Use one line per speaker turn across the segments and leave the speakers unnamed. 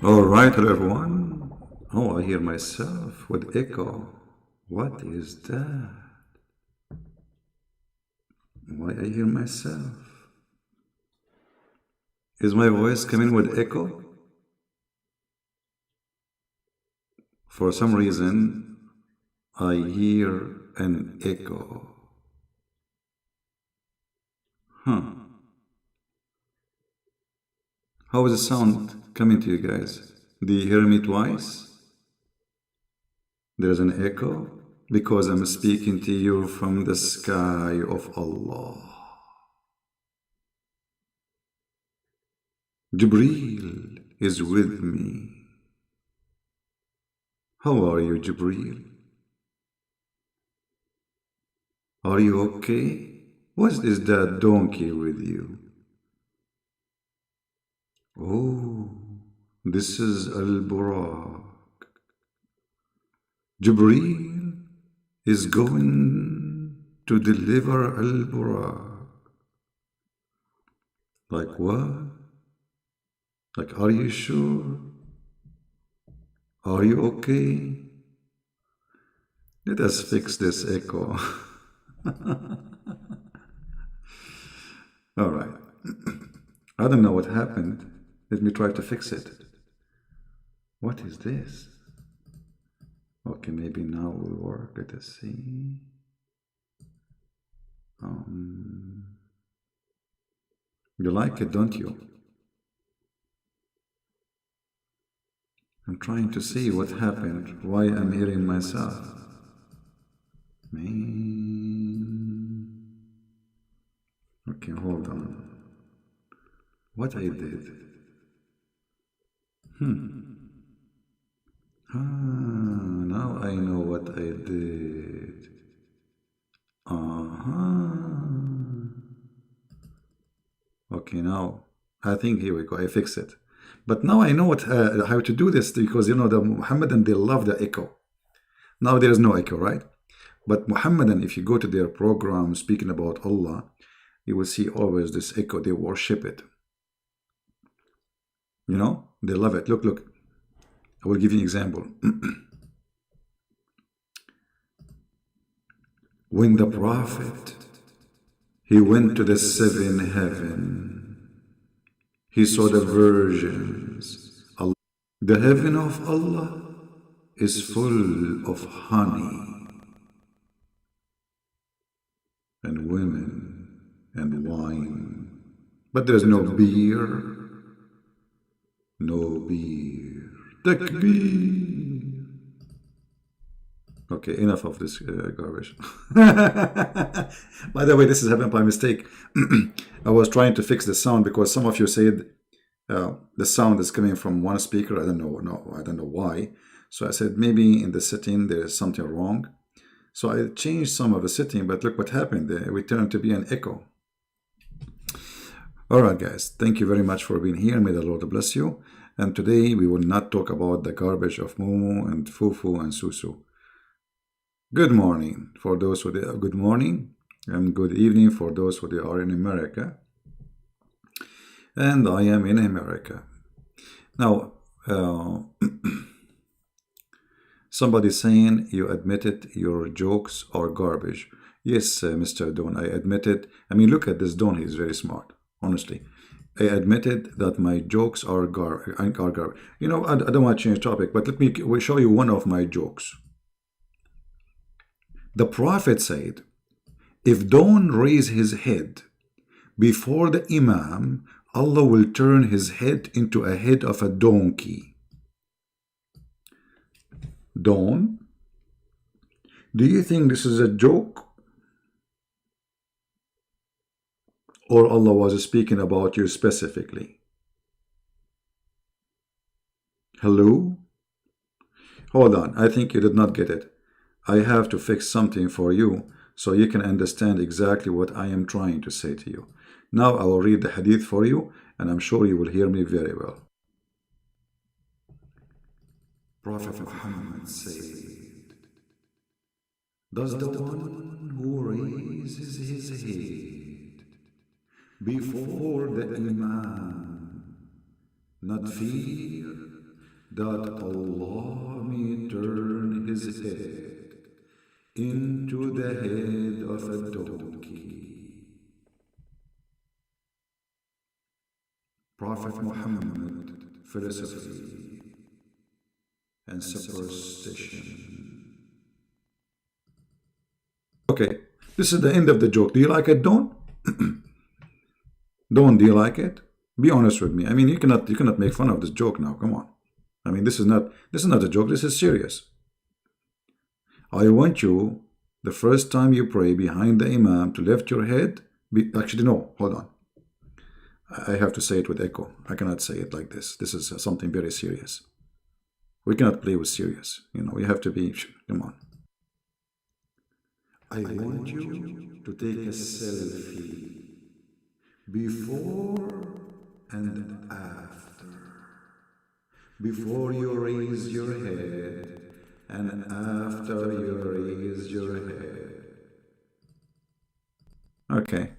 All right, hello everyone. Oh, I hear myself with echo. What is that? Why I hear myself? Is my voice coming with echo? For some reason, I hear an echo. Huh. How is the sound coming to you guys? Do you hear me twice? There's an echo because I'm speaking to you from the sky of Allah. Jibreel is with me. How are you, Jibreel? Are you okay? What is that donkey with you? Oh, this is Al-Buraq. Jibreel is going to deliver Al-Buraq. Like what? Like, are you sure? Are you okay? Let us fix this echo. All right. I don't know what happened. Let me try to fix it. What is this? Okay, maybe now will work. Let us see. You like it, don't you? I'm trying to see what happened, why I'm hearing myself. Man. Okay, hold on. What I did? Now I know what I did. Okay, now I think here we go. I fix it. But now I know what how to do this because you know the Muhammadan they love the echo. Now there is no echo, right? But Muhammadan, if you go to their program speaking about Allah, you will see always this echo. They worship it. You know, they love it. Look, look. I will give you an example. When the Prophet he went to the seventh heaven, he saw the virgins. The heaven of Allah is full of honey and women and wine. But there's no beer. No beer. Takbir. Okay, enough of this garbage. By the way, this is happened by mistake. I was trying to fix the sound because some of you said the sound is coming from one speaker. I don't know. No, I don't know why. So I said maybe in the setting there is something wrong. So I changed some of the setting, but look what happened. It returned to be an echo. All right, guys. Thank you very much for being here. May the Lord bless you. And today we will not talk about the garbage of Mumu and Fufu and Susu. Good morning for those who are good morning, and good evening for those who are in America. And I am in America. Now, somebody saying you admitted your jokes are garbage. Yes, Mr. Don, I admitted. I mean, look at this Don, he's very smart, honestly. I admitted that my jokes are garbage. You know, I don't want to change topic, but let me show you one of my jokes. The Prophet said, if Don raise his head before the Imam, Allah will turn his head into a head of a donkey. Don, do you think this is a joke? Or Allah was speaking about you specifically? Hello? Hold on, I think you did not get it. I have to fix something for you so you can understand exactly what I am trying to say to you. Now I will read the hadith for you, and I'm sure you will hear me very well. Prophet Muhammad said, does the one who raises his head before the Imam not fear that Allah may turn his head into the head of a donkey. Prophet Muhammad, philosophy and superstition. Okay, this is the end of the joke. Do you like it, Dawn? Dawn, do you like it? Be honest with me. I mean, you cannot make fun of this joke now. Come on. I mean, this is not a joke. This is serious. I want you, the first time you pray behind the imam, to lift your head. Actually, no. Hold on. I have to say it with echo. I cannot say it like this. This is something very serious. We cannot play with serious. We have to be. Come on. I want you to take a selfie before and after. Before you raise your head and after you raise your head. Okay.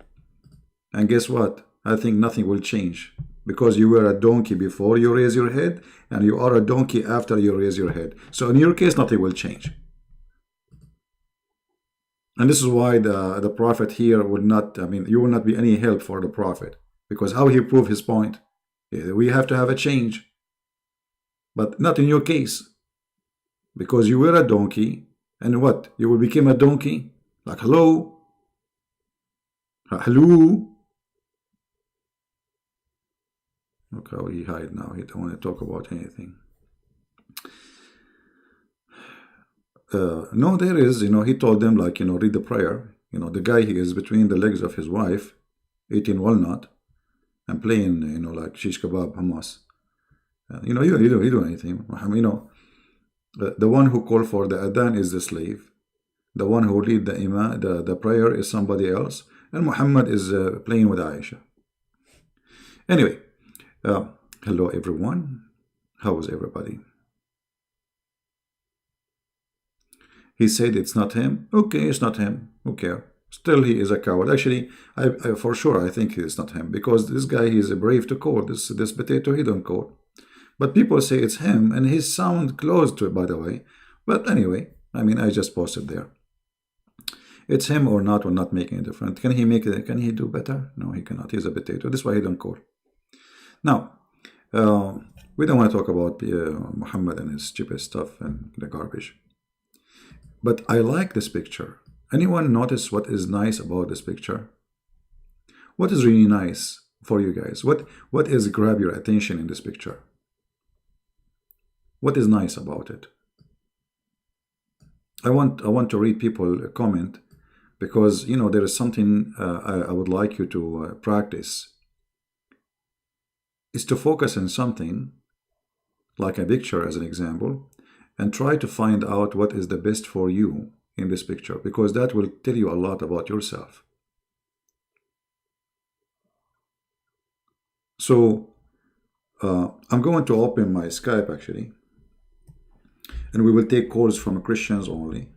And guess what? I think nothing will change. Because you were a donkey before you raise your head and you are a donkey after you raise your head. So in your case, nothing will change. And this is why the prophet here would not, I mean, you will not be any help for the prophet. Because how he proved his point? We have to have a change. But not in your case. Because you were a donkey. And what? You will become a donkey? Like, hello? Hello? Look how he hide now. He don't want to talk about anything. No, there is, he told them, like, read the prayer. The guy, he is between the legs of his wife, eating walnut and playing, like shish kebab, hummus. You don't do anything. The one who called for the adhan is the slave. The one who lead the imam, the prayer is somebody else. And Muhammad is playing with Aisha. Anyway, hello everyone. How is everybody? He said it's not him. Okay, it's not him. Who cares? Still, he is a coward. Actually, I for sure I think it's not him because this guy, he is brave to call this potato. He don't call, but people say it's him, and his sound close to it, by the way. But anyway, I mean, I just posted there. It's him or not will not make any difference. Can he make it? Can he do better? No, he cannot. He's a potato. That's why he don't call. Now, we don't want to talk about Muhammad and his stupid stuff and the garbage. But I like this picture. Anyone notice what is nice about this picture? What is really nice for you guys? What is grab your attention in this picture? What is nice about it? I want to read people comment because there is something I would like you to practice. Is to focus on something like a picture as an example and try to find out what is the best for you in this picture, because that will tell you a lot about yourself. So I'm going to open my Skype actually, and we will take calls from Christians only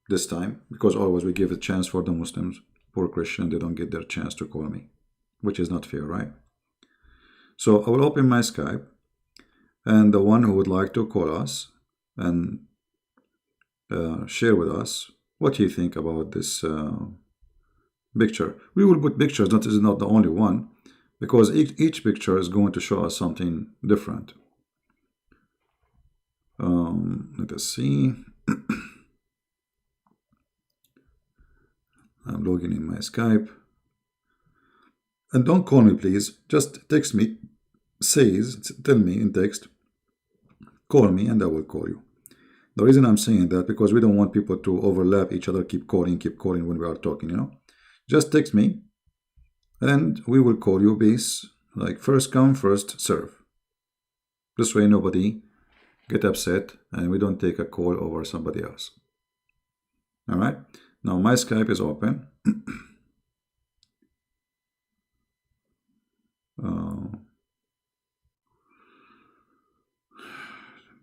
this time, because always we give a chance for the Muslims. Poor Christian, they don't get their chance to call me, which is not fair, right? So I will open my Skype, and the one who would like to call us and share with us what you think about this picture. We will put pictures, this is not the only one, because each picture is going to show us something different. Let us see. I'm logging in my Skype. And don't call me, please. Just text me. Tell me in text. Call me and I will call you. The reason I'm saying that, because we don't want people to overlap each other, keep calling when we are talking, Just text me and we will call you base, like first come, first serve. This way nobody get upset and we don't take a call over somebody else. All right. Now my Skype is open.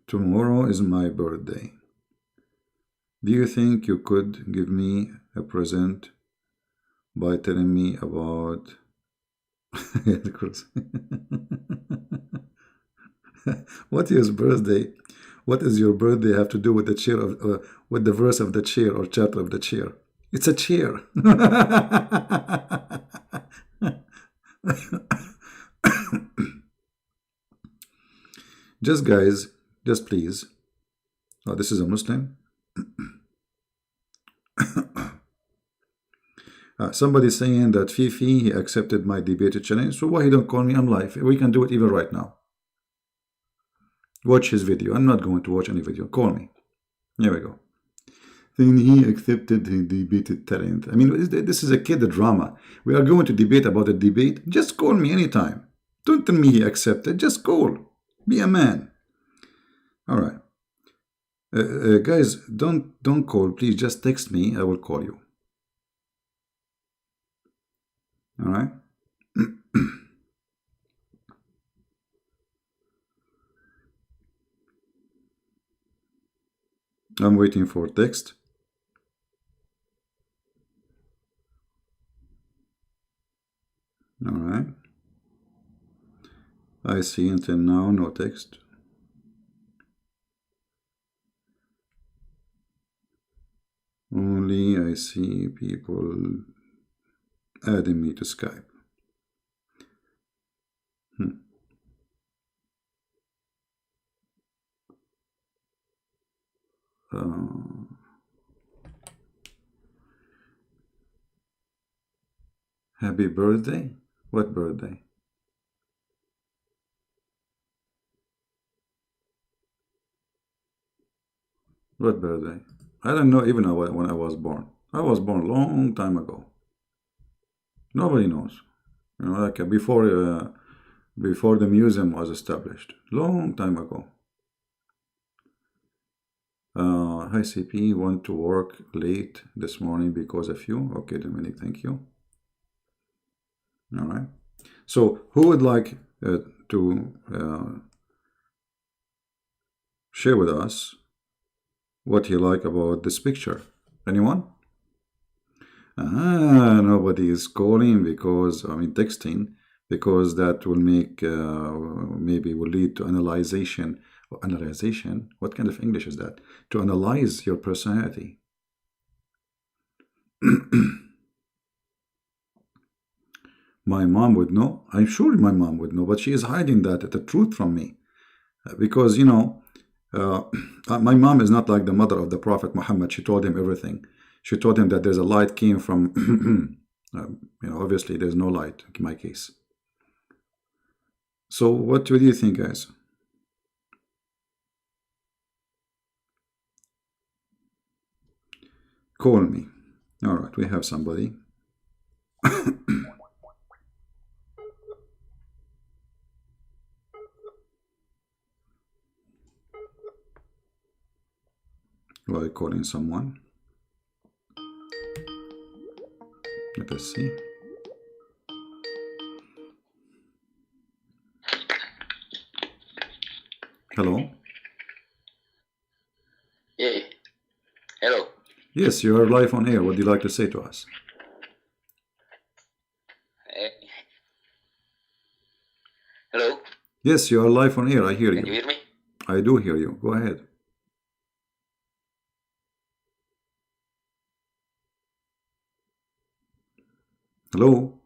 Tomorrow is my birthday. Do you think you could give me a present by telling me about What is birthday? What is your birthday have to do with the chair of with the verse of the chair or chapter of the chair? It's a chair. Just guys, just please. Oh, this is a Muslim. Somebody saying that Fifi he accepted my debate challenge. So why he don't call me? I'm live. We can do it even right now. Watch his video. I'm not going to watch any video. Call me. Here we go. Then he accepted the debated talent. I mean, this is a kid drama. We are going to debate about the debate. Just call me anytime. Don't tell me he accepted. Just call. Be a man. All right. Guys, don't call. Please just text me. I will call you. All right. I'm waiting for text. All right. I see until now no text. Only I see people adding me to Skype. Happy birthday? What birthday? What birthday? I don't know even when I was born. I was born a long time ago. Nobody knows. You know, like before the museum was established. Long time ago. Hi CP, want to work late this morning because of you. Okay, Dominic, thank you. All right. So who would like to share with us what you like about this picture? Anyone? Nobody is calling because, I mean, texting, because that will make, maybe will lead to analyzation. Analyzation? What kind of English is that? To analyze your personality. My mom would know. I'm sure my mom would know, but she is hiding the truth from me. Because, you know, my mom is not like the mother of the Prophet Muhammad. She told him everything. She told him that there's a light came from, you know, obviously there's no light in my case. So what do you think, guys? Call me. All right, we have somebody. While calling someone. Let us see. Hello?
Yeah. Hello.
Yes, you are live on air. What do you like to say to us?
Hello.
Yes, you are live on air. I hear
Can you
you.
hear me?
I do hear you. Go ahead. Hello?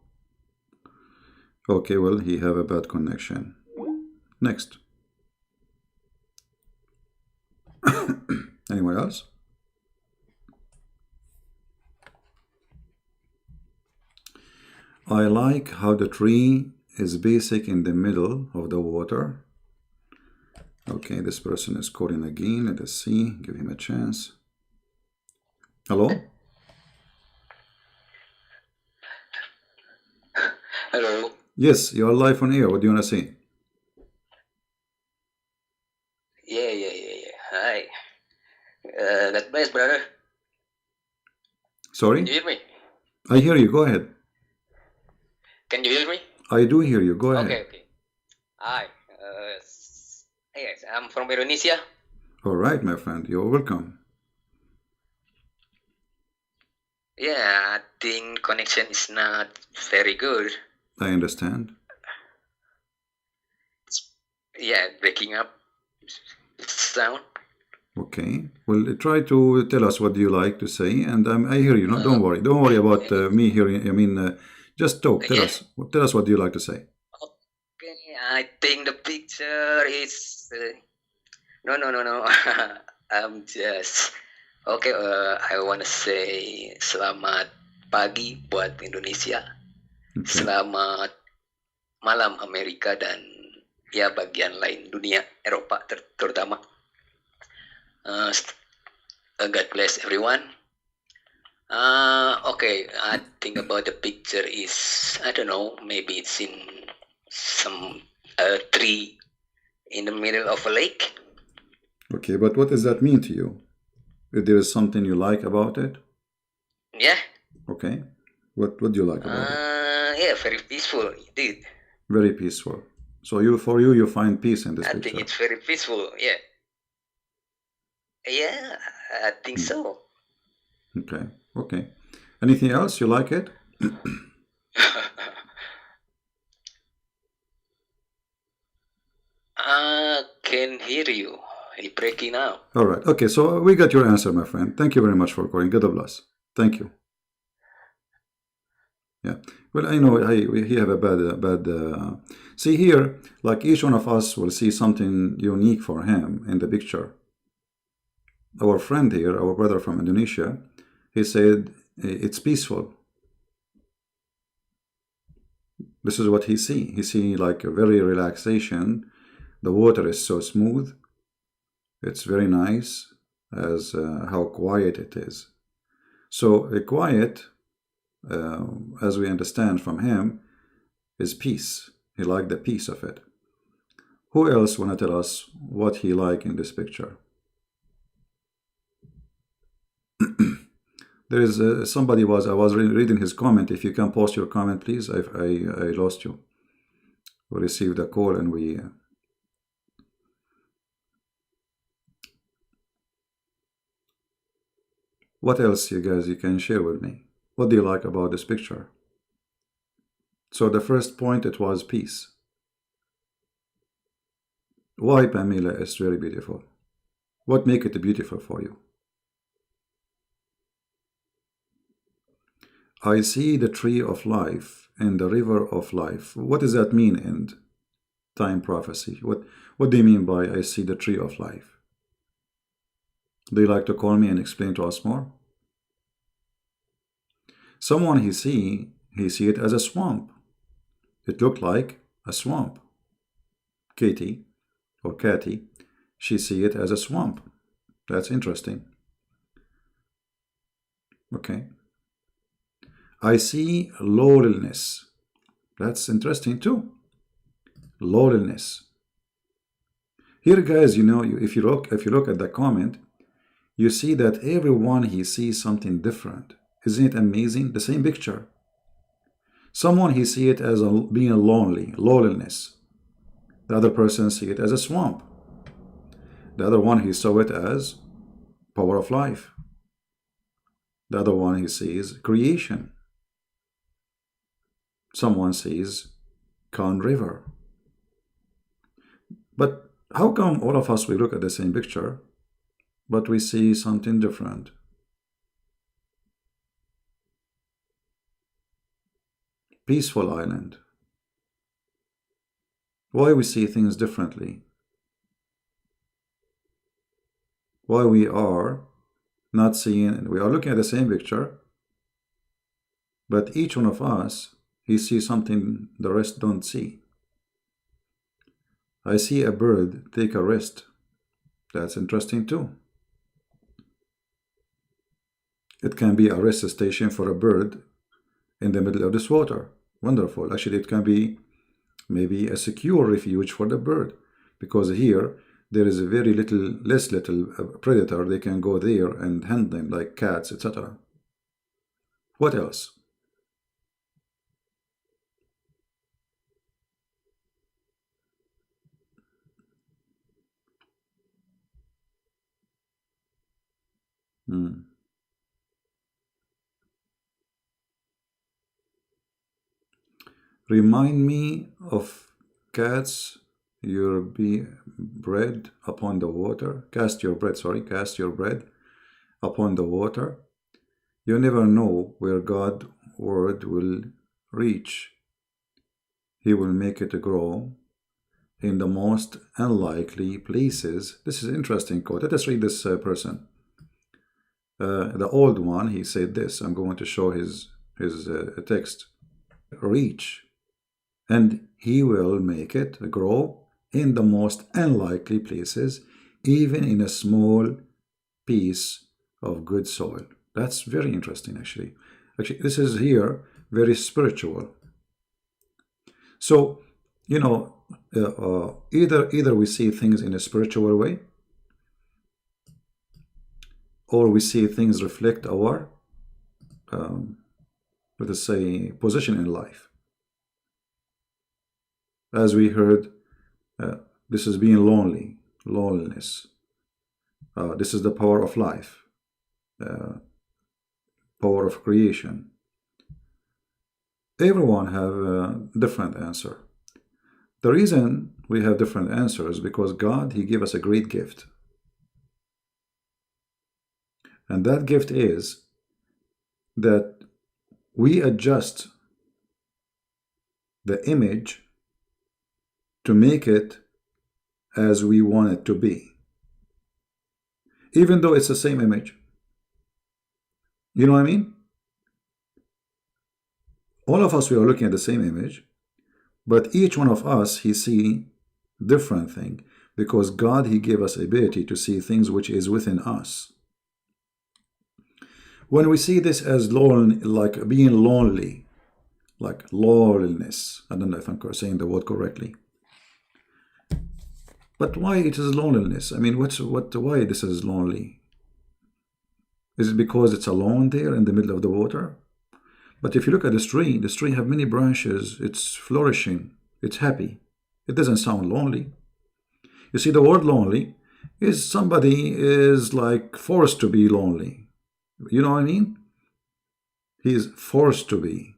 Okay, well, he have a bad connection. Next. Anyone else? I like how the tree is basic in the middle of the water. Okay, this person is calling again. Let us see. Give him a chance. Hello?
Hello.
Yes, you are live on air. What do you want to say?
Yeah. Hi. God bless, brother.
Sorry?
Can you hear me?
I hear you. Go ahead.
Can you hear me?
I do hear you. Go ahead.
Okay. Hi. Yes, I'm from Indonesia.
All right, my friend. You're welcome.
Yeah, I think connection is not very good.
I understand.
Yeah, breaking up sound.
Okay. Well, try to tell us what do you like to say, and I hear you. No,
Uh,
don't worry. Don't worry about me hearing. I mean, just talk. Tell
yeah.
us. Tell us what do you like to say.
Okay, I think the picture is no, no, no, no. I'm just okay. I wanna say selamat pagi buat Indonesia,
Okay.
selamat malam Amerika dan ya bagian lain dunia Eropa terutama. Uh, God bless everyone. Okay, I think about the picture is I don't know. Maybe it's in some tree in the middle of a lake.
Okay. But what does that mean to you? If there is something you like about it,
Yeah.
okay. What do you like about it?
Yeah, very peaceful indeed.
Very peaceful. So you find peace in this
I think
picture.
it's very peaceful. Yeah. Yeah, I think
Hmm.
so.
Okay. Okay. Anything else you like it?
I can hear you. It's breaking out.
All right. Okay. So we got your answer, my friend. Thank you very much for calling. God bless. Thank you. Yeah. Well, I know he have a bad. See here, like each one of us will see something unique for him in the picture. Our friend here, our brother from Indonesia, he said it's peaceful. This is what he see. He see like a very relaxation. The water is so smooth. It's very nice as how quiet it is. So quiet, as we understand from him, is peace. He liked the peace of it. Who else wanna tell us what he like in this picture? There is somebody was I was reading his comment. If you can post your comment, please. I lost you. We received a call and we. What else, you guys, you can share with me? What do you like about this picture? So the first point it was peace. Why Pamela is very beautiful? What make it beautiful for you? I see the tree of life and the river of life. What does that mean in time prophecy? What do you mean by I see the tree of life? Do you like to call me and explain to us more? Someone he see it as a swamp. It looked like a swamp. Katie or Catty, she see it as a swamp. That's interesting. Okay. I see loneliness. That's interesting too. Loneliness. Here, guys, if you look at the comment, you see that everyone he sees something different. Isn't it amazing? The same picture. Someone he see it as being lonely, loneliness. The other person see it as a swamp. The other one he saw it as power of life. The other one he sees creation. Someone sees calm river. But how come all of us we look at the same picture, but we see something different? Peaceful island. Why we see things differently? Why we are not seeing, we are looking at the same picture, but each one of us, he sees something the rest don't see. I see a bird take a rest. That's interesting too. It can be a rest station for a bird in the middle of this water. Wonderful. Actually, it can be maybe a secure refuge for the bird because here there is a very less little predator. They can go there and hunt them like cats, etc. What else? Hmm. Remind me of cats. your bread upon the water. Cast your bread, sorry, cast your bread upon the water. You never know where God's word will reach. He will make it grow in the most unlikely places. This is an interesting quote. Let us read this person. The old one, he said this. I'm going to show his text. Reach, and he will make it grow in the most unlikely places, even in a small piece of good soil. That's very interesting, actually. Actually, this is here very spiritual. So, you know, either we see things in a spiritual way, or we see things reflect our, let us say, position in life. As we heard, this is being lonely, loneliness. This is the power of life, power of creation. Everyone have a different answer. The reason we have different answers is because God, He gave us a great gift. And that gift is that we adjust the image to make it as we want it to be. Even though it's the same image. You know what I mean? All of us, we are looking at the same image, but each one of us, he see different thing, because God, He gave us ability to see things which is within us. When we see this as like being lonely, like loneliness, I don't know if I'm saying the word correctly, but why it is loneliness? I mean, why this is lonely? Is it because it's alone there in the middle of the water? But if you look at this tree have many branches, it's flourishing, it's happy. It doesn't sound lonely. You see, the word lonely is somebody is like forced to be lonely. You know what I mean? He is forced to be,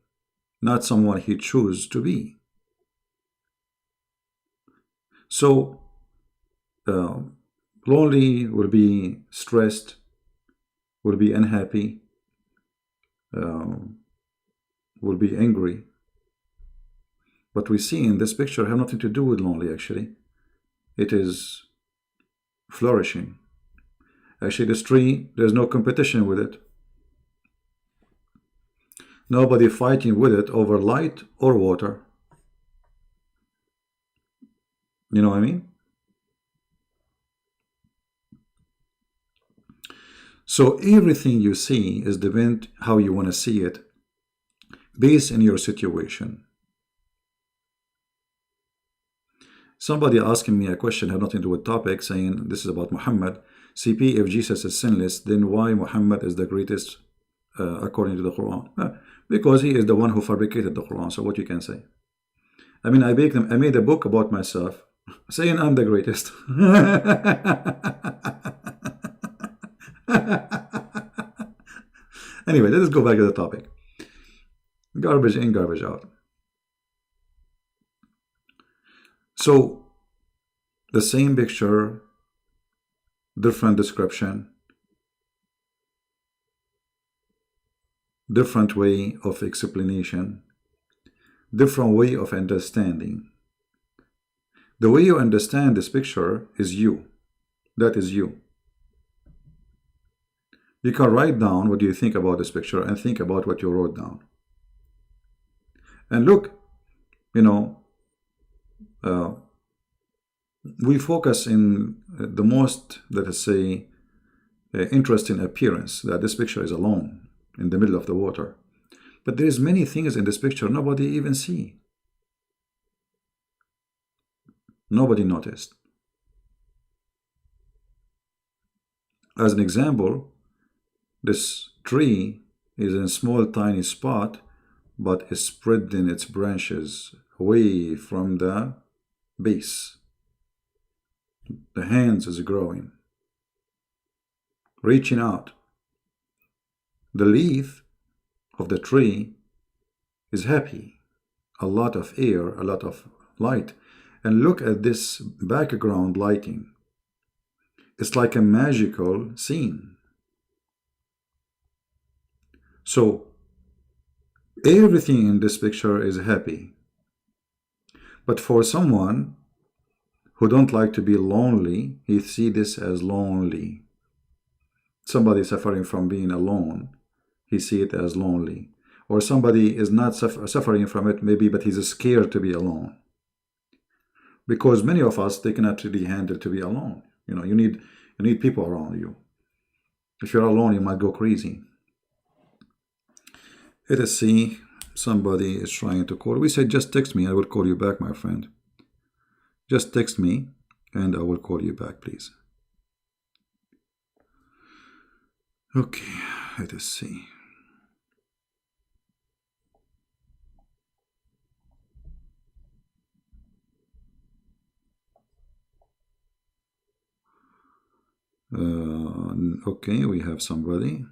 not someone he chooses to be. So, lonely will be stressed, will be unhappy, will be angry. What we see in this picture have nothing to do with lonely, actually. It is flourishing. Actually, this tree, there's no competition with it. Nobody fighting with it over light or water. You know what I mean? So everything you see is depend how you want to see it, based on your situation. Somebody asking me a question had nothing to do with topic, saying this is about Muhammad. CP, if Jesus is sinless, then why Muhammad is the greatest according to the Quran? Because he is the one who fabricated the Quran. So what you can say? I mean, I made a book about myself, saying I'm the greatest. Anyway, let us go back to the topic. Garbage in, garbage out. So, the same picture, different description, different way of explanation, different way of understanding. The way you understand this picture is you. That is you. You can write down what you think about this picture and think about what you wrote down. And look, you know, we focus in the most, let us say, interesting appearance, that this picture is alone in the middle of the water. But there is many things in this picture nobody even see. Nobody noticed. As an example, this tree is in a small tiny spot, but is spreading its branches away from the base. The hands is growing, reaching out. The leaf of the tree is happy. A lot of air, a lot of light. And look at this background lighting. It's like a magical scene. So everything in this picture is happy. But for someone who don't like to be lonely, he see this as lonely. Somebody suffering from being alone, he see it as lonely. Or somebody is not suffering from it maybe, but he's scared to be alone. Because many of us, they cannot really handle to be alone. You need people around you. If you're alone, you might go crazy. Let us see. Somebody is trying to call. We said just text me. I will call you back, my friend. Just text me and I will call you back, please. Okay, let us see. Okay, we have somebody.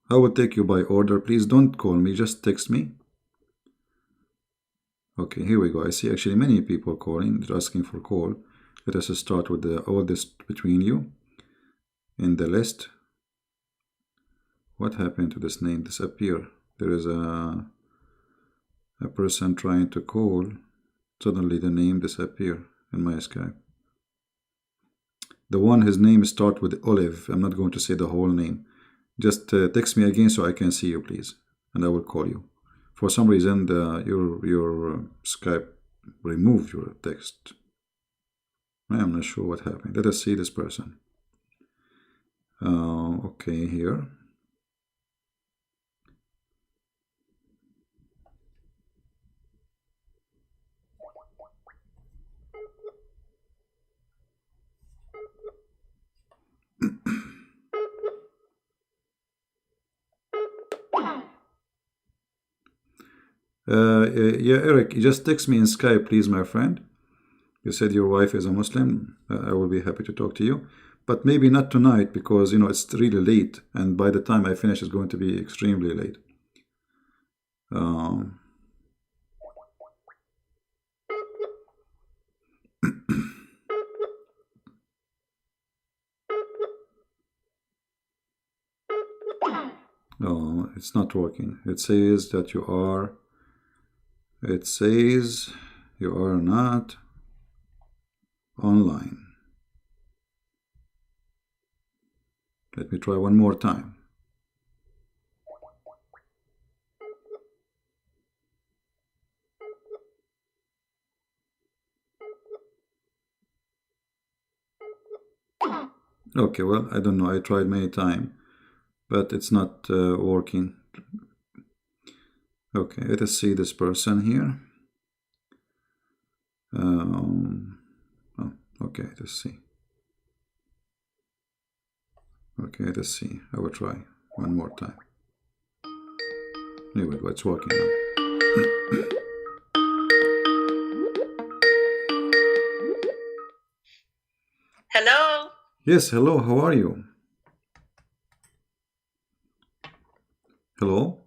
I will take you by order. Please don't call me, just text me. Okay, here we go. I see actually many people calling, they're asking for call. Let us start with the oldest between you in the list. What happened to this name? Disappear. There is a person trying to call. Suddenly the name disappear in my Skype. The one, his name start with Olive. I'm not going to say the whole name. Just text me again so I can see you, please, and I will call you. For some reason, your Skype removed your text. I am not sure what happened. Let us see this person. Okay, here. Yeah, Eric, just text me in Skype, please, my friend. You said your wife is a Muslim. I will be happy to talk to you. But maybe not tonight because, it's really late. And by the time I finish, it's going to be extremely late. No, it's not working. It says that you are not online. Let me try one more time. Okay, well, I don't know. I tried many times, but it's not working. Okay, let us see this person here. Oh, okay, let's see. Okay, let's see. I will try one more time. Here we go. It's working now.
Hello.
Yes, hello. How are you? Hello?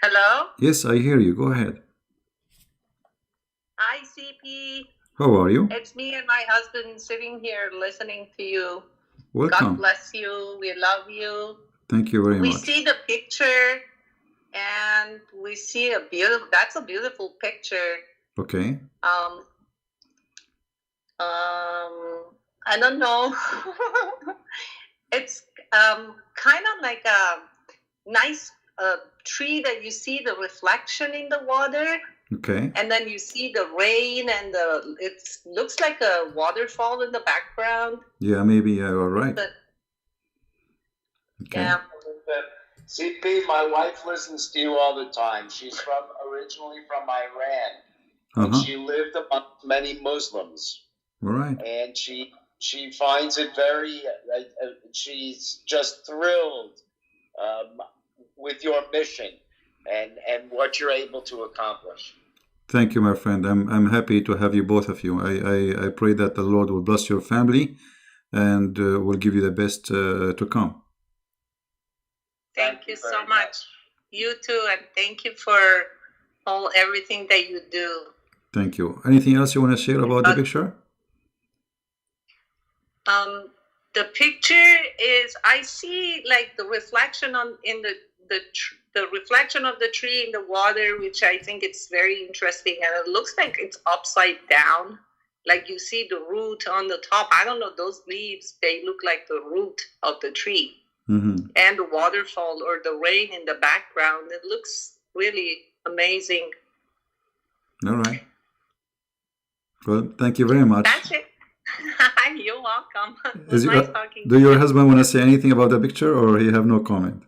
Hello.
Yes, I hear you. Go ahead.
Hi, CP.
How are you?
It's me and my husband sitting here listening to you.
Welcome.
God bless you. We love you.
Thank you very
We
much.
see the picture and we see that's a beautiful picture.
Okay.
I don't know. It's kind of like a nice tree that you see the reflection in the water.
Okay.
And then you see the rain and it looks like a waterfall in the background.
Yeah, maybe you're right.
But,
okay.
Yeah.
CP, my wife listens to you all the time. She's originally from Iran, and she lived among many Muslims.
All right.
And she finds it very. She's just thrilled with your mission and what you're able to accomplish.
Thank you, my friend. I'm happy to have you, both of you. I pray that the Lord will bless your family and will give you the best to come.
Thank you so much. You too, and thank you for everything that you do.
Thank you. Anything else you want to share about the picture?
The picture is, I see like the reflection the reflection of the tree in the water, which I think it's very interesting, and it looks like it's upside down. Like you see the root on the top. I don't know, those leaves, they look like the root of the tree.
Mm-hmm.
And the waterfall or the rain in the background. It looks really amazing.
All right. Well, thank you very much.
That's it. You're welcome. It was nice talking
do your husband want to say anything about the picture, or he have no comment?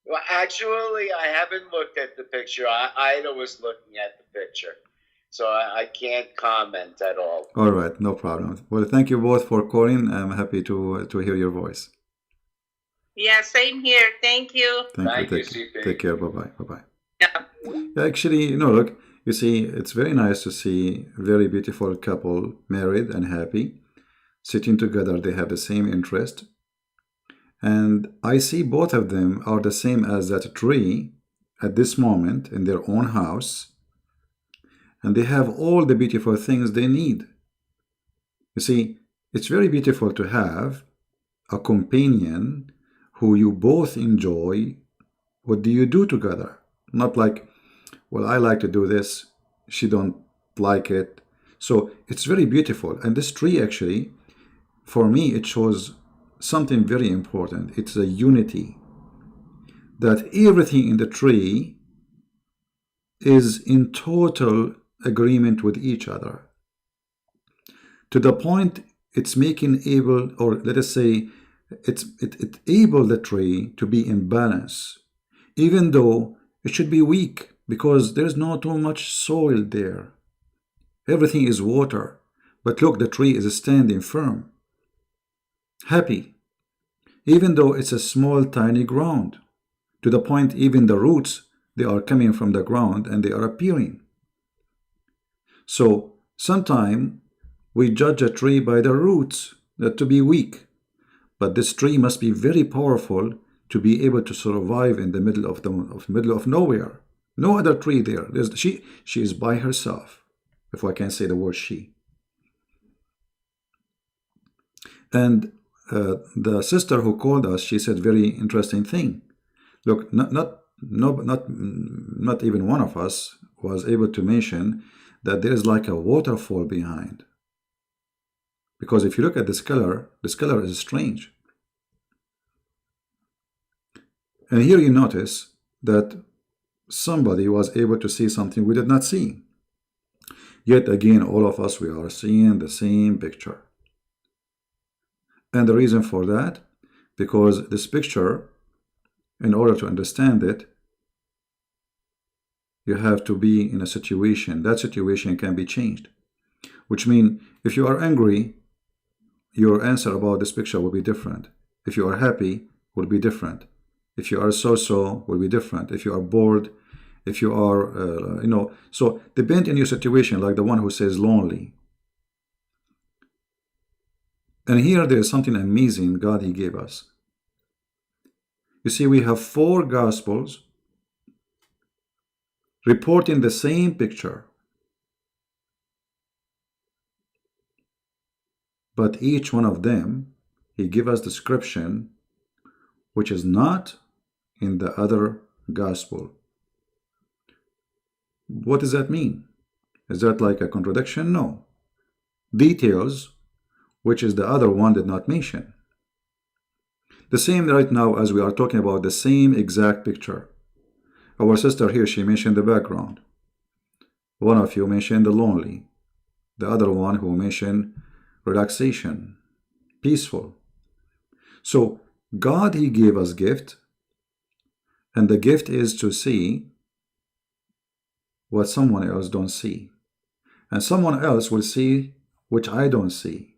Well, actually, I haven't looked at the picture. Ida was looking at the picture, so I can't comment at all.
All right, no problem. Well, thank you both for calling. I'm happy to hear your voice.
Yeah, same here. Thank you.
Thank you, CP.
Take care. Bye-bye. Bye-bye.
Yeah.
Actually, look, you see, it's very nice to see a very beautiful couple, married and happy, sitting together. They have the same interest. And I see both of them are the same as that tree at this moment in their own house. And they have all the beautiful things they need. You see, it's very beautiful to have a companion who you both enjoy. What do you do together? Not like, well, I like to do this, she don't like it. So it's very beautiful. And this tree actually, for me, it shows something very important. It's a unity. That everything in the tree is in total agreement with each other. To the point it's making able, or let us say, it able the tree to be in balance, even though it should be weak because there's not too much soil there. Everything is water, but look, the tree is standing firm, happy, even though it's a small, tiny ground. To the point, even the roots, they are coming from the ground and they are appearing. So sometimes we judge a tree by the roots, to be weak. But this tree must be very powerful to be able to survive in the middle of nowhere. No other tree there. She is by herself, if I can say the word she. And the sister who called us, she said very interesting thing. Look, not even one of us was able to mention that there is like a waterfall behind. Because if you look at this color is strange. And here you notice that somebody was able to see something we did not see. Yet again, all of us, we are seeing the same picture. And the reason for that, because this picture, in order to understand it, you have to be in a situation. That situation can be changed. Which means, if you are angry, your answer about this picture will be different. If you are happy, will be different. If you are so-so, will be different. If you are bored, if you are, so depend on your situation, like the one who says lonely. And here there is something amazing God He gave us. You see, we have 4 Gospels reporting the same picture. But each one of them, He gave us description which is not in the other Gospel. What does that mean? Is that like a contradiction? No. Details which is the other one did not mention. The same right now as we are talking about the same exact picture. Our sister here, she mentioned the background. One of you mentioned the lonely. The other one who mentioned relaxation, peaceful. So God, He gave us gift, and the gift is to see what someone else don't see. And someone else will see which I don't see.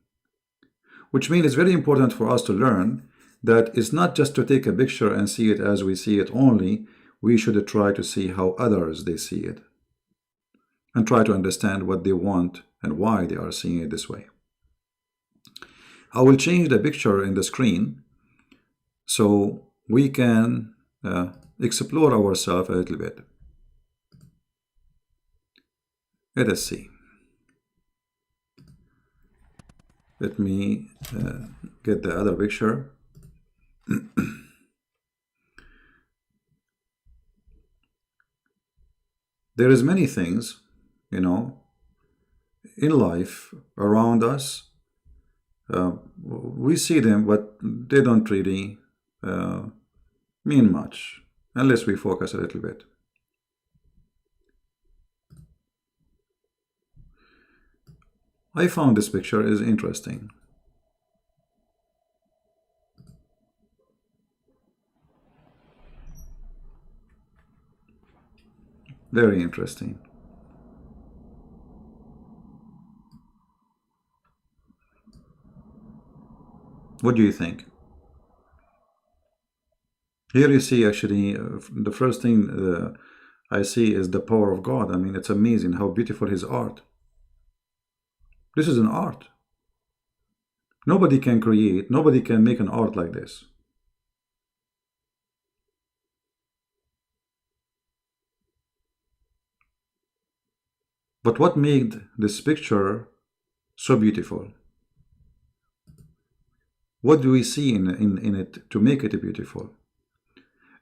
Which means it's very important for us to learn that it's not just to take a picture and see it as we see it only. We should try to see how others they see it. And try to understand what they want and why they are seeing it this way. I will change the picture in the screen so we can explore ourselves a little bit. Let us see. Let me get the other picture. There is many things, you know, in life around us. We see them, but they don't really mean much unless we focus a little bit. I found this picture is interesting. Very interesting. What do you think? Here you see actually the first thing I see is the power of God. I mean, it's amazing how beautiful his art. This is an art. Nobody can create, nobody can make an art like this. But what made this picture so beautiful? What do we see in it to make it beautiful?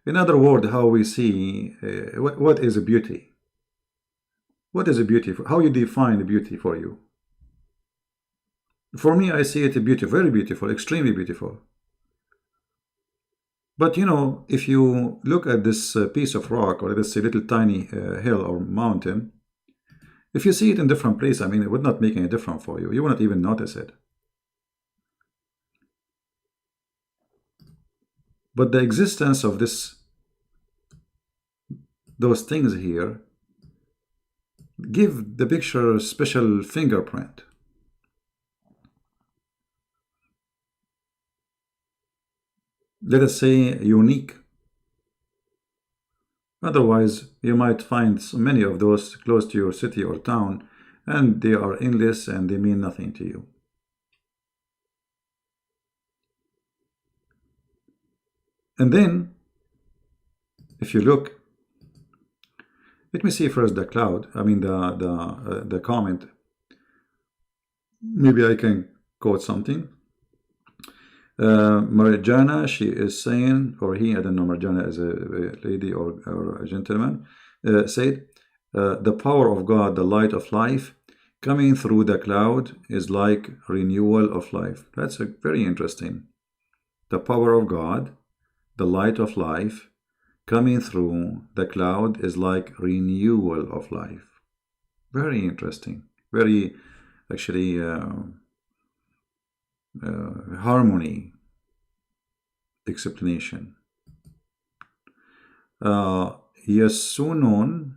In other words, how we see what is a beauty? What is a beauty? How you define beauty for you? For me, I see it beautiful, very beautiful, extremely beautiful. But you know, if you look at this piece of rock or this little tiny hill or mountain, if you see it in different place, I mean, it would not make any difference for you. You will not even notice it. But the existence of those things here give the picture a special fingerprint. Let us say unique. Otherwise, you might find so many of those close to your city or town, and they are endless and they mean nothing to you. And then, if you look, let me see first the cloud. I mean the comment. Maybe I can quote something. Marjana, she is saying, or he, I don't know, Marjana is a lady or a gentleman, said, the power of God, the light of life, coming through the cloud is like renewal of life. That's very interesting. The power of God, the light of life, coming through the cloud is like renewal of life. Very interesting. Very, actually, harmony explanation. Yasunon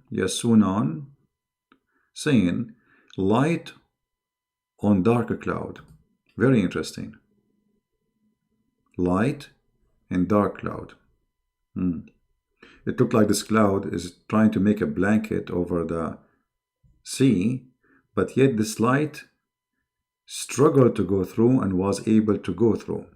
saying light on dark cloud. Very interesting. Light and dark cloud. It looked like this cloud is trying to make a blanket over the sea, but yet this light struggled to go through and was able to go through.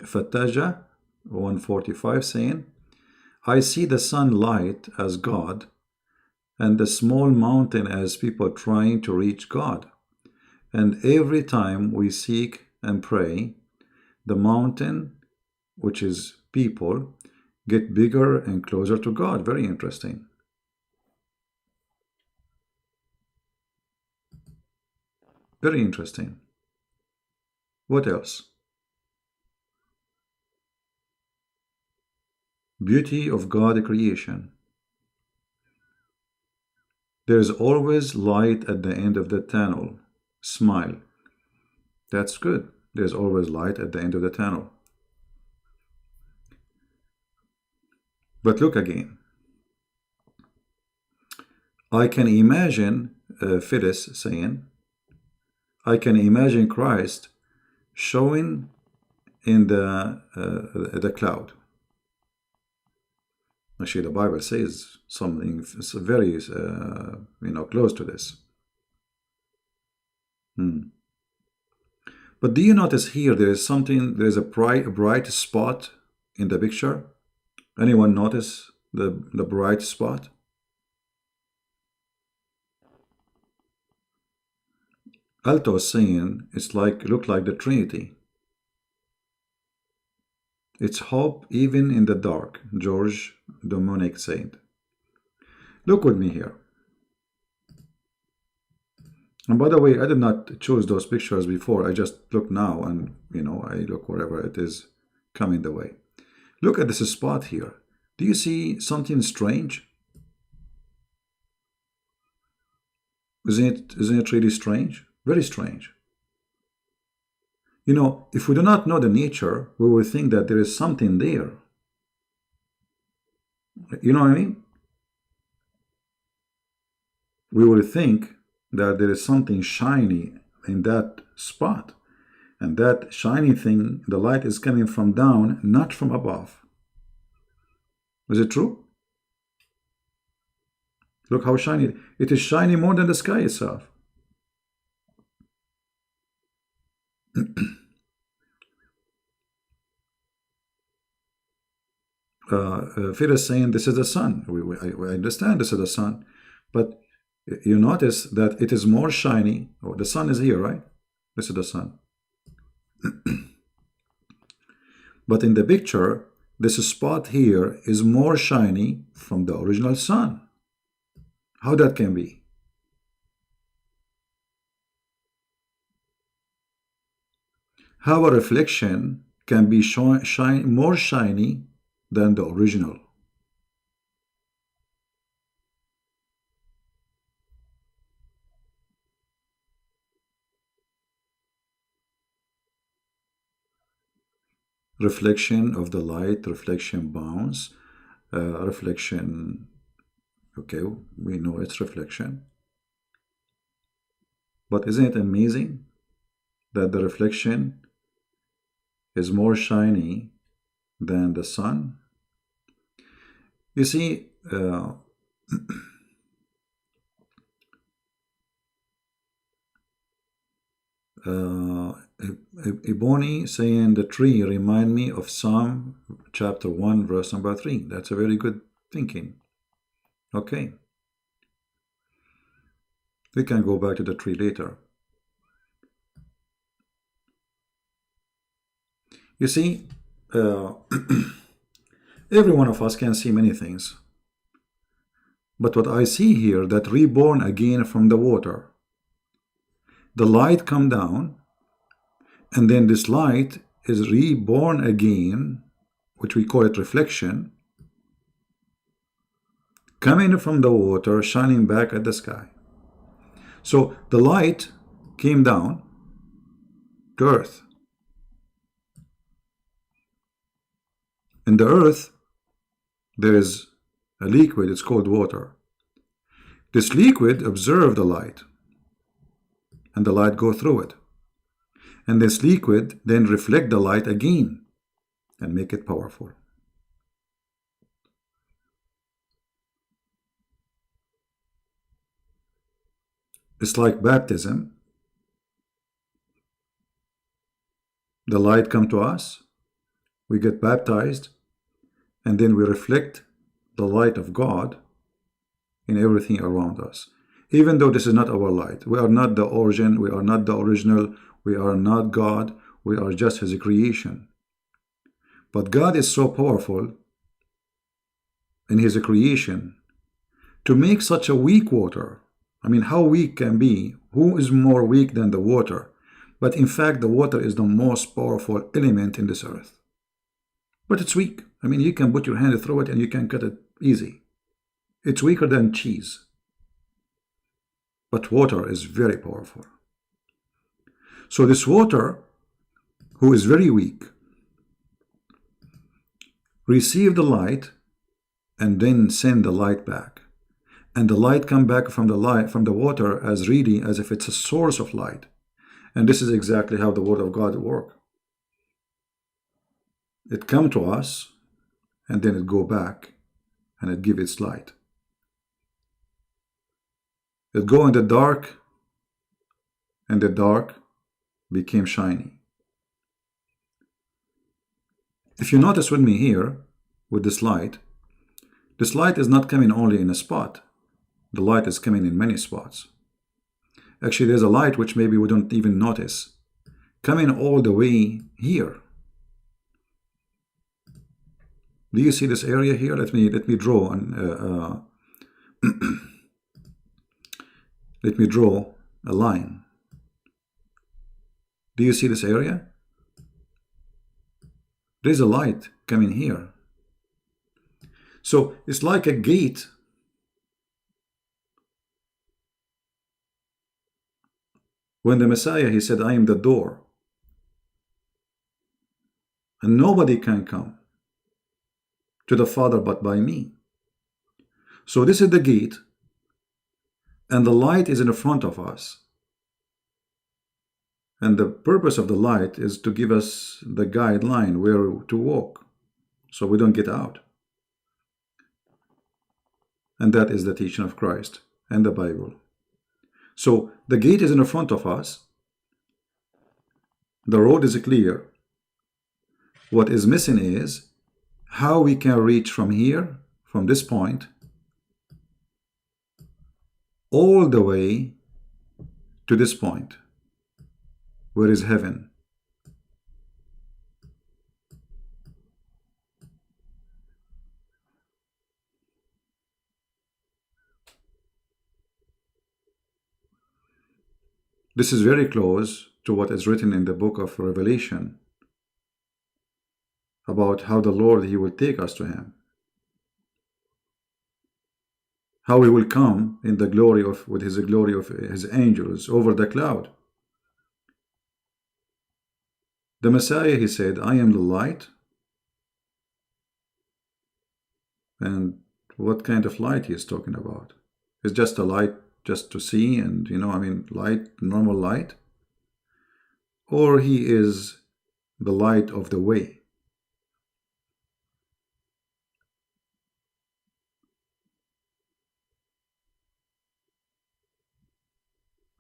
Fataja 145 saying, I see the sunlight as God and the small mountain as people trying to reach God. And every time we seek and pray, the mountain, which is people, get bigger and closer to God. Very interesting. Very interesting. What else? Beauty of God creation. There is always light at the end of the tunnel. Smile. That's good. There's always light at the end of the tunnel. But look again. I can imagine Phyllis saying, I can imagine Christ showing in the cloud. Actually, the Bible says something very, close to this. But do you notice here there is something, there is a bright spot in the picture? Anyone notice the bright spot? Alto is saying it's like, look like the Trinity. It's hope even in the dark, George Dominic said. Look with me here. And by the way, I did not choose those pictures before. I just look now and, I look wherever it is coming the way. Look at this spot here. Do you see something strange? Isn't it really strange? Very strange. If we do not know the nature, we will think that there is something there. You know what I mean? We will think that there is something shiny in that spot. And that shiny thing, the light is coming from down, not from above. Is it true? Look how shiny. It is shiny more than the sky itself. Phil is saying this is the sun. I understand this is the sun. But you notice that it is more shiny. Oh, the sun is here, right? This is the sun. But in the picture, this spot here is more shiny from the original sun. How that can be? How a reflection can be more shiny than the original? Reflection of the light, reflection bounce, reflection. Okay, we know it's reflection. But isn't it amazing that the reflection is more shiny than the sun? You see, Ebony saying the tree remind me of Psalm chapter 1 verse number 3. That's a very good thinking. Okay. We can go back to the tree later. You see, every one of us can see many things. But what I see here, that reborn again from the water, the light come down, and then this light is reborn again, which we call it reflection, coming from the water, shining back at the sky. So the light came down to earth. In the earth, there is a liquid, it's called water. This liquid observes the light, and the light go through it. And this liquid then reflect the light again and make it powerful. It's like baptism. The light come to us, we get baptized, and then we reflect the light of God in everything around us. Even though this is not our light, we are not the origin, we are not the original, we are not God, we are just His creation. But God is so powerful in His creation to make such a weak water. I mean, how weak can be? Who is more weak than the water? But in fact, the water is the most powerful element in this earth. But it's weak. I mean, you can put your hand through it and you can cut it easy. It's weaker than cheese. But water is very powerful. So this water, who is very weak, receive the light and then send the light back. And the light come back from the water as really as if it's a source of light. And this is exactly how the Word of God works. It come to us, and then it go back, and it give its light. It go in the dark, became shiny. If you notice with me here, with this light is not coming only in a spot. The light is coming in many spots. Actually, there's a light which maybe we don't even notice, coming all the way here. Do you see this area here? Let me draw let me draw a line. Do you see this area? There's a light coming here. So it's like a gate. When the Messiah, he said, I am the door, and nobody can come to the Father but by me. So this is the gate, and the light is in front of us. And the purpose of the light is to give us the guideline where to walk, so we don't get out. And that is the teaching of Christ and the Bible. So the gate is in front of us. The road is clear. What is missing is how we can reach from here, from this point, all the way to this point. Where is heaven? This is very close to what is written in the book of Revelation about how the Lord, he will take us to him. How he will come in the glory of, with his glory of his angels over the cloud. The Messiah, he said, I am the light. And what kind of light he is talking about? It's just a light just to see and, light, normal light? Or he is the light of the way?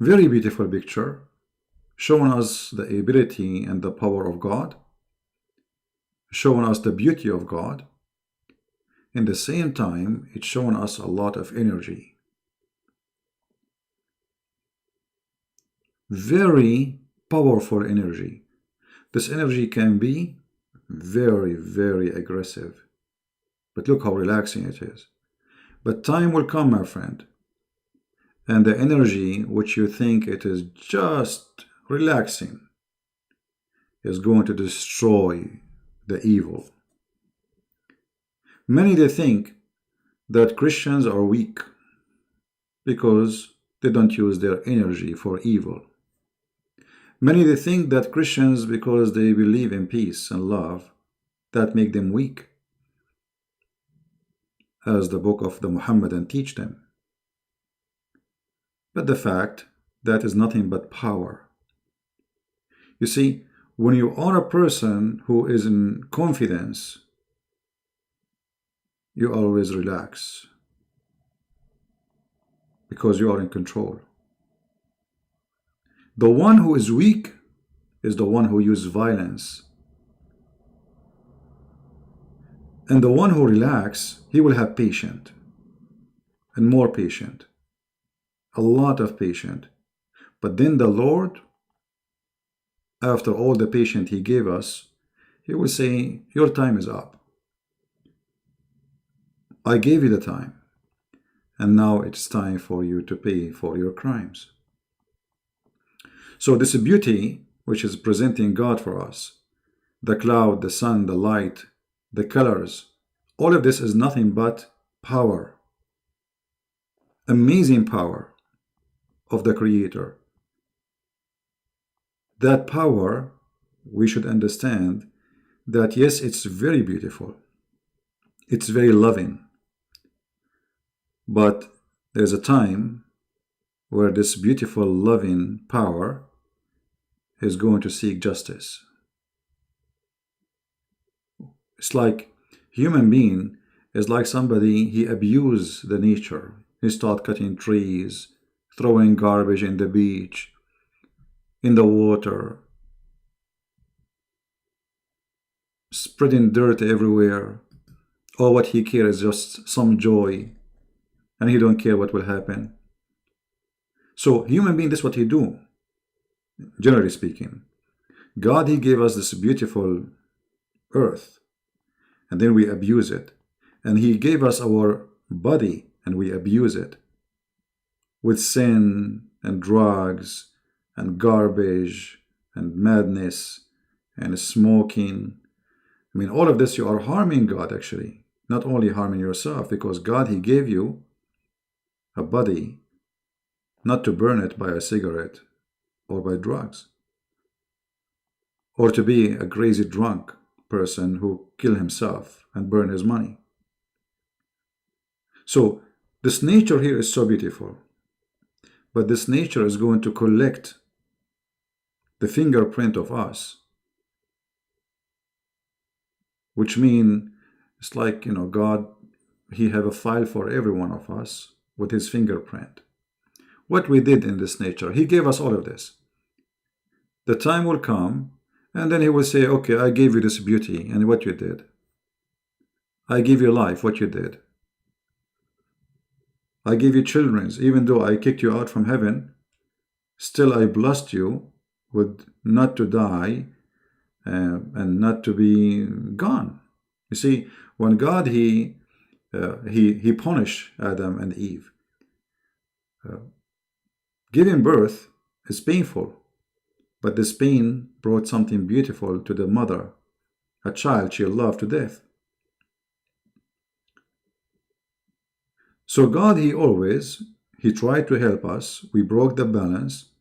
Very beautiful picture, showing us the ability and the power of God, showing us the beauty of God. In the same time, it's showing us a lot of energy. Very powerful energy. This energy can be very, very aggressive. But look how relaxing it is. But time will come, my friend, and the energy which you think it is just relaxing is going to destroy the evil. Many, they think that Christians are weak because they don't use their energy for evil. Many, they think that Christians, because they believe in peace and love, that make them weak, as the book of the Muhammadan teach them. But the fact, that is nothing but power. You see, when you are a person who is in confidence, you always relax because you are in control. The one who is weak is the one who uses violence. And the one who relaxes, he will have patience and more patient, a lot of patience. But then the Lord, after all the patience he gave us, he will say, your time is up. I gave you the time, and now it's time for you to pay for your crimes. So this beauty, which is presenting God for us, the cloud, the sun, the light, the colors, all of this is nothing but power, amazing power of the Creator. That power, we should understand that yes, it's very beautiful, it's very loving, but there's a time where this beautiful, loving power is going to seek justice. It's like human being is like somebody, he abused the nature. He started cutting trees, throwing garbage in the beach, in the water, spreading dirt everywhere. All what he cares is just some joy, and he don't care what will happen. So human being, this is what he do, generally speaking. God, he gave us this beautiful earth, and then we abuse it. And he gave us our body, and we abuse it with sin and drugs and garbage and madness and smoking. I mean, all of this, you are harming God, actually. Not only harming yourself, because God, he gave you a body not to burn it by a cigarette or by drugs, or to be a crazy drunk person who kill himself and burn his money. So this nature here is so beautiful, but this nature is going to collect the fingerprint of us, which means it's like, you know, God, he have a file for every one of us with his fingerprint. What we did in this nature, he gave us all of this. The time will come, and then he will say, okay, I gave you this beauty, and what you did. I give you life, what you did. I gave you children, even though I kicked you out from heaven, still I blessed you with not to die and not to be gone. You see, when God, he punished Adam and Eve. Giving birth is painful, but this pain brought something beautiful to the mother, a child she loved to death. So God, he tried to help us. We broke the balance.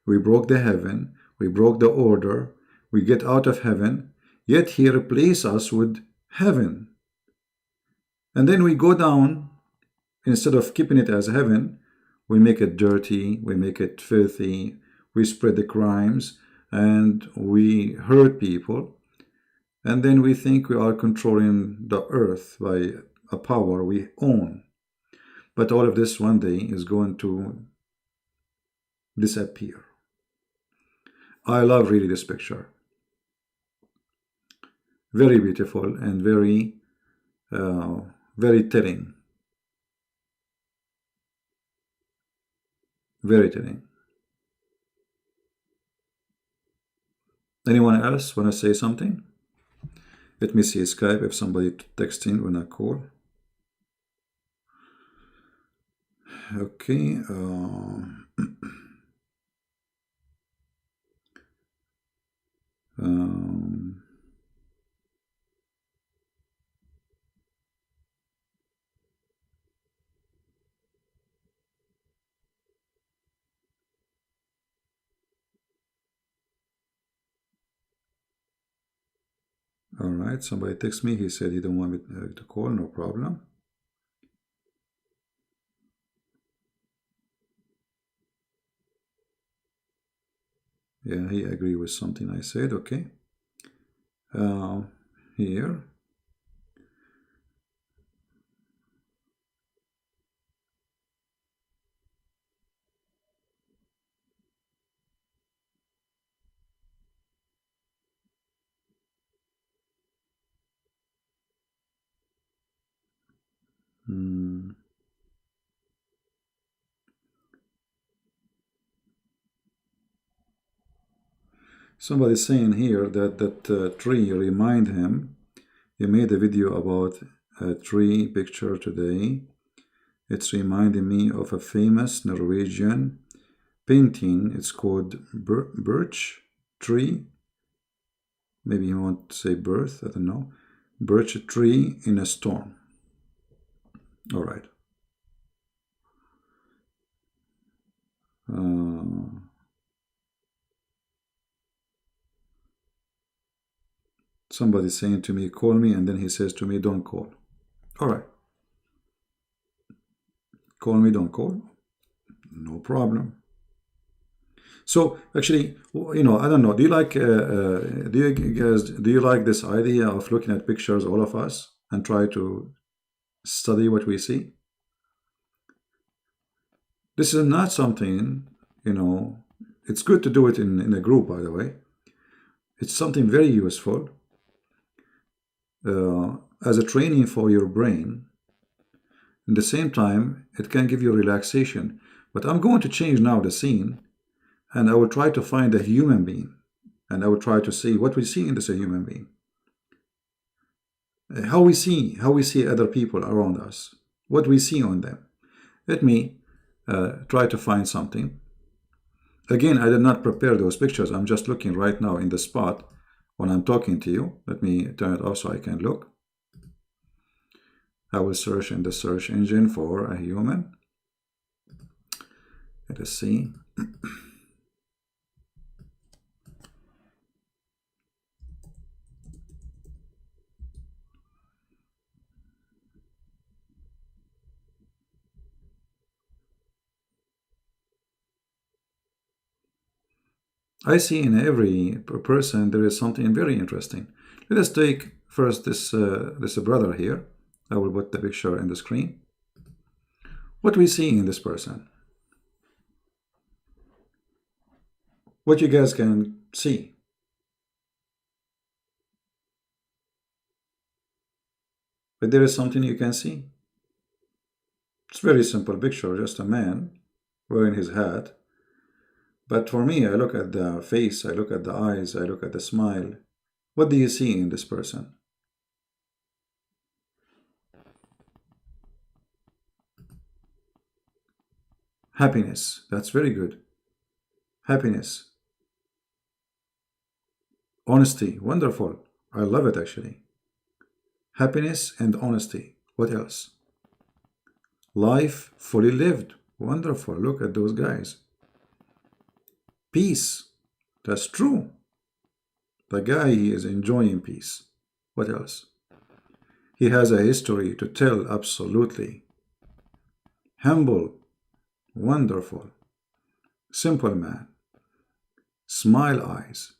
We broke the heaven. We broke the order. We get out of heaven. Yet he replaced us with heaven. And then we go down. Instead of keeping it as heaven, we make it dirty. We make it filthy. We spread the crimes. And we hurt people. And then we think we are controlling the earth by a power we own. But all of this one day is going to disappear. I love really this picture. Very beautiful and very, very telling. Very telling. Anyone else want to say something? Let me see Skype if somebody texting when I call. Okay. All right. Somebody text me. He said he don't want me to call. No problem. Yeah, he agreed with something I said. Okay. Here. Somebody's saying here that that tree remind him. He made a video about a tree picture today. It's reminding me of a famous Norwegian painting. It's called Birch Tree. Maybe you want to say birth, I don't know. Birch tree in a storm. All right. Somebody's saying to me, call me, and then he says to me, don't call. All right. Call me, don't call. No problem. So actually, you know, I don't know. Do you like? Do you guys? Do you like this idea of looking at pictures, all of us, and try to study what we see? This is not something, you know, it's good to do it in a group, by the way. It's something very useful as a training for your brain. At the same time, it can give you relaxation. But I'm going to change now the scene, and I will try to find a human being, and I will try to see what we see in this a human being. How we see other people around us, what we see on them. Let me try to find something. Again, I did not prepare those pictures. I'm just looking right now in the spot when I'm talking to you. Let me turn it off so I can look. I will search in the search engine for a human. Let us see. I see in every person there is something very interesting. Let us take first this brother here. I will put the picture in the screen. What we see in this person. What you guys can see. But there is something you can see. It's a very simple picture, just a man wearing his hat. But for me, I look at the face, I look at the eyes, I look at the smile. What do you see in this person? Happiness. That's very good. Happiness. Honesty. Wonderful. I love it actually. Happiness and honesty. What else? Life fully lived. Wonderful. Look at those guys. Peace. That's true. The guy, he is enjoying peace. What else? He has a history to tell, absolutely. Humble. Wonderful. Simple man. Smile eyes.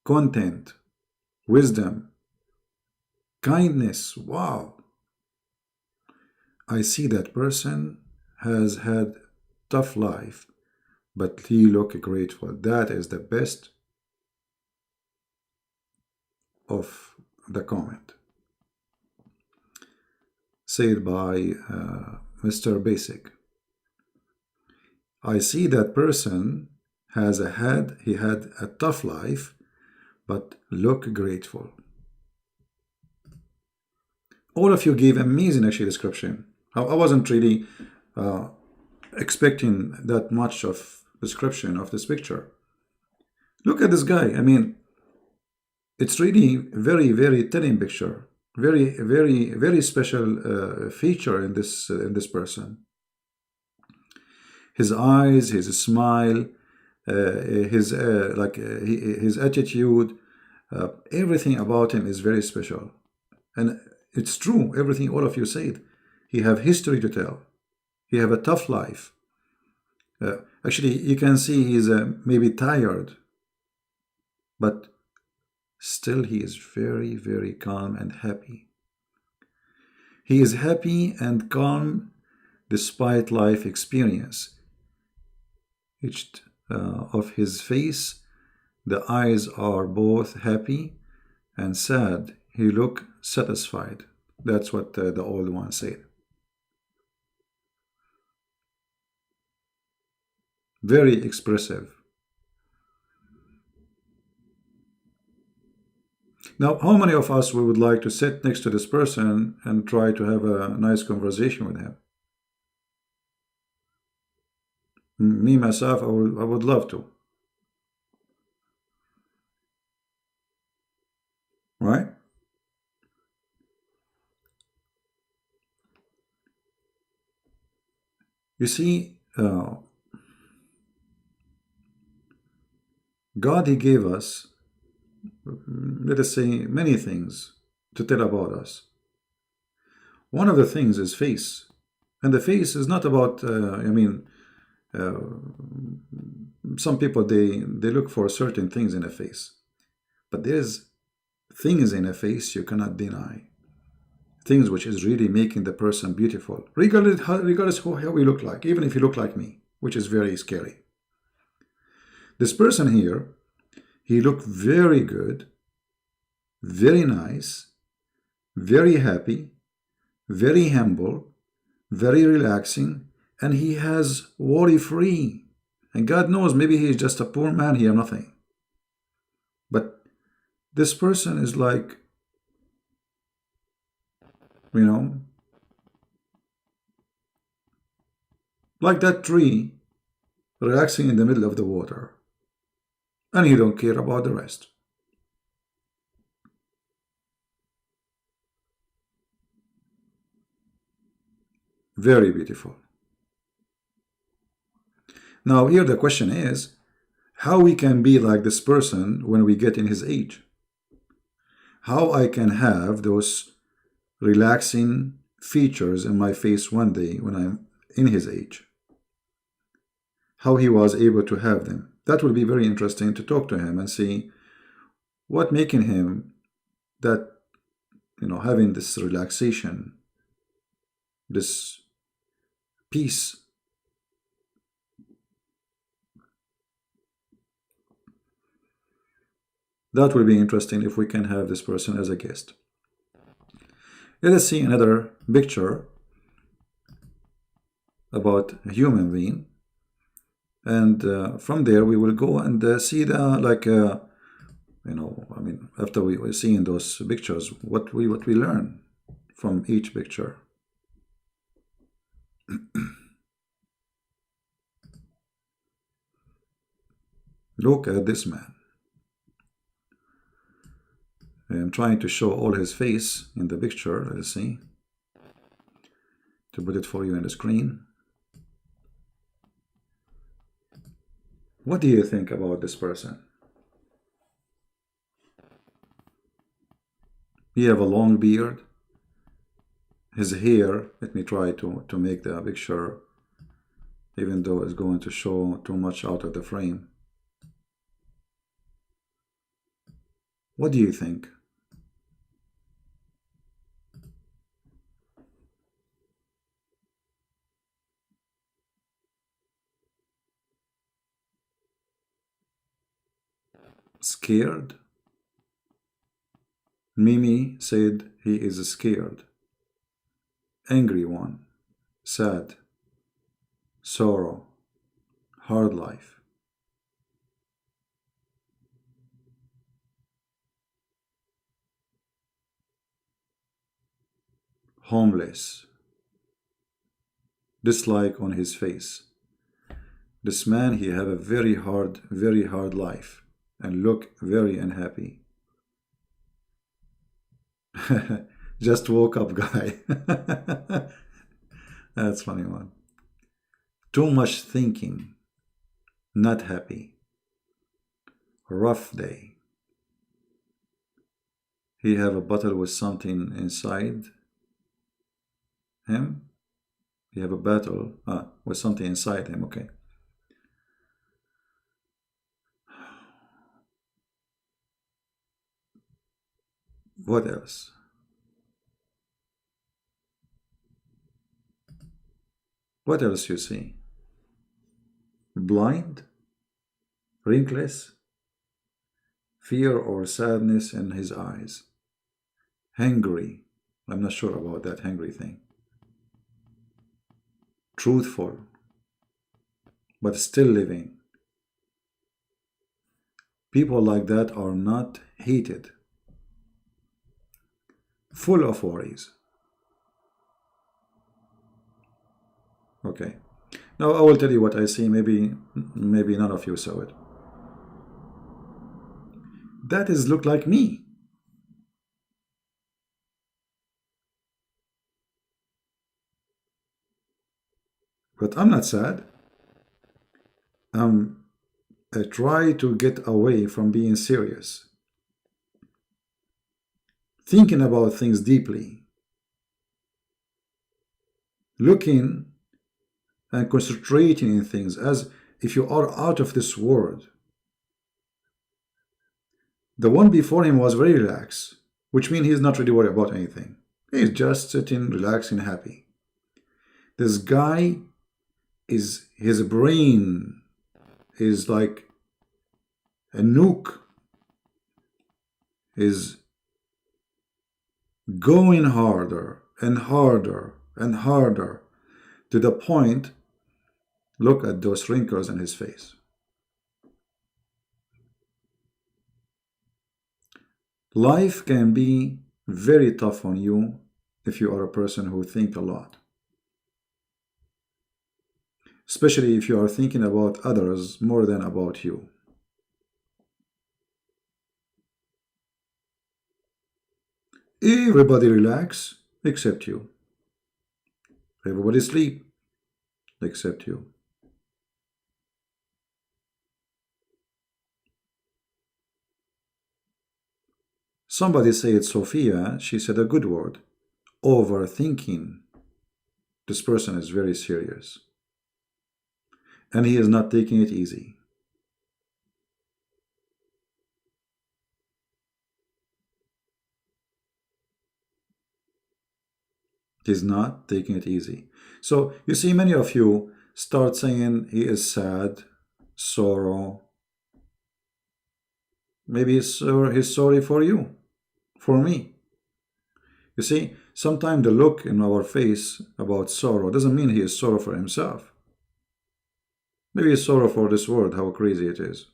Content. Wisdom. Kindness. Wow. I see that person has had tough life, but he look grateful. That is the best of the comment. Said by Mr. Basic. I see that person he had a tough life, but look grateful. All of you gave amazing actually description. I wasn't really expecting that much of description of this picture. Look at this guy. I mean, it's really very, very telling picture. Very, very, very special feature in this person. His eyes, his smile, his attitude, everything about him is very special. And it's true, everything all of you said. He have history to tell. He have a tough life. Actually, you can see he's maybe tired, but still he is very, very calm and happy. He is happy and calm despite life experience. Each of his face, the eyes are both happy and sad. He look satisfied. That's what the old one said. Very expressive. Now, how many of us we would like to sit next to this person and try to have a nice conversation with him? Me, myself, I would love to. Right? You see, God, he gave us, let us say, many things to tell about us. One of the things is face. And the face is not about, some people, they look for certain things in a face. But there's things in a face you cannot deny. Things which is really making the person beautiful. Regardless how we look like, even if you look like me, which is very scary. This person here, he looked very good, very nice, very happy, very humble, very relaxing, and he has worry-free. And God knows, maybe he's just a poor man here, nothing. But this person is like, you know, like that tree relaxing in the middle of the water. And he don't care about the rest. Very beautiful. Now here the question is, how we can be like this person when we get in his age? How I can have those relaxing features in my face one day when I'm in his age? How he was able to have them. That will be very interesting to talk to him and see what making him that, having this relaxation, this peace. That will be interesting if we can have this person as a guest. Let us see another picture about a human being. And from there we will go and see the, after we seeing those pictures, what we learn from each picture. Look at this man. I'm trying to show all his face in the picture. Let's see. To put it for you on the screen. What do you think about this person? He have a long beard. His hair, let me try to make the picture, even though it's going to show too much out of the frame. What do you think? Scared? Mimi said he is scared. Angry one. Sad. Sorrow. Hard life. Homeless. Dislike on his face. This man, he have a very hard life and look very unhappy. Just woke up guy. That's funny one. Too much thinking. Not happy. Rough day. He have a bottle with something inside him. He have a bottle with something inside him. Okay. What else? What else you see? Blind? Wrinkless? Fear or sadness in his eyes? Hungry? I'm not sure about that hungry thing. Truthful, but still living. People like that are not hated. Full of worries. Okay. Now I will tell you what I see. Maybe none of you saw it. That is look like me. But I'm not sad. I try to get away from being serious. Thinking about things deeply. Looking and concentrating in things as if you are out of this world. The one before him was very relaxed, which means he's not really worried about anything. He's just sitting, relaxing, happy. This guy his brain is like A nuke is going harder and harder and harder to the point, look at those wrinkles in his face. Life can be very tough on you if you are a person who think a lot, especially if you are thinking about others more than about you. Everybody relax except you. Everybody sleep except you. Somebody said Sophia, she said a good word. Overthinking. This person is very serious. And he is not taking it easy. He's not taking it easy. So you see many of you start saying he is sad, sorrow. Maybe he's sorry for you, for me. You see, sometimes the look in our face about sorrow doesn't mean he is sorry for himself. Maybe he's sorry for this world, how crazy it is.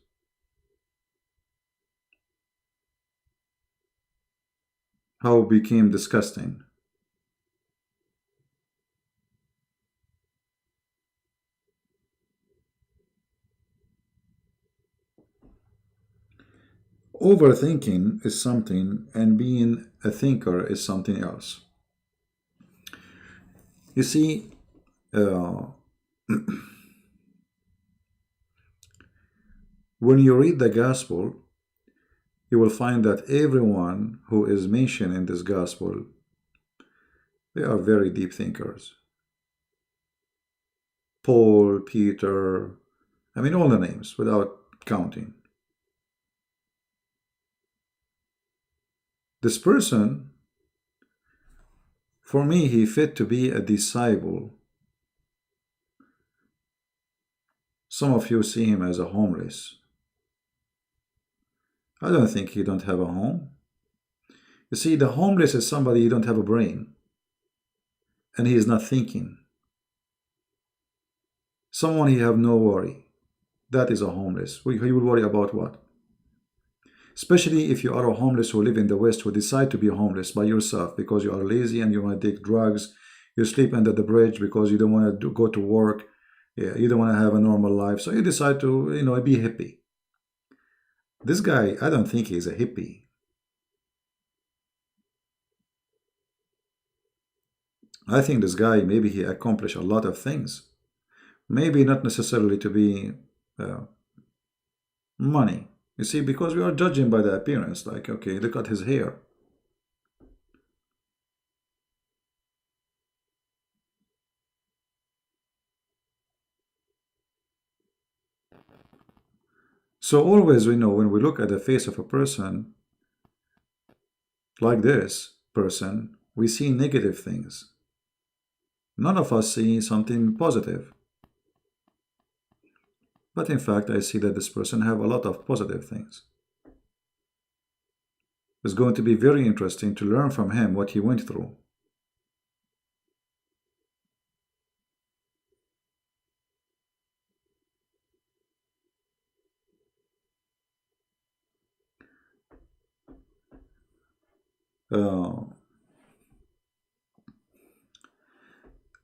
How it became disgusting. Overthinking is something, and being a thinker is something else. You see, uh, when you read the gospel, you will find that everyone who is mentioned in this gospel, they are very deep thinkers. Paul, Peter, I mean all the names without counting. This person, for me, he fit to be a disciple. Some of you see him as a homeless. I don't think he don't have a home. You see, the homeless is somebody who don't have a brain, and he is not thinking. Someone he have no worry. That is a homeless. He will worry about what? Especially if you are a homeless who live in the West, who decide to be homeless by yourself because you are lazy and you want to take drugs, you sleep under the bridge because you don't want to go to work, yeah, you don't want to have a normal life, so you decide to, be hippie. This guy, I don't think he's a hippie. I think this guy, maybe he accomplished a lot of things. Maybe not necessarily to be uh, money. You see, because we are judging by the appearance, like, okay, look at his hair. So always we know when we look at the face of a person like this person, we see negative things. None of us see something positive. But in fact, I see that this person have a lot of positive things. It's going to be very interesting to learn from him what he went through.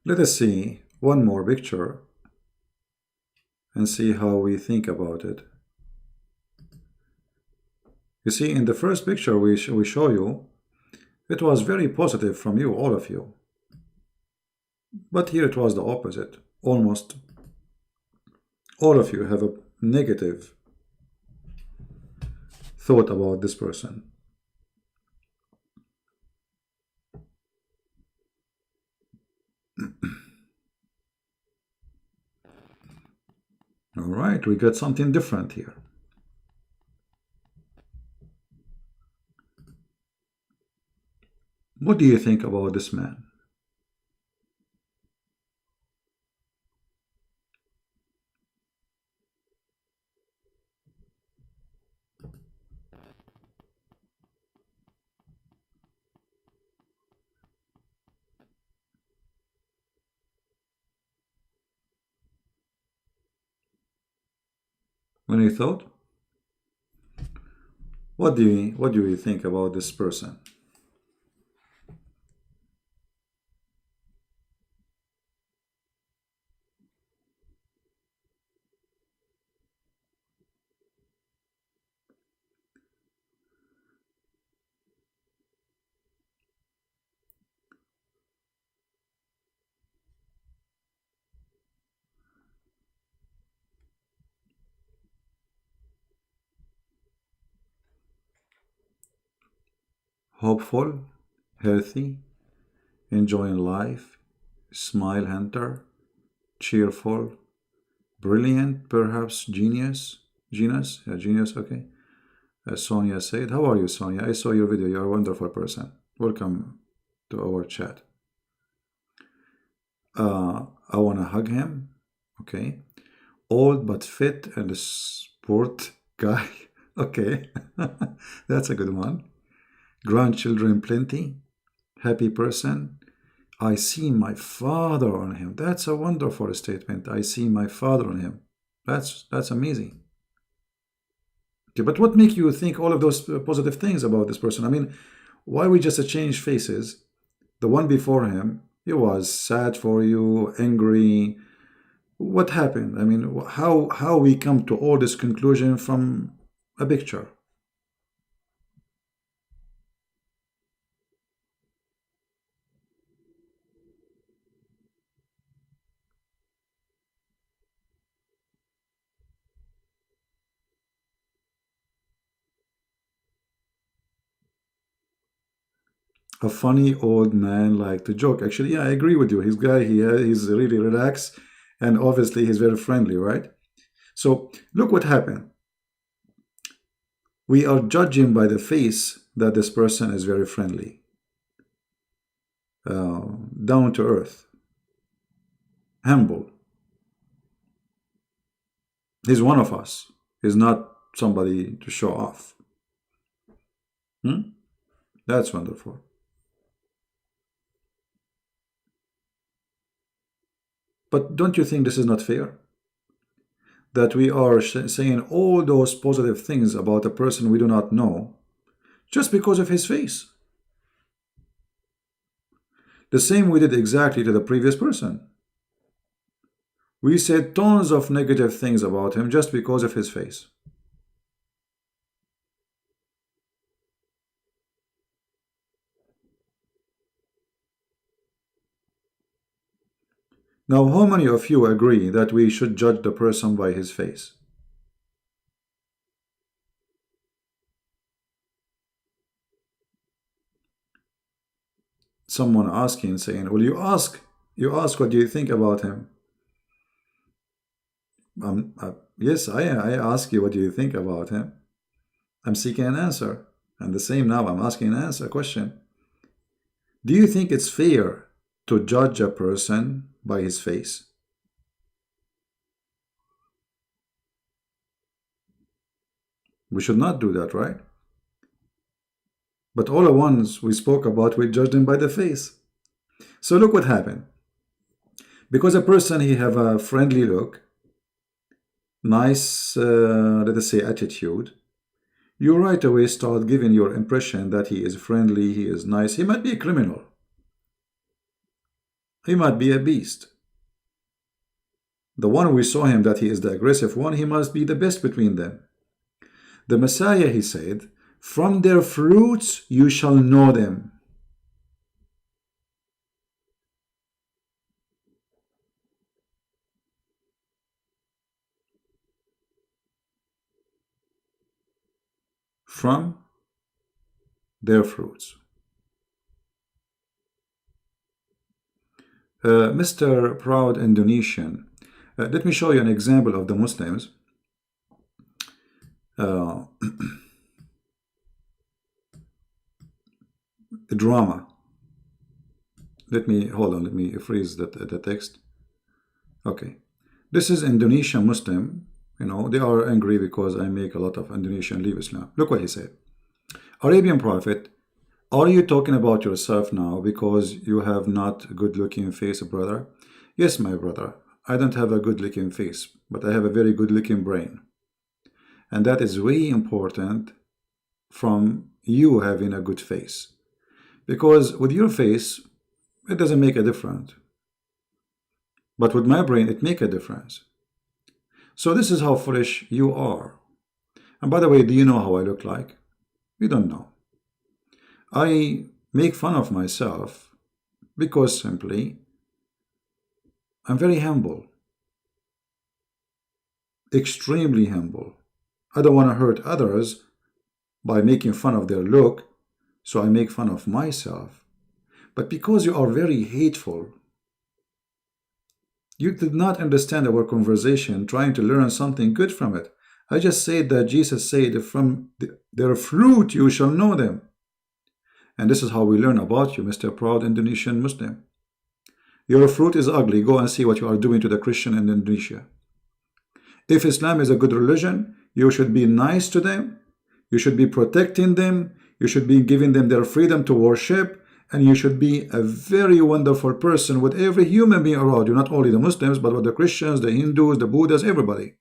Let us see one more picture and see how we think about it. You see, in the first picture we show you, it was very positive from you, all of you. But here it was the opposite. Almost all of you have a negative thought about this person. All right, we got something different here. What do you think about this man? Any thought? What do you think about this person? Hopeful, healthy, enjoying life, smile hunter, cheerful, brilliant, perhaps genius. Genius? Yeah, genius, okay. Sonia said, how are you, Sonia? I saw your video. You're a wonderful person. Welcome to our chat. I want to hug him. Okay. Old but fit and a sport guy. Okay. That's a good one. Grandchildren plenty. Happy person. I see my father on him. That's a wonderful statement. I see my father on him. That's amazing. Okay, but what make you think all of those positive things about this person? I mean, why we just change faces? The one before him, he was sad for you, angry. What happened? I mean, how we come to all this conclusion from a picture? A funny old man like to joke. Actually, yeah, I agree with you. His guy, he's really relaxed, and obviously he's very friendly, right? So look what happened. We are judging by the face that this person is very friendly, down to earth, humble. He's one of us. He's not somebody to show off. That's wonderful. But don't you think this is not fair? That we are saying all those positive things about a person we do not know just because of his face. The same we did exactly to the previous person. We said tons of negative things about him just because of his face. Now, how many of you agree that we should judge the person by his face? Someone asking, saying, well, you ask what do you think about him? Yes, I ask you what do you think about him. I'm seeking an answer. And the same now, I'm asking an answer, a question. Do you think it's fair to judge a person by his face? We should not do that, right? But all the ones we spoke about, we judged them by the face. So look what happened. Because a person, he have a friendly look, nice, let us say, attitude, you right away start giving your impression that he is friendly, he is nice. He might be a criminal. He might be a beast. The one we saw him that he is the aggressive one, he must be the best between them. The Messiah, he said, from their fruits you shall know them. From their fruits. Mr. Proud Indonesian, let me show you an example of the Muslims. Drama. Let me freeze the text. Okay. This is Indonesian Muslim. You know, they are angry because I make a lot of Indonesian leave Islam. Look what he said. Arabian Prophet, are you talking about yourself now because you have not a good-looking face, brother? Yes, my brother. I don't have a good-looking face, but I have a very good-looking brain. And that is way important from you having a good face. Because with your face, it doesn't make a difference. But with my brain, it makes a difference. So this is how foolish you are. And by the way, do you know how I look like? You don't know. I make fun of myself because simply I'm very humble. Extremely humble. I don't want to hurt others by making fun of their look, so I make fun of myself. But because you are very hateful, you did not understand our conversation, trying to learn something good from it. I just said that Jesus said, from their fruit you shall know them. And this is how we learn about you, Mr. Proud Indonesian Muslim. Your fruit is ugly. Go and see what you are doing to the Christian in Indonesia. If Islam is a good religion, you should be nice to them. You should be protecting them. You should be giving them their freedom to worship. And you should be a very wonderful person with every human being around you, not only the Muslims, but with the Christians, the Hindus, the Buddhas, everybody.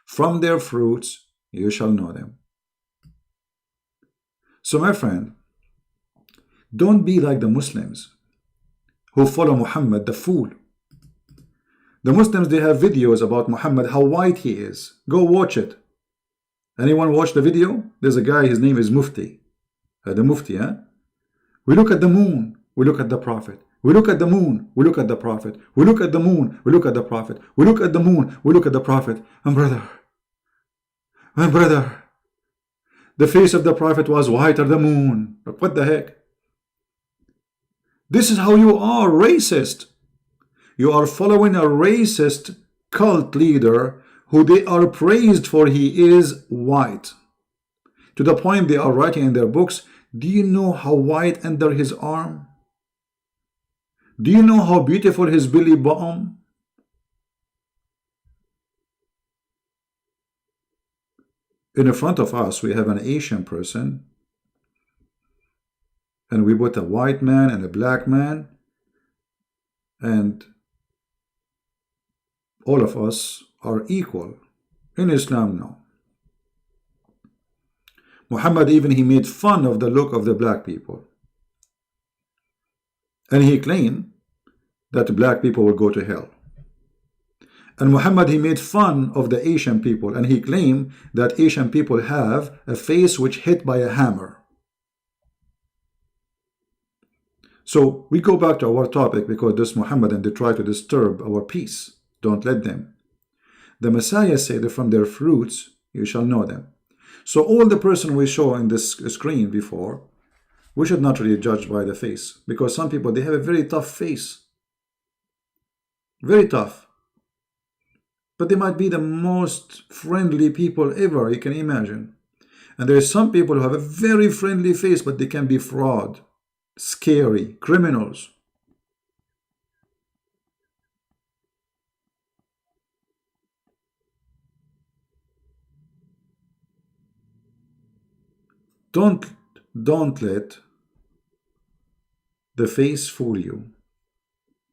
From their fruits, you shall know them. So my friend, don't be like the Muslims who follow Muhammad, the fool. The Muslims, they have videos about Muhammad, how white he is. Go watch it. Anyone watch the video? There's a guy, his name is Mufti. The Mufti, huh? We look at the moon, we look at the Prophet. We look at the moon, we look at the Prophet. We look at the moon, we look at the Prophet. We look at the moon, we look at the Prophet. And brother, the face of the Prophet was whiter than the moon. What the heck? This is how you are, racist. You are following a racist cult leader who they are praised for he is white. To the point they are writing in their books, do you know how white under his arm? Do you know how beautiful his belly button? In front of us, we have an Asian person, and we put a white man and a black man, and all of us are equal. In Islam, no. Muhammad even, he made fun of the look of the black people. And he claimed that black people will go to hell. And Muhammad, he made fun of the Asian people, and he claimed that Asian people have a face which hit by a hammer. So we go back to our topic, because this Muhammad, and they try to disturb our peace. Don't let them. The Messiah said that from their fruits you shall know them. So all the person we show in this screen before, we should not really judge by the face, because some people, they have a very tough face. Very tough. But they might be the most friendly people ever you can imagine. And there are some people who have a very friendly face, but they can be fraud, scary, criminals. Don't let the face fool you.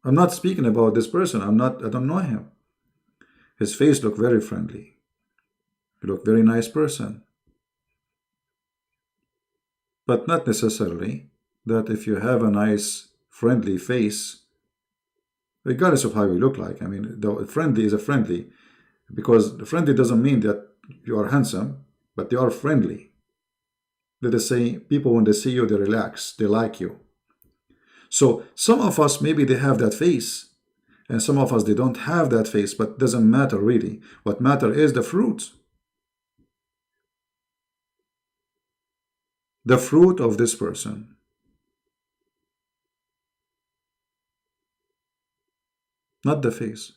I'm not speaking about this person. I don't know him. His face looked very friendly. He looked very nice person. But not necessarily that if you have a nice, friendly face, regardless of how you look like. I mean, the friendly is a friendly, because the friendly doesn't mean that you are handsome, but you are friendly. Let us say, people, when they see you, they relax, they like you. So some of us, maybe they have that face, and some of us, they don't have that face, but it doesn't matter really. What matters is the fruit. The fruit of this person. Not the face.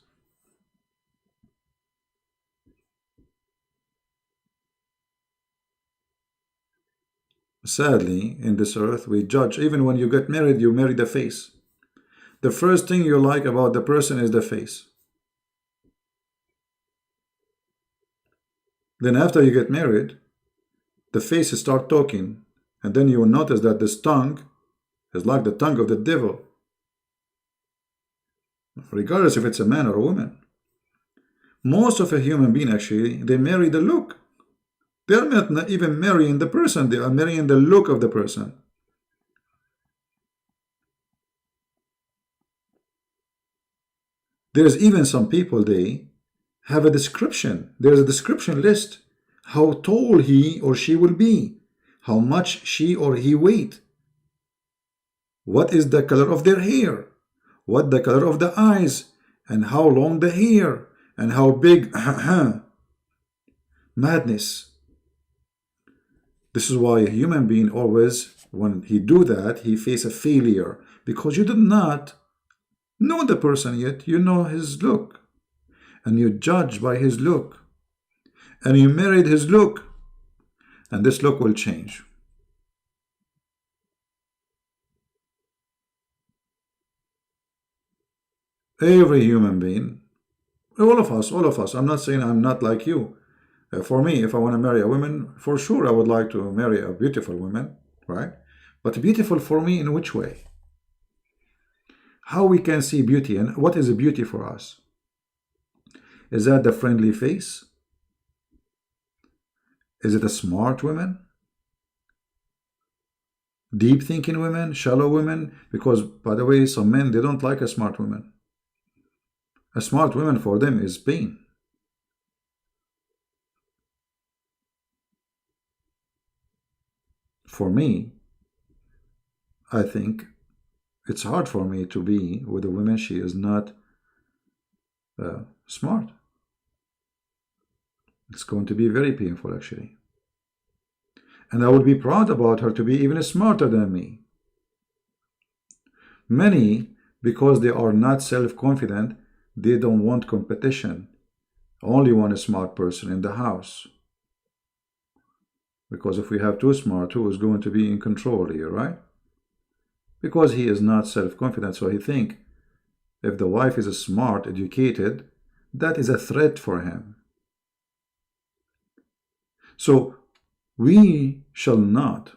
Sadly, in this earth, we judge. Even when you get married, you marry the face. The first thing you like about the person is the face. Then after you get married, the face start talking. And then you will notice that this tongue is like the tongue of the devil. Regardless if it's a man or a woman. Most of a human being, actually, they marry the look. They are not even marrying the person, they are marrying the look of the person. There's even some people, they have a description. There's a description list. How tall he or she will be, how much she or he weight, what is the color of their hair, what the color of the eyes, and how long the hair, and how big. Madness. This is why a human being always, when he do that, he face a failure, because you did not know the person yet. You know his look, and you judge by his look, and you married his look, and this look will change. Every human being, all of us. I'm not saying I'm not like you. For me, if I want to marry a woman, for sure I would like to marry a beautiful woman, right? But beautiful for me in which way? How we can see beauty, and what is a beauty for us? Is that the friendly face? Is it a smart woman? Deep thinking women? Shallow women? Because, by the way, some men, they don't like a smart woman. A smart woman for them is pain. For me, I think it's hard for me to be with a woman she is not smart. It's going to be very painful, actually. And I would be proud about her to be even smarter than me. Many, because they are not self-confident, they don't want competition. Only one smart person in the house. Because if we have two smart, who is going to be in control here, right? Because he is not self-confident, so he think if the wife is smart, educated, that is a threat for him. So we shall not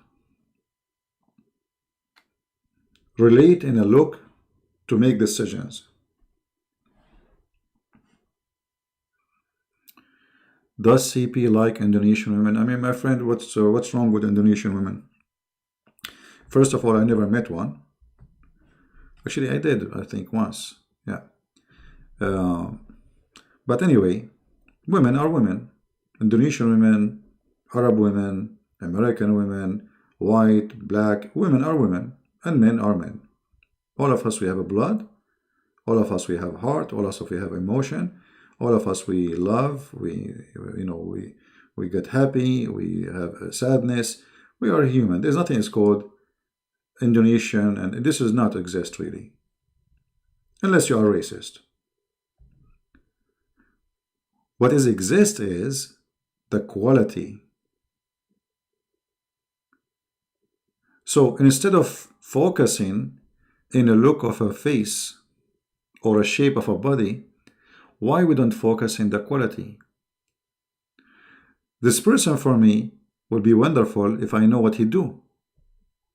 relate in a look to make decisions. Does CP like Indonesian women? I mean, my friend, what's wrong with Indonesian women? First of all, I never met one. Actually, I did, I think, once. Yeah. But anyway, women are women. Indonesian women, Arab women, American women, white, black, women are women, and men are men. All of us, we have a blood. All of us, we have heart. All of us, we have emotion. All of us, we love. We get happy. We have sadness. We are human. There's nothing is called Indonesian, and this does not exist really, unless you are racist. What is exist is the quality. So instead of focusing in a look of a face or a shape of a body, why we don't focus in the quality? This person for me would be wonderful if I know what he do,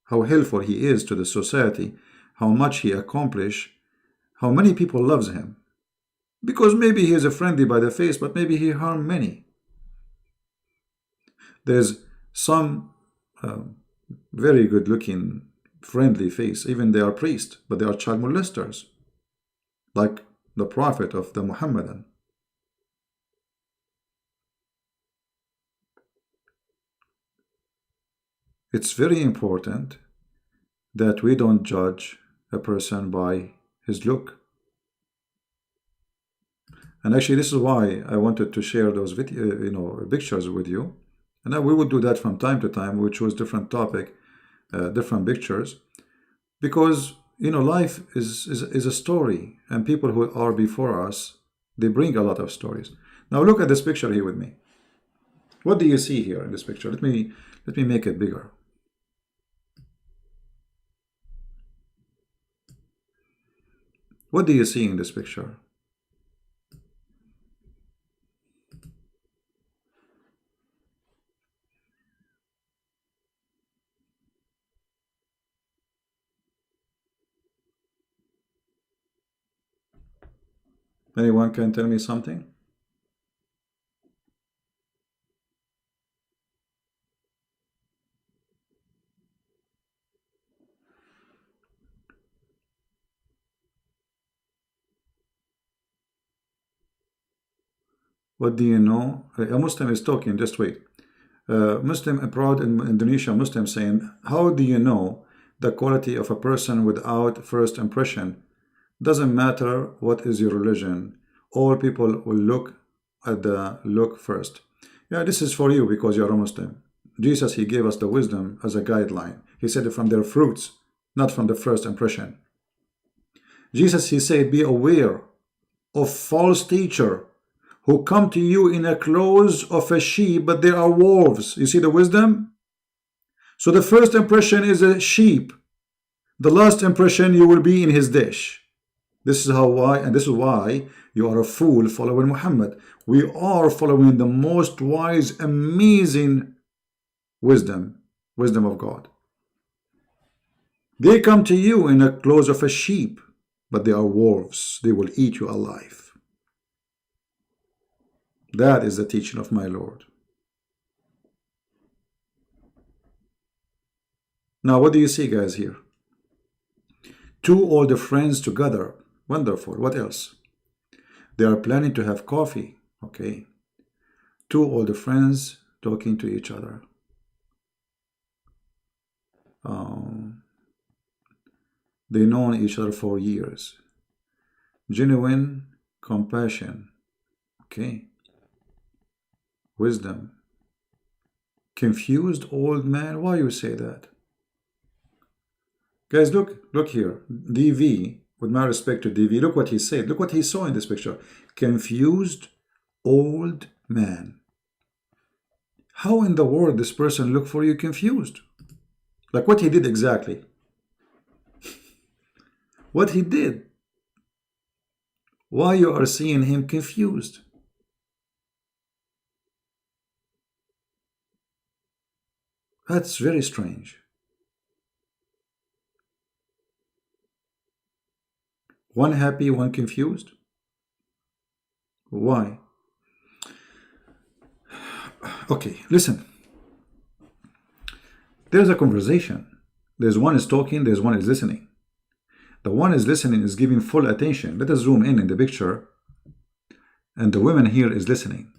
how helpful he is to the society, how much he accomplish, how many people loves him. Because maybe he is a friendly by the face, but maybe he harm many. There's some very good looking friendly face, even they are priests, but they are child molesters, like the prophet of the Muhammadan. It's very important that we don't judge a person by his look. And actually, this is why I wanted to share those pictures with you. And we would do that from time to time. We choose different topic, different pictures, because life is a story, and people who are before us, they bring a lot of stories. Now look at this picture here with me. What do you see here in this picture? Let me make it bigger. What do you see in this picture? Anyone can tell me something? What do you know? A Muslim is talking, just wait. Muslim abroad in Indonesia, Muslim saying, how do you know the quality of a person without first impression? Doesn't matter what is your religion. All people will look at the look first. Yeah, this is for you because you're a Muslim. Jesus, he gave us the wisdom as a guideline. He said from their fruits, not from the first impression. Jesus, he said, be aware of false teacher who come to you in a clothes of a sheep, but they are wolves. You see the wisdom? So the first impression is a sheep. The last impression, you will be in his dish. This is why you are a fool following Muhammad. We are following the most wise, amazing wisdom of God. They come to you in the clothes of a sheep, but they are wolves. They will eat you alive. That is the teaching of my Lord. Now, what do you see, guys, here? Two older friends together. Wonderful. What else? They are planning to have coffee. Okay. Two older friends talking to each other. They known each other for years. Genuine compassion. Okay. Wisdom. Confused old man. Why you say that? Guys, look here. DV, with my respect to DV, look what he said. Look what he saw in this picture. Confused old man. How in the world this person look for you confused? Like what he did exactly. What he did. Why you are seeing him confused? That's very strange. One happy, one confused? Why? Okay, listen. There's a conversation. There's one is talking, there's one is listening. The one is listening is giving full attention. Let us zoom in the picture. And the woman here is listening.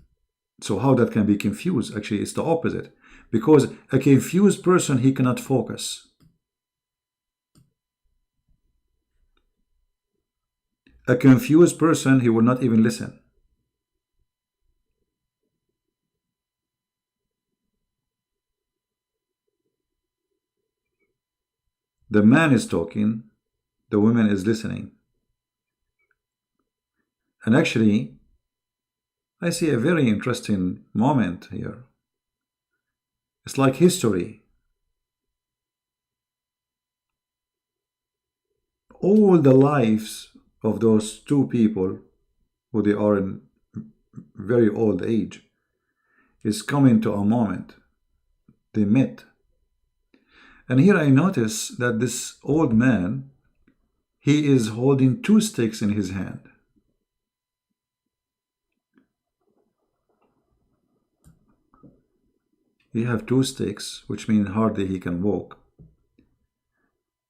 So how that can be confused? Actually, it's the opposite. Because a confused person, he cannot focus. A confused person, he will not even listen. The man is talking, the woman is listening. And actually, I see a very interesting moment here. It's like history. All the lives of those two people, who they are in very old age, is coming to a moment. They met. And here I notice that this old man, he is holding two sticks in his hand. He have two sticks, which means hardly he can walk.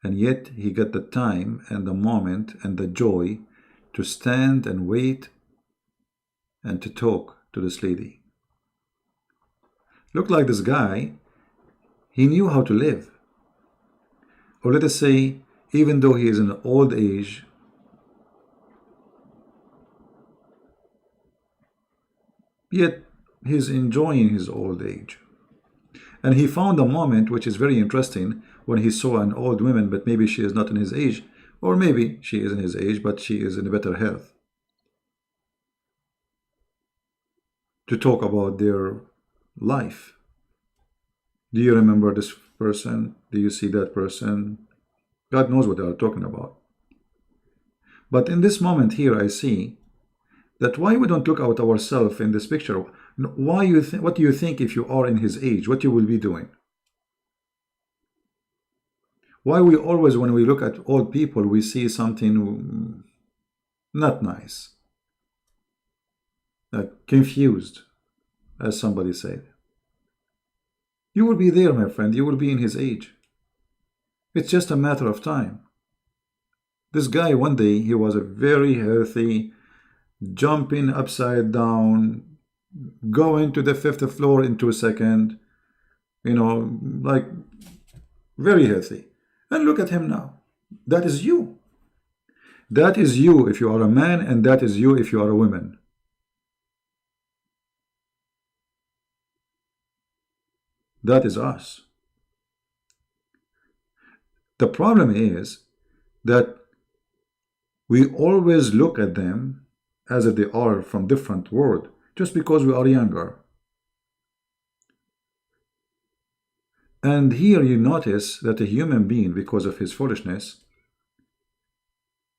And yet he got the time and the moment and the joy to stand and wait and to talk to this lady. Look like this guy, he knew how to live. Or let us say, even though he is in old age, yet he's enjoying his old age. And he found a moment which is very interesting when he saw an old woman, but maybe she is not in his age, or maybe she is in his age, but she is in better health, to talk about their life. Do you remember this person? Do you see that person? God knows what they are talking about. But in this moment here, I see that why we don't look at ourselves in this picture. Why you think? What do you think if you are in his age? What you will be doing? Why we always, when we look at old people, we see something not nice, confused, as somebody said. You will be there, my friend. You will be in his age. It's just a matter of time. This guy, one day, he was a very healthy, jumping upside down, going to the 5th floor in 2 seconds, like very healthy. And look at him now. That is you. That is you if you are a man, and that is you if you are a woman. That is us. The problem is that we always look at them as if they are from different world, just because we are younger. And here you notice that a human being, because of his foolishness,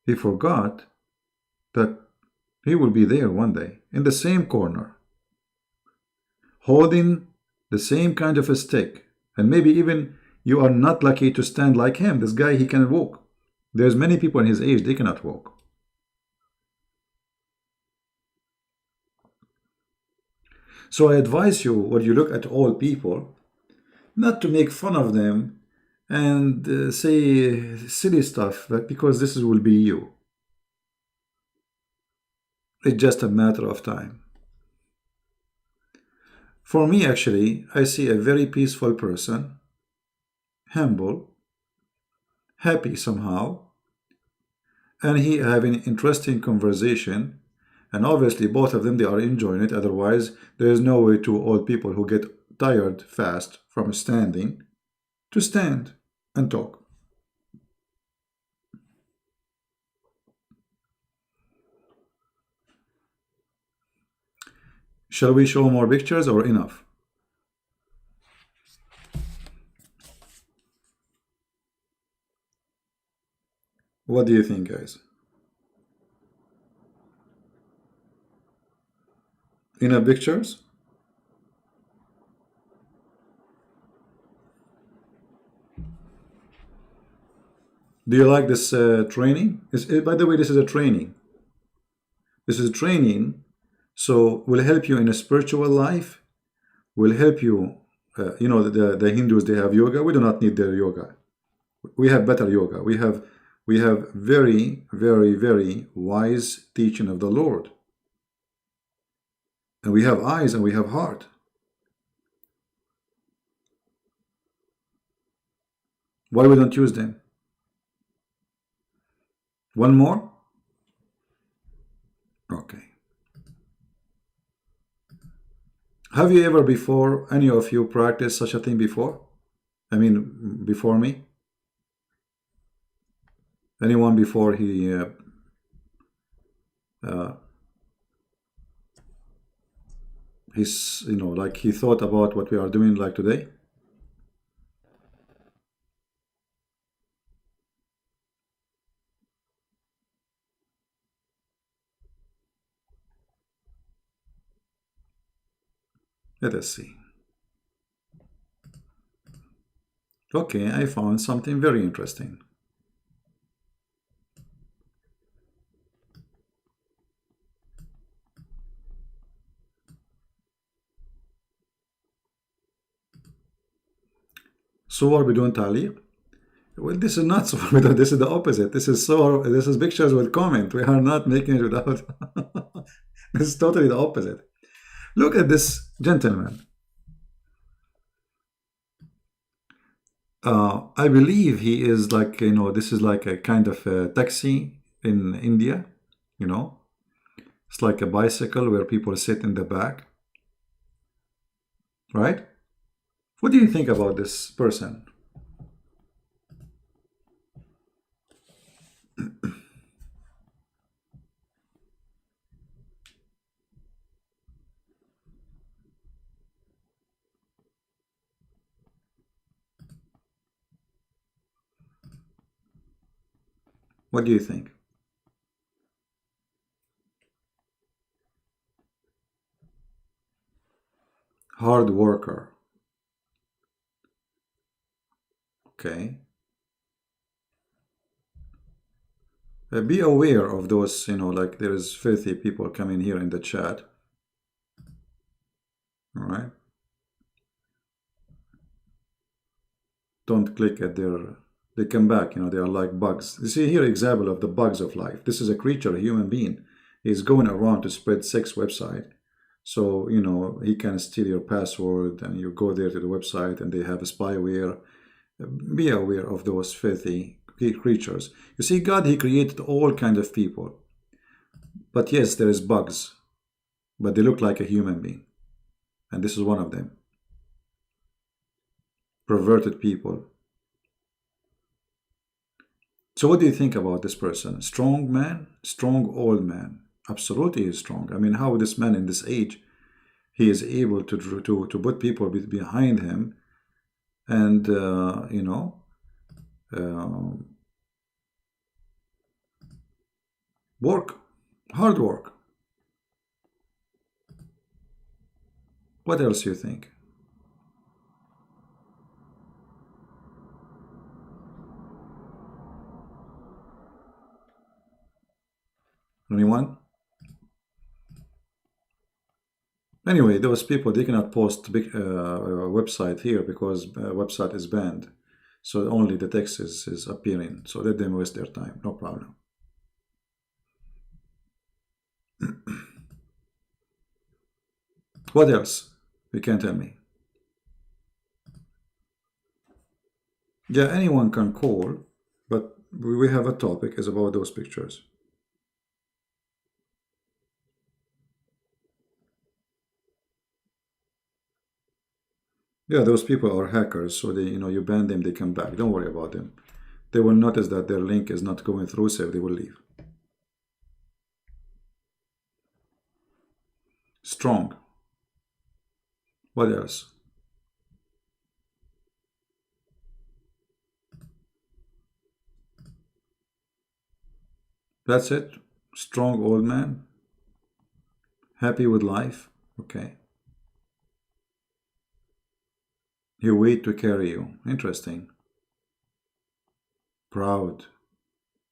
he forgot that he will be there one day, in the same corner, holding the same kind of a stick. And maybe even you are not lucky to stand like him. This guy, he can walk. There's many people in his age, they cannot walk. So I advise you, when you look at all people, not to make fun of them and say silly stuff, because this will be you. It's just a matter of time. For me, actually, I see a very peaceful person, humble, happy somehow, and he having interesting conversation, and obviously both of them, they are enjoying it. Otherwise, there is no way to old people who get tired fast from standing to stand and talk. Shall we show more pictures or enough? What do you think, guys? Enough pictures? Do you like this training? By the way, this is a training. This is a training, so will help you in a spiritual life, will help you, the Hindus, they have yoga. We do not need their yoga. We have better yoga. We have very, very, very wise teaching of the Lord. And we have eyes and we have heart. Why we don't use them? One more? Okay. Have you ever before, any of you, practiced such a thing before? I mean, before me? Anyone before he's, like he thought about what we are doing like today? Let us see. Okay, I found something very interesting. صور بدون تعليق. Well, this is not صور بدون, this is the opposite. This is pictures with comment. We are not making it without. This is totally the opposite. Look at this gentleman. I believe he is like, this is like a kind of a taxi in India, It's like a bicycle where people sit in the back. Right? What do you think about this person? What do you think? Hard worker. Okay. Be aware of those, like there is filthy people coming here in the chat. All right. Don't click at their, they come back, they are like bugs. You see here example of the bugs of life. This is a creature, a human being. He's going around to spread sex website. So, he can steal your password and you go there to the website and they have spyware. Be aware of those filthy creatures. You see, God, He created all kinds of people. But yes, there is bugs, but they look like a human being. And this is one of them. Perverted people. So what do you think about this person? Strong man? Strong old man? Absolutely he's strong. I mean, how this man in this age, he is able to put people behind him and, work, hard work. What else you think? Anyone? Anyway, those people, they cannot post big website here because website is banned. So only the text is appearing. So let them waste their time. No problem. What else? You can tell me. Yeah, anyone can call, but we have a topic is about those pictures. Yeah, those people are hackers, so they, you ban them, they come back. Don't worry about them. They will notice that their link is not going through, so they will leave. Strong. What else? That's it. Strong old man. Happy with life. Okay. He wait to carry you. Interesting. Proud.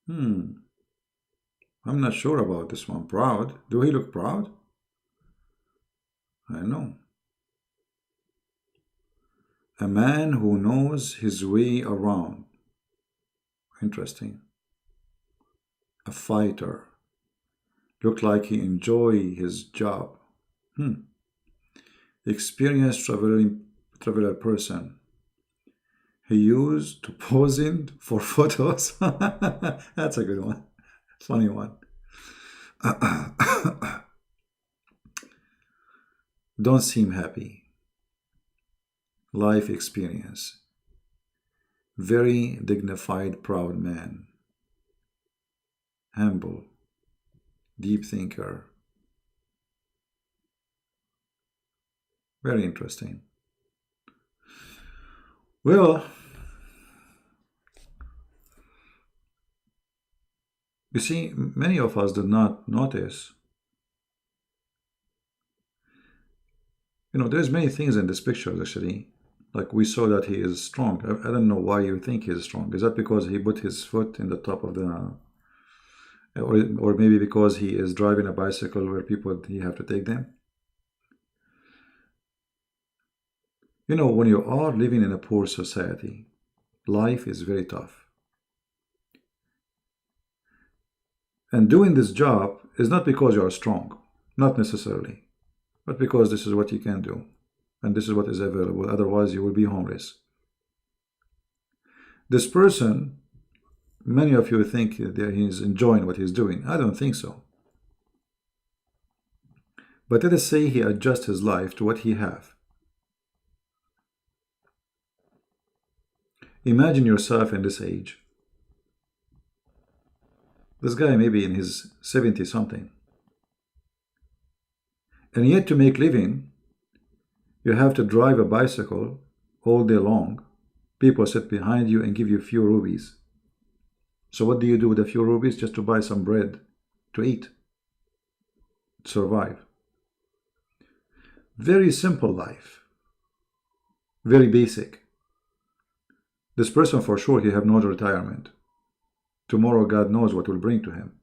I'm not sure about this one. Proud. Do he look proud? I know. A man who knows his way around. Interesting. A fighter. Look like he enjoy his job. Experienced traveler person. He used to posing for photos. That's a good one. Funny one. Don't seem happy. Life experience. Very dignified, proud man. Humble. Deep thinker. Very interesting. Well, you see, many of us did not notice. There's many things in this picture, actually. Like we saw that he is strong. I don't know why you think he's strong. Is that because he put his foot in the top of the... Or maybe because he is driving a bicycle where people, he have to take them? When you are living in a poor society, life is very tough. And doing this job is not because you are strong, not necessarily, but because this is what you can do. And this is what is available. Otherwise, you will be homeless. This person, many of you think that he's enjoying what he's doing. I don't think so. But let us say he adjusts his life to what he have. Imagine yourself in this age. This guy may be in his 70 something. And yet to make living, you have to drive a bicycle all day long. People sit behind you and give you a few rupees. So what do you do with a few rupees? Just to buy some bread to eat, survive. Very simple life. Very basic. This person for sure, he have no retirement. Tomorrow God knows what will bring to him.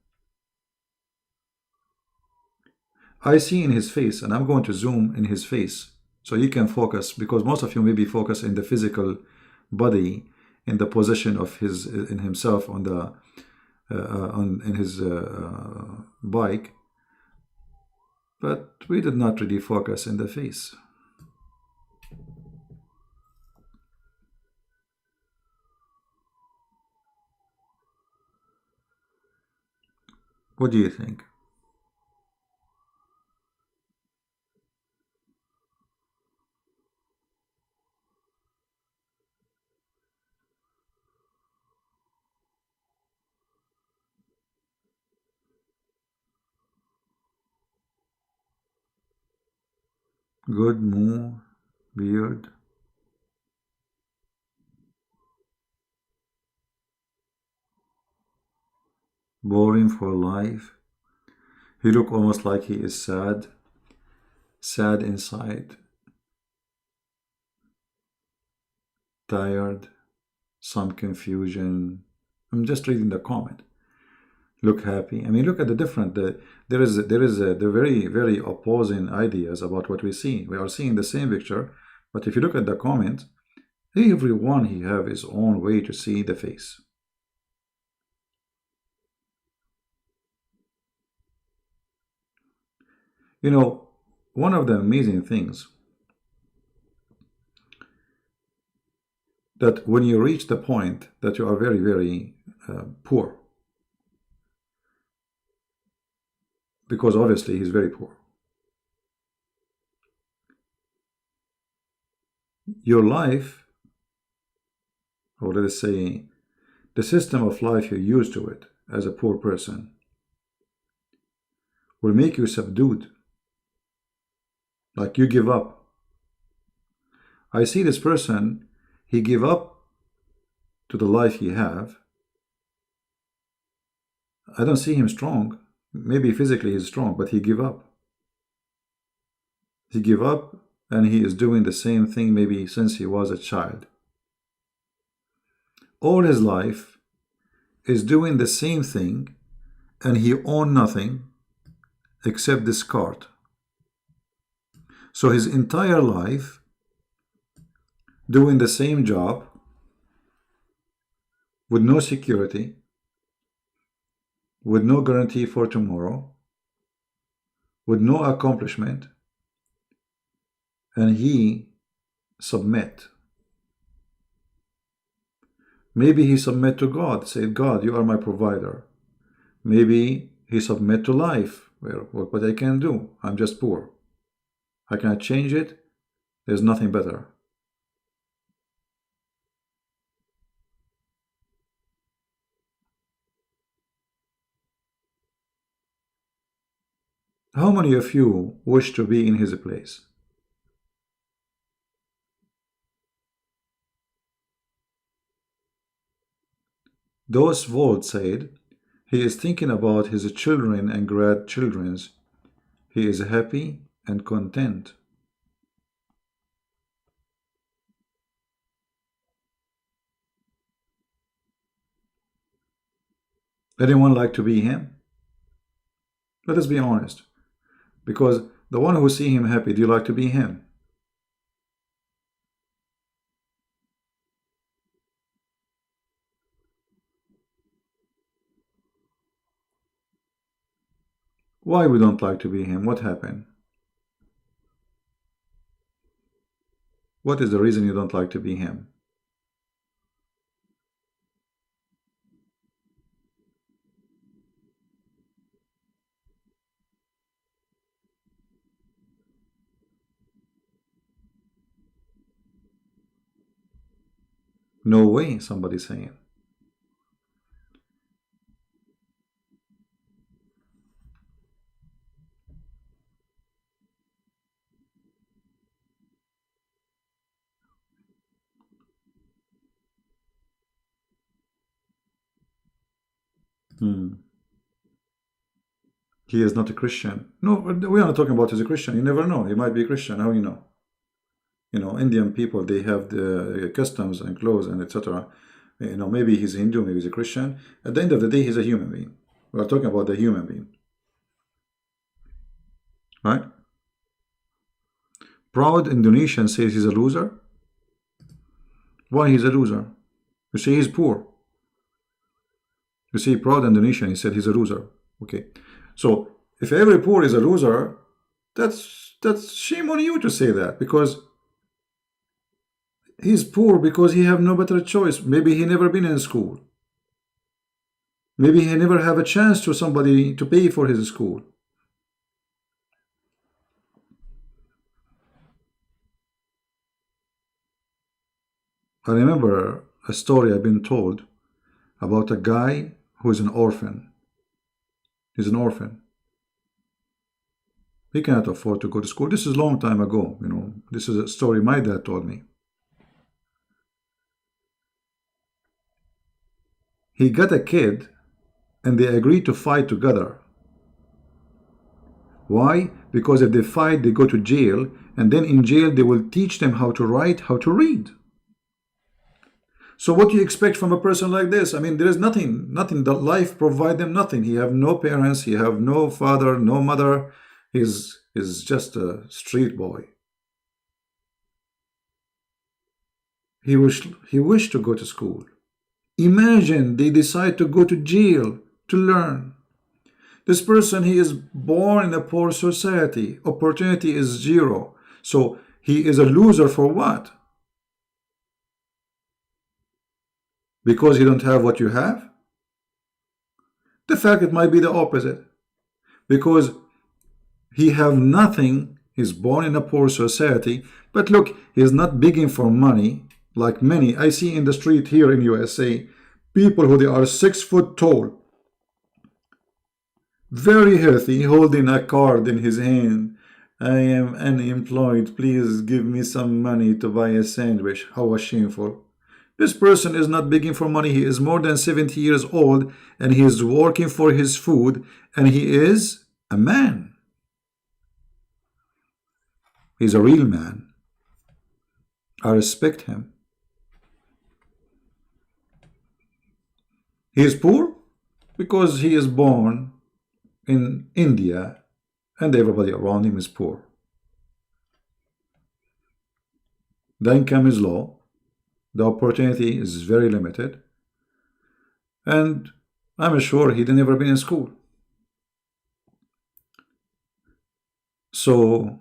I see in his face, and I'm going to zoom in his face so you can focus, because most of you may be focused in the physical body, in the position of in himself on in his bike. but we did not really focus in the face. What do you think? Good, more, weird. Boring for life. He look almost like he is sad. Sad inside. Tired. Some confusion. I'm just reading the comment. Look happy. I mean, look at the different. There is the very opposing ideas about what we see. We are seeing the same picture, but if you look at the comment, everyone he have his own way to see the face. You know, one of the amazing things that when you reach the point that you are very poor, because obviously he's very poor, your life, or let us say the system of life you're used to it as a poor person, will make you subdued, like you give up. I see this person, he give up to the life he have. I don't see him strong. Maybe physically he's strong, but he give up. He give up, and he is doing the same thing maybe since he was a child. All his life is doing the same thing, and he own nothing except this cart. So his entire life doing the same job with no security, with no guarantee for tomorrow, with no accomplishment, and he submit. Maybe he submit to God, say, God, you are my provider. Maybe he submit to life, what I can do, I'm just poor. I cannot change it, there's nothing better. How many of you wish to be in his place? Those votes said, he is thinking about his children and grandchildren's. He is happy and content. Anyone like to be him? Let us be honest. Because the one who see him happy, do you like to be him? Why we don't like to be him? What happened? What is the reason you don't like to be him? No way, somebody's saying. He is not a Christian. No, we are not talking about he's a Christian. You never know. He might be a Christian. How you know? You know, Indian people, they have the customs and clothes and etc. You know, maybe he's Hindu, maybe he's a Christian. At the end of the day, he's a human being. We are talking about the human being. Right? Proud Indonesian says he's a loser. Why he's a loser? You see, he's poor. You see, proud Indonesian, he said he's a loser. Okay. So, if every poor is a loser, That's shame on you to say that, because he's poor because he have no better choice. Maybe he never been in school. Maybe he never have a chance to somebody to pay for his school. I remember a story I've been told about a guy who is an orphan. He's an orphan. He cannot afford to go to school. This is a long time ago, you know. This is a story my dad told me. He got a kid and they agreed to fight together. Why? Because if they fight, they go to jail, and then in jail they will teach them how to write, how to read. So what do you expect from a person like this? I mean, there is nothing that life provide them nothing. He have no parents, he have no father, no mother. He's just a street boy. He wished to go to school. Imagine they decide to go to jail to learn. This person, he is born in a poor society. Opportunity is zero. So he is a loser for what? Because he don't have what you have? The fact it might be the opposite. Because he have nothing, he's born in a poor society, but look, he's not begging for money like many. I see in the street here in USA, people who they are 6 foot tall, very healthy, holding a card in his hand. I am unemployed, please give me some money to buy a sandwich. How shameful. This person is not begging for money. He is more than 70 years old and he is working for his food, and he is a man. He's a real man. I respect him. He is poor because he is born in India and everybody around him is poor. The income is low. The opportunity is very limited. And I'm sure he'd never been in school. So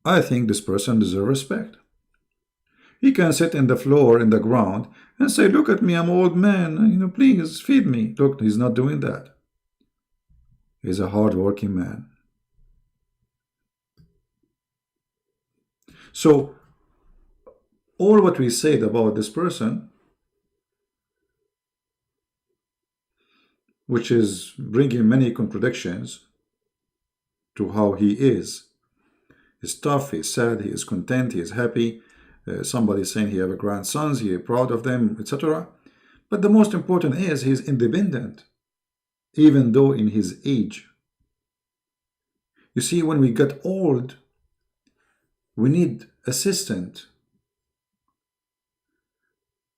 I think this person deserves respect. He can sit in the floor, in the ground, and say, look at me, I'm an old man, you know, please feed me. Look, he's not doing that. He's a hard-working man. So all what we said about this person, which is bringing many contradictions to how he is tough, he's sad, he is content, he is happy. Somebody saying he have a grandsons, he is proud of them, etc. But the most important is he's independent, even though in his age. You see, when we get old, we need assistance.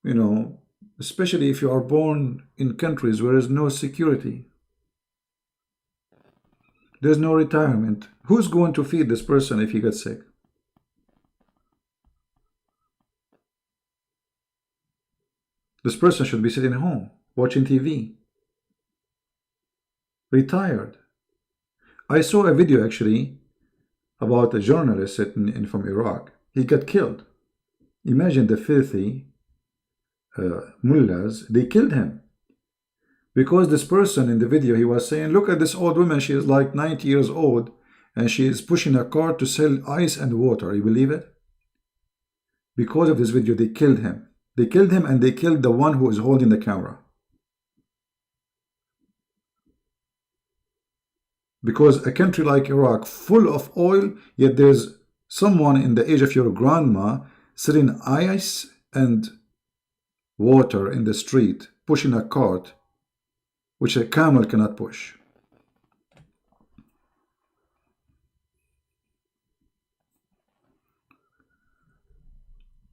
You know, especially if you are born in countries where there is no security. There's no retirement. Who's going to feed this person if he gets sick? This person should be sitting at home, watching TV. Retired. I saw a video actually about a journalist from Iraq. He got killed. Imagine the filthy mullahs, they killed him. Because this person in the video, he was saying, look at this old woman, she is like 90 years old, and she is pushing a cart to sell ice and water. You believe it? Because of this video, they killed him. They killed him and they killed the one who is holding the camera. Because a country like Iraq, full of oil, yet there's someone in the age of your grandma selling ice and water in the street, pushing a cart, which a camel cannot push.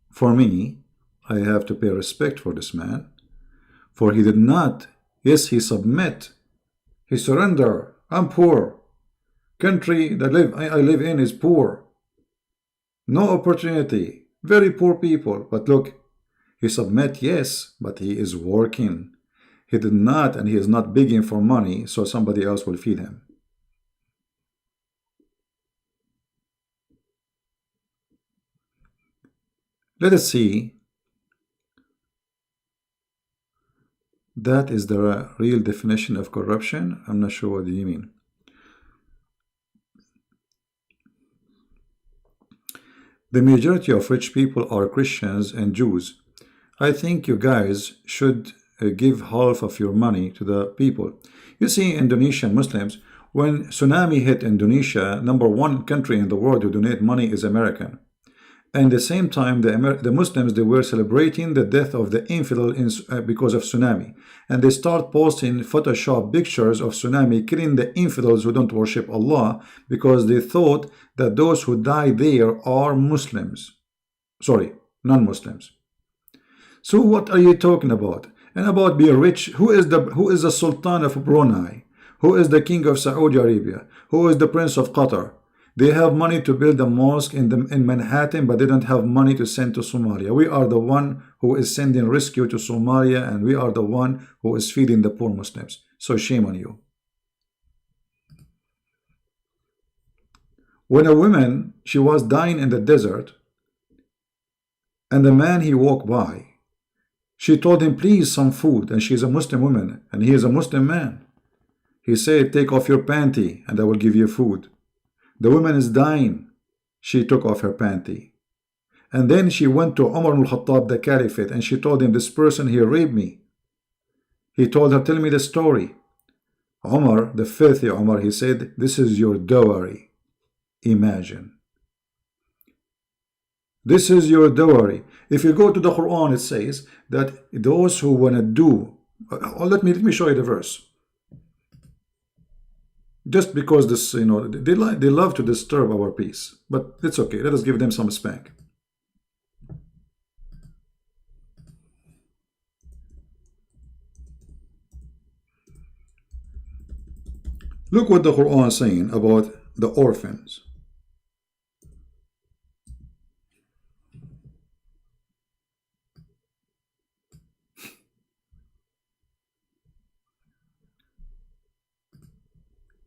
For me, I have to pay respect for this man, for he did not, yes, he submit, he surrender. I'm poor. Country that I live in is poor. No opportunity. Very poor people. But look, he submit, yes, but he is working. He did not, and he is not begging for money so somebody else will feed him. Let us see. That is the real definition of corruption. I'm not sure what do you mean. The majority of rich people are Christians and Jews. I think you guys should give half of your money to the people. You see, Indonesian Muslims, when tsunami hit Indonesia, number one country in the world to donate money is American. And at the same time, the Muslims, they were celebrating the death of the infidel because of tsunami. And they start posting Photoshop pictures of tsunami killing the infidels who don't worship Allah because they thought that those who die there are Muslims. Sorry, non-Muslims. So what are you talking about? And about being rich, who is the Sultan of Brunei? Who is the King of Saudi Arabia? Who is the Prince of Qatar? They have money to build a mosque in Manhattan, but they don't have money to send to Somalia. We are the one who is sending rescue to Somalia, and we are the one who is feeding the poor Muslims. So shame on you. When a woman, she was dying in the desert, and the man he walked by, she told him, please, some food, and she's a Muslim woman, and he is a Muslim man. He said, take off your panty, and I will give you food. The woman is dying. She took off her panty. And then she went to Umar al-Khattab, the Caliphate, and she told him, this person here raped me. He told her, tell me the story. Umar, the filthy Umar, he said, this is your dowry. Imagine. This is your dowry. If you go to the Quran, it says that those who want to do... let me show you the verse. Just because this, they love to disturb our peace. But it's okay. Let us give them some spank. Look what the Quran is saying about the orphans.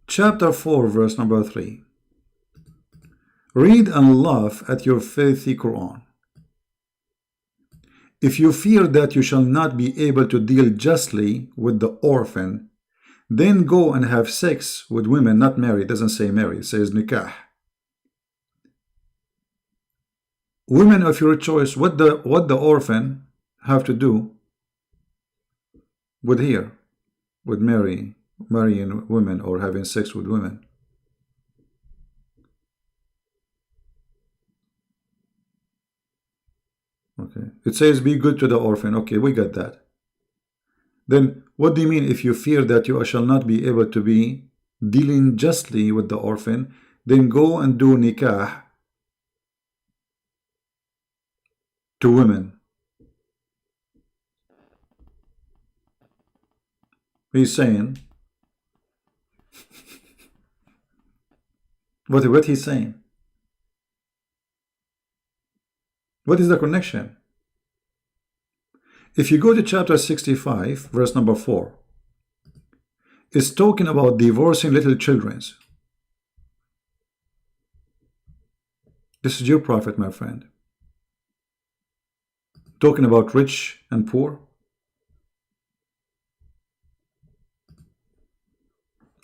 Chapter 4, verse number 3. Read and laugh at your filthy Quran. If you fear that you shall not be able to deal justly with the orphan, then go and have sex with women not married. It doesn't say married, it says nikah. Women of your choice, what the orphan have to do with marrying women or having sex with women. Okay, it says be good to the orphan. Okay, we got that. Then what do you mean if you fear that you shall not be able to be dealing justly with the orphan? Then go and do nikah to women. He's saying what he's saying. What is the connection? If you go to chapter 65, verse number 4, it's talking about divorcing little children. This is your prophet, my friend. Talking about rich and poor.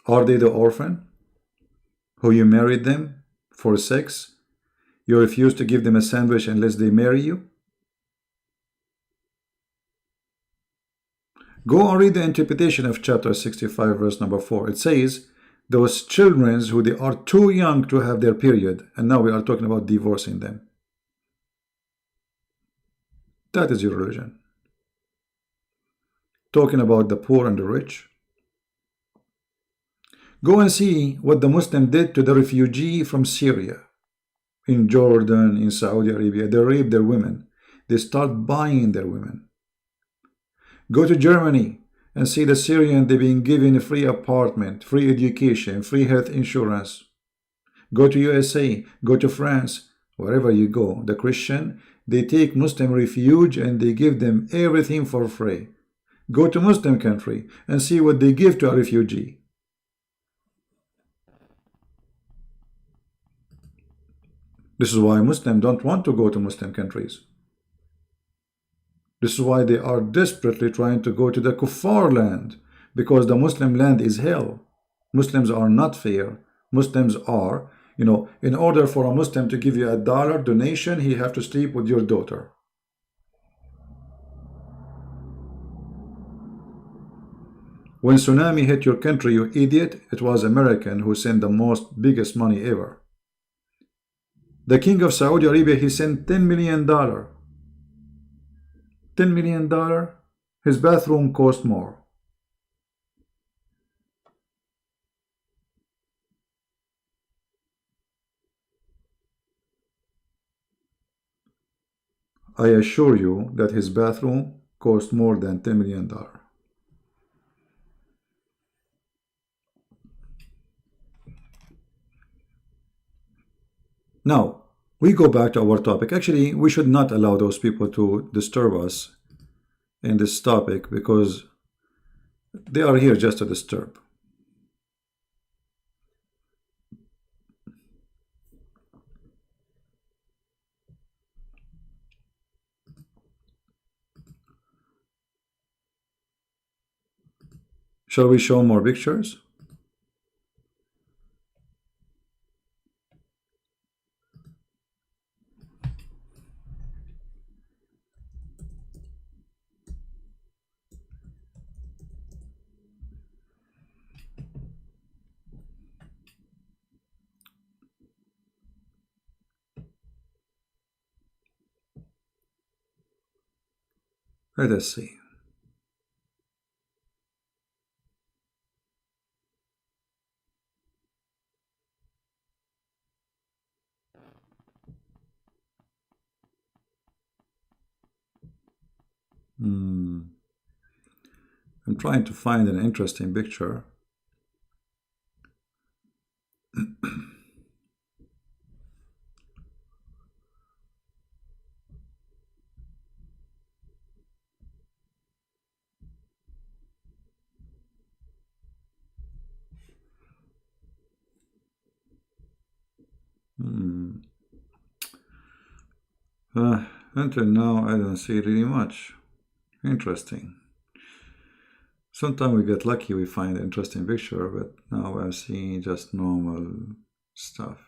Are they the orphan who you married them for sex? You refuse to give them a sandwich unless they marry you? Go and read the interpretation of chapter 65, verse number 4. It says, those children who they are too young to have their period, and now we are talking about divorcing them. That is your religion. Talking about the poor and the rich. Go and see what the Muslim did to the refugee from Syria. In Jordan, in Saudi Arabia, they rape their women. They start buying their women. Go to Germany and see the Syrian, they're being given a free apartment, free education, free health insurance. Go to USA, go to France, wherever you go. The Christian, they take Muslim refuge and they give them everything for free. Go to Muslim country and see what they give to a refugee. This is why Muslims don't want to go to Muslim countries. This is why they are desperately trying to go to the kuffar land, because the Muslim land is hell. Muslims are not fair. Muslims are, in order for a Muslim to give you $1 donation, he have to sleep with your daughter. When tsunami hit your country, you idiot, it was American who sent the most biggest money ever. The king of Saudi Arabia, he sent $10 million. $10 million. His bathroom cost more. I assure you that his bathroom cost more than $10 million. Now, we go back to our topic. Actually, we should not allow those people to disturb us in this topic because they are here just to disturb. Shall we show more pictures? Let us see. I'm trying to find an interesting picture. Until now, I don't see really much. Interesting. Sometimes we get lucky, we find an interesting picture, but now I'm seeing just normal stuff.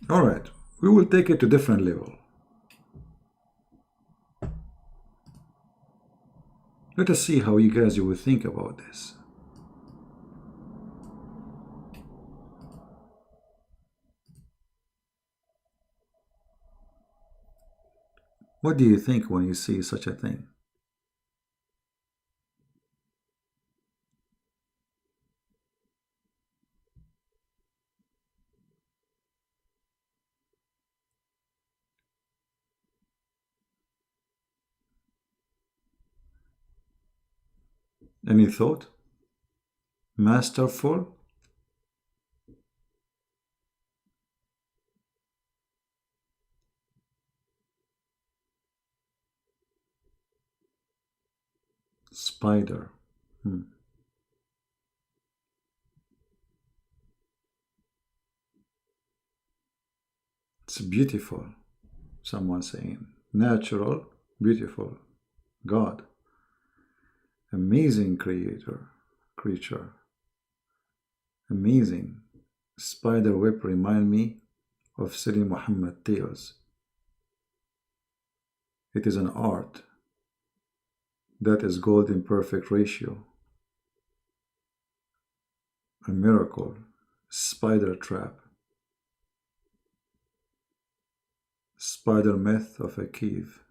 All right, we will take it to different level. Let us see how you guys will think about this. What do you think when you see such a thing? Any thought? Masterful? Spider. It's beautiful. Someone saying natural, beautiful. God. Amazing creature. Amazing. Spider web remind me of Sidi Muhammad tales. It is an art. That is gold in perfect ratio. A miracle. Spider trap. Spider myth of a cave.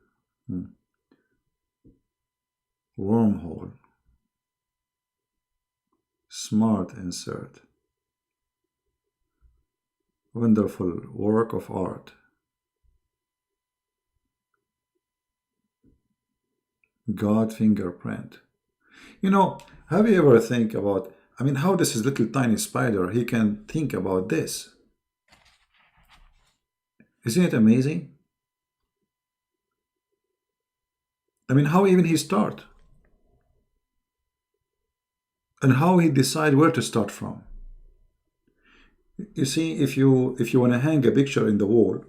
Wormhole. Smart insert. Wonderful work of art. God fingerprint. Have you ever think about, how this is little tiny spider, he can think about this? Isn't it amazing? I mean, how even he start? And how he decide where to start from? You see, if you want to hang a picture in the wall,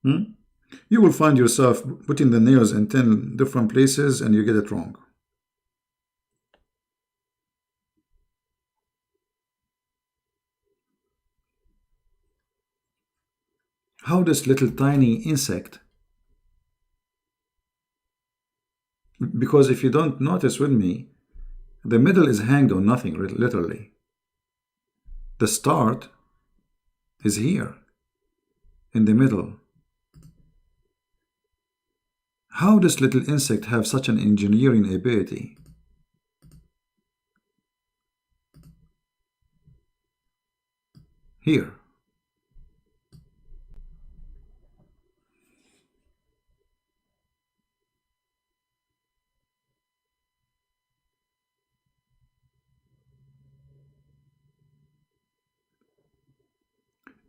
you will find yourself putting the nails in 10 different places and you get it wrong. How does little tiny insect, because if you don't notice with me, the middle is hanged on nothing, literally. The start is here, in the middle. How does little insect have such an engineering ability? Here.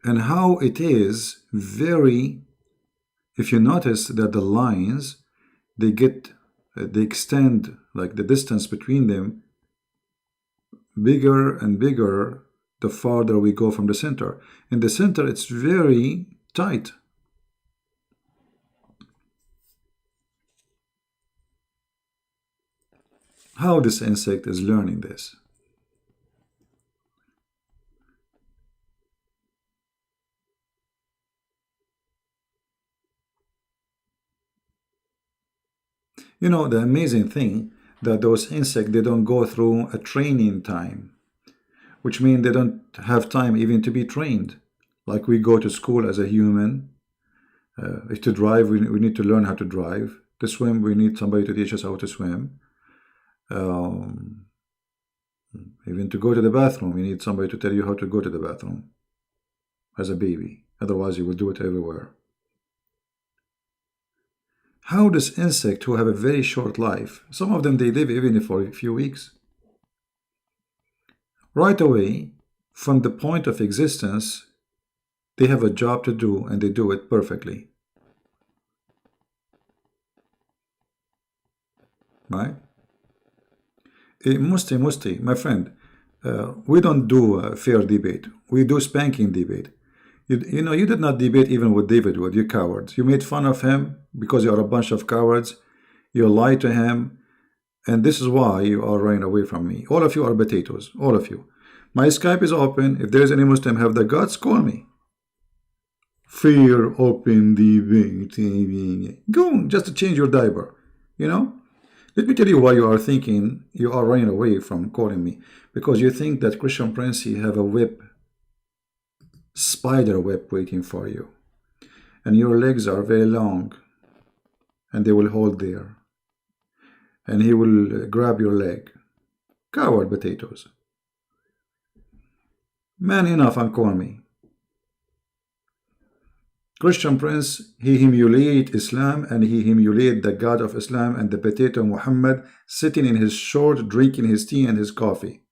And how it is very, if you notice that the lines, they extend, like the distance between them, bigger and bigger the farther we go from the center. In the center, it's very tight. How this insect is learning this? You know, the amazing thing that those insects, they don't go through a training time, which means they don't have time even to be trained. Like we go to school as a human. To drive, we need to learn how to drive. To swim, we need somebody to teach us how to swim. Even to go to the bathroom, you need somebody to tell you how to go to the bathroom as a baby. Otherwise, you will do it everywhere. How does insects who have a very short life, some of them they live even for a few weeks, right away, from the point of existence, they have a job to do and they do it perfectly. Right? Musti, my friend, we don't do a fair debate. We do spanking debate. You know, you did not debate even with David Wood, you cowards. You made fun of him because you are a bunch of cowards. You lied to him. And this is why you are running away from me. All of you are potatoes. All of you. My Skype is open. If there is any Muslim have the guts, call me. Fair open debate. Go, just to change your diaper. You know? Let me tell you why you are thinking you are running away from calling me. Because you think that Christian Prince, he have a whip, spider web waiting for you, and your legs are very long and they will hold there, and he will grab your leg. Coward potatoes. Man enough and call me. Christian Prince, he humiliate Islam and he humiliate the God of Islam and the potato Muhammad, sitting in his short, drinking his tea and his coffee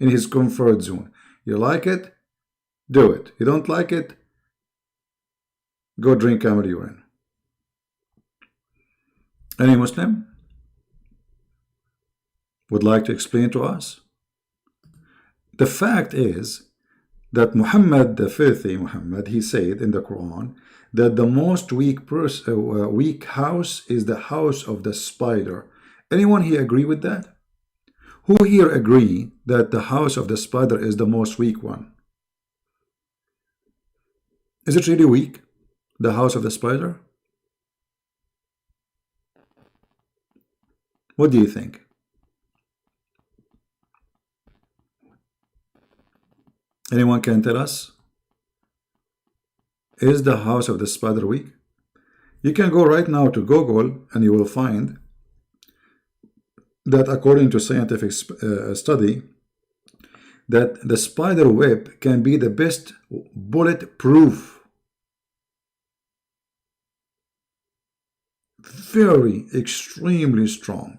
in his comfort zone. You like it? Do it. You don't like it? Go drink camel urine. Any Muslim would like to explain to us? The fact is that Muhammad, the filthy Muhammad, he said in the Quran that the most weak house is the house of the spider. Anyone here agree with that? Who here agree that the house of the spider is the most weak one? Is it really weak, the house of the spider? What do you think? Anyone can tell us? Is the house of the spider weak? You can go right now to Google and you will find that according to scientific study, that the spider web can be the best bulletproof. Very, extremely strong.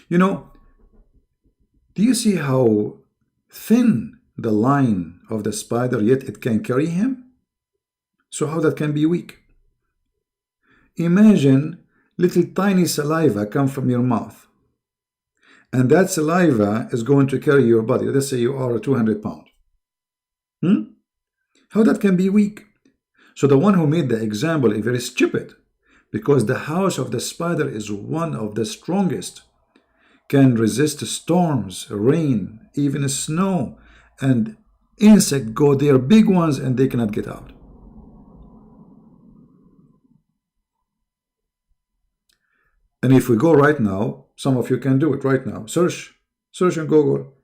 You know, do you see how thin the line of the spider, yet it can carry him? So how that can be weak? Imagine little tiny saliva come from your mouth, and that saliva is going to carry your body. Let's say you are 200 pounds. How that can be weak? So the one who made the example is very stupid, because the house of the spider is one of the strongest, can resist storms, rain, even snow, and insects go there, big ones, and they cannot get out. And if we go right now, some of you can do it right now. Search on Google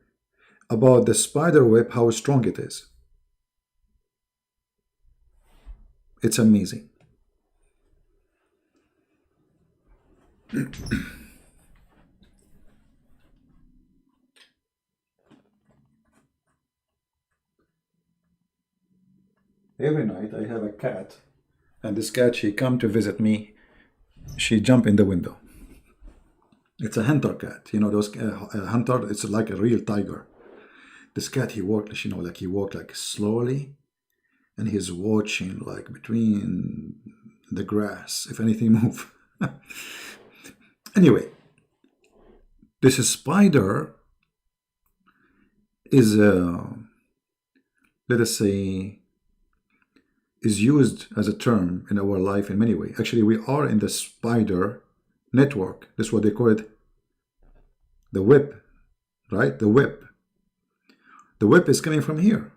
about the spider web, how strong it is. It's amazing. Every night I have a cat, and this cat, she come to visit me. She jump in the window. It's a hunter cat. You know those hunter, it's like a real tiger. This cat, he walked, you know, like he walked like slowly, and he's watching like between the grass, if anything move. Anyway, this spider is, let us say, is used as a term in our life in many ways. Actually, we are in the spider network. That's what they call it. The web, right? The web. The web is coming from here.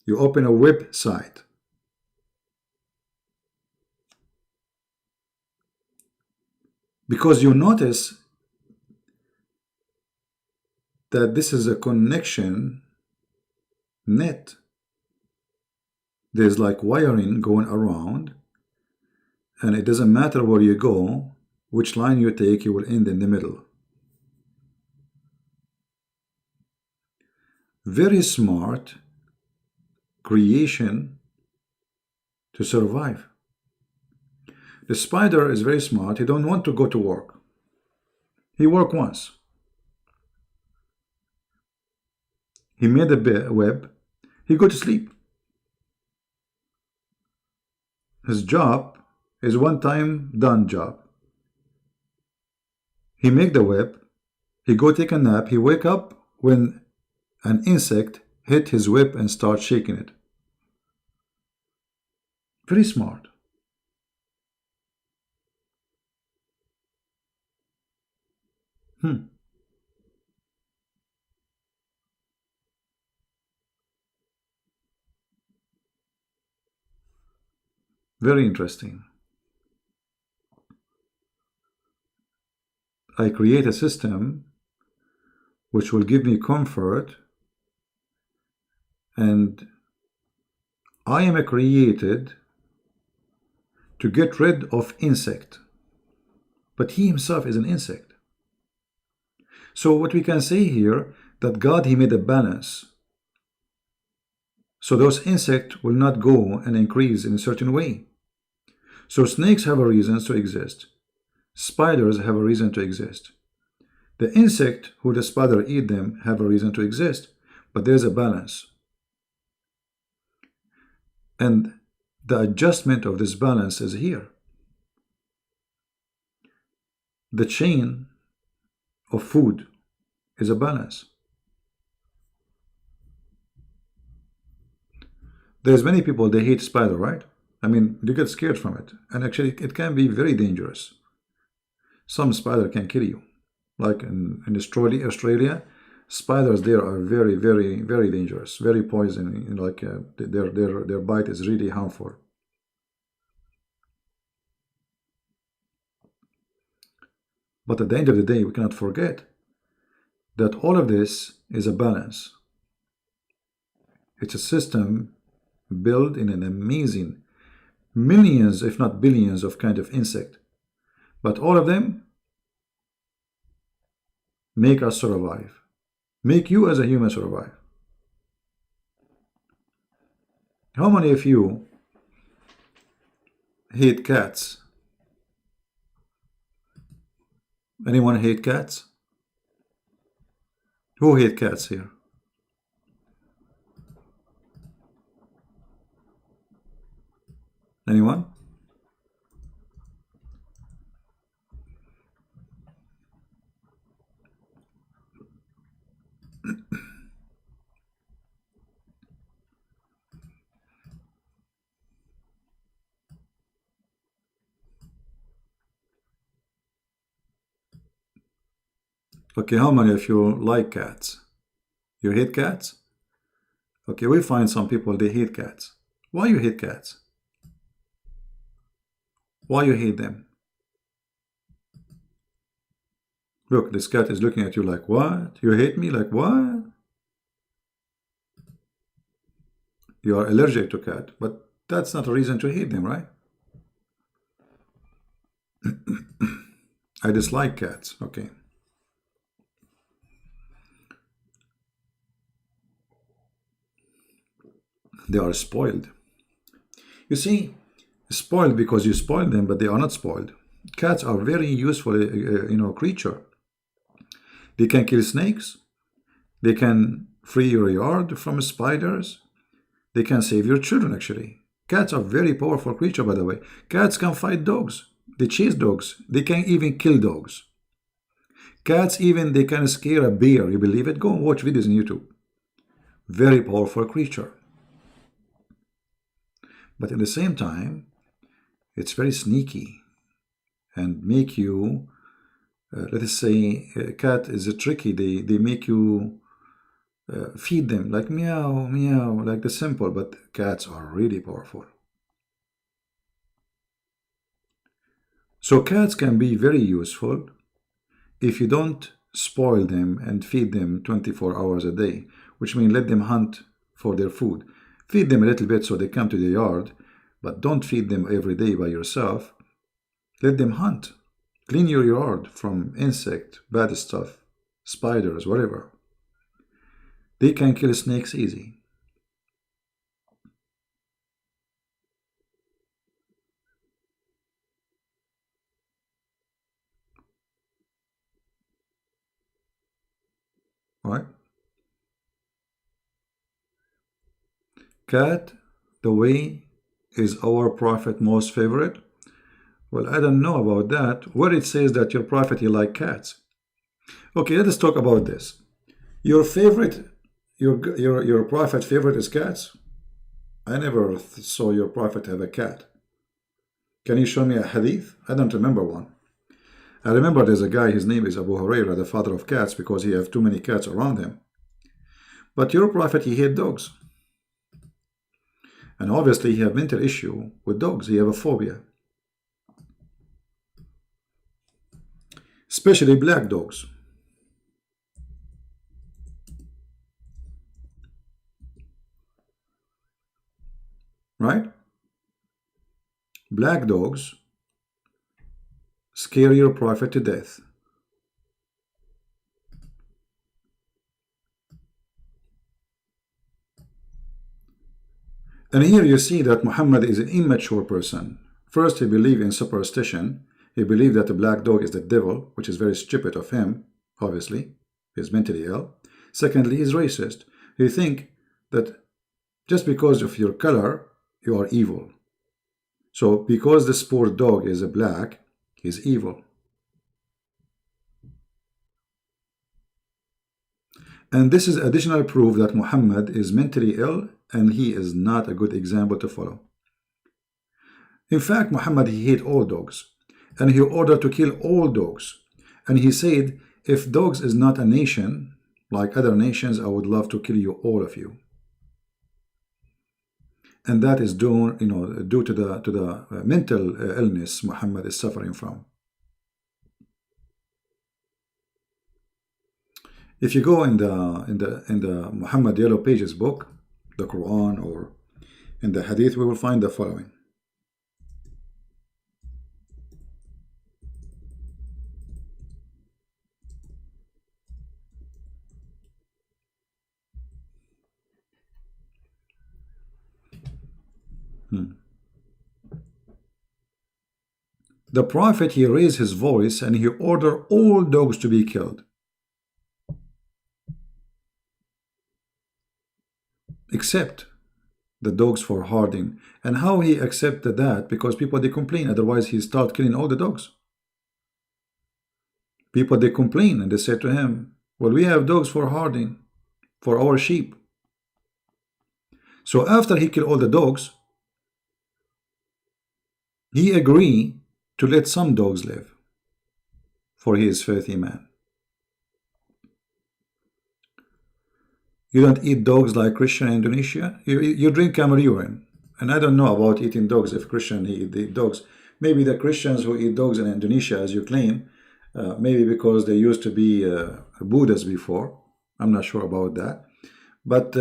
You open a website. Because you notice that this is a connection net. There's like wiring going around, and it doesn't matter where you go, which line you take, you will end in the middle. Very smart creation to survive. The spider is very smart. He don't want to go to work. He worked once. He made a web. He go to sleep. His job is one time done job. He make the web. He go take a nap. He wake up when an insect hit his web and start shaking it. Very smart. Very interesting. I create a system which will give me comfort, and I am created to get rid of insect, but he himself is an insect. So what we can say here, that God, he made a balance. So those insects will not go and increase in a certain way. So snakes have a reason to exist. Spiders have a reason to exist. The insect who the spider eat them have a reason to exist, but there's a balance. And the adjustment of this balance is here. The chain of food is a balance. There's many people, they hate spider, right? I mean, they get scared from it. And actually, it can be very dangerous. Some spider can kill you. Like in Australia, spiders there are very, very, very dangerous, very poison. Like their bite is really harmful. But at the end of the day, we cannot forget that all of this is a balance. It's a system built in an amazing millions, if not billions, of kind of insect. But all of them make us survive. Make you as a human survive. How many of you hate cats? Anyone hate cats? Who hate cats here? Anyone? Okay, how many of you like cats? You hate cats? Okay, we find some people, they hate cats. Why you hate cats? Why you hate them? Look, this cat is looking at you like, what? You hate me? Like, what? You are allergic to cat, but that's not a reason to hate them, right? I dislike cats. Okay. They are spoiled. You see, spoiled because you spoiled them, but they are not spoiled. Cats are very useful, creature. They can kill snakes. They can free your yard from spiders. They can save your children, actually. Cats are very powerful creature, by the way. Cats can fight dogs. They chase dogs. They can even kill dogs. Cats even, they can scare a bear. You believe it? Go and watch videos on YouTube. Very powerful creature. But at the same time, it's very sneaky and make you, let us say, a cat is a tricky. They make you feed them like meow, meow, like the simple, but cats are really powerful. So cats can be very useful if you don't spoil them and feed them 24 hours a day, which means let them hunt for their food. Feed them a little bit so they come to the yard, but don't feed them every day by yourself. Let them hunt. Clean your yard from insect, bad stuff, spiders, whatever. They can kill snakes easy. Right? Cat, the way, is our prophet most favorite? Well, I don't know about that. Where it says that your prophet, he like cats. Okay, let us talk about this. Your favorite, your prophet favorite is cats? I never saw your prophet have a cat. Can you show me a hadith? I don't remember one. I remember there's a guy, his name is Abu Huraira, the father of cats, because he have too many cats around him. But your prophet, he hate dogs. And obviously he have mental issue with dogs. He have a phobia. Especially black dogs. Right? Black dogs scare your prophet to death. And here you see that Muhammad is an immature person. First, he believed in superstition. He believed that the black dog is the devil, which is very stupid of him, obviously. He's mentally ill. Secondly, he's racist. He think that just because of your color, you are evil. So because this poor dog is a black, he's evil. And this is additional proof that Muhammad is mentally ill and he is not a good example to follow. In fact, Muhammad, he hate all dogs and he ordered to kill all dogs. And he said, if dogs is not a nation, like other nations, I would love to kill you, all of you. And that is due to the mental illness Muhammad is suffering from. If you go in the Muhammad Yellow Pages book, the Quran, or in the Hadith, we will find the following. The Prophet, he raised his voice and he ordered all dogs to be killed, except the dogs for herding. And how he accepted that? Because people, they complain, otherwise he start killing all the dogs. People, they complain and they say to him, well, we have dogs for herding, for our sheep. So after he killed all the dogs, he agreed to let some dogs live, for he is filthy man. You don't eat dogs like Christian in Indonesia. You drink camel urine. And I don't know about eating dogs if Christian eat dogs. Maybe the Christians who eat dogs in Indonesia, as you claim, maybe because they used to be Buddhas before. I'm not sure about that. But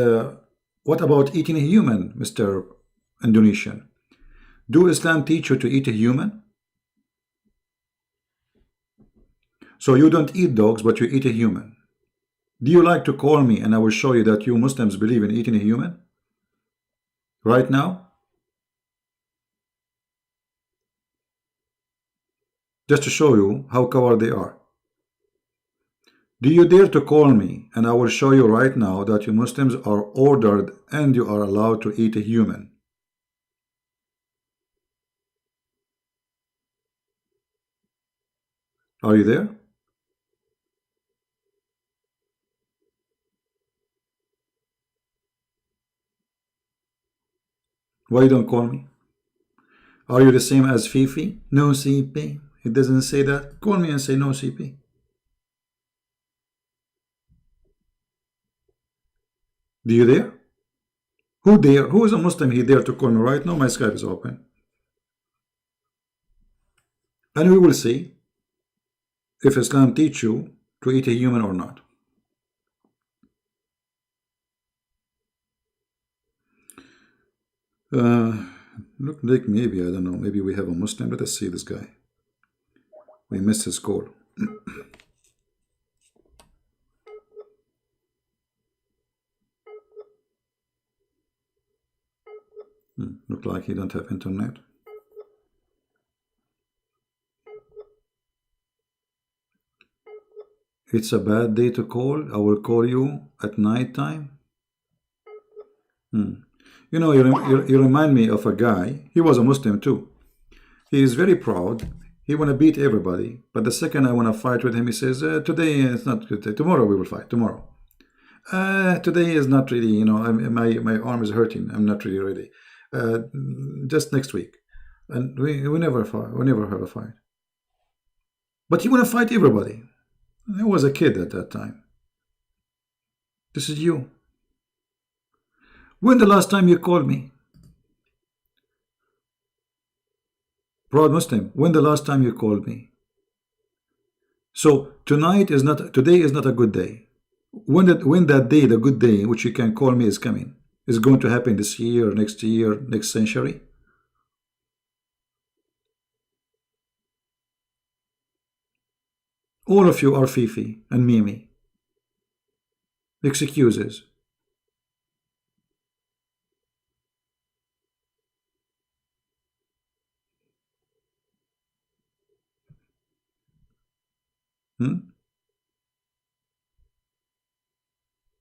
what about eating a human, Mr. Indonesian? Do Islam teach you to eat a human? So you don't eat dogs, but you eat a human. Do you like to call me and I will show you that you Muslims believe in eating a human? Right now? Just to show you how coward they are. Do you dare to call me and I will show you right now that you Muslims are ordered and you are allowed to eat a human? Are you there? Why you don't call me? Are you the same as Fifi? No CP. It doesn't say that. Call me and say no CP. Do you dare? Who dare? Who is a Muslim he dare to call me right now? My Skype is open. And we will see if Islam teach you to eat a human or not. Look like maybe, I don't know, maybe we have a Muslim. Let us see this guy. We missed his call. Look like he don't have internet. It's a bad day to call. I will call you at night time. You know, you remind me of a guy. He was a Muslim too. He is very proud. He want to beat everybody. But the second I want to fight with him, he says, today it's not good day. Tomorrow we will fight. Tomorrow. Today is not really, you know, my arm is hurting. I'm not really ready. Just next week. And we never fight. We never have a fight. But he want to fight everybody. I was a kid at that time. This is you. When the last time you called me? Proud Muslim, when the last time you called me? So today is not a good day. When that day, the good day, which you can call me, is coming, is going to happen this year, next century? All of you are Fifi and Mimi. Excuses.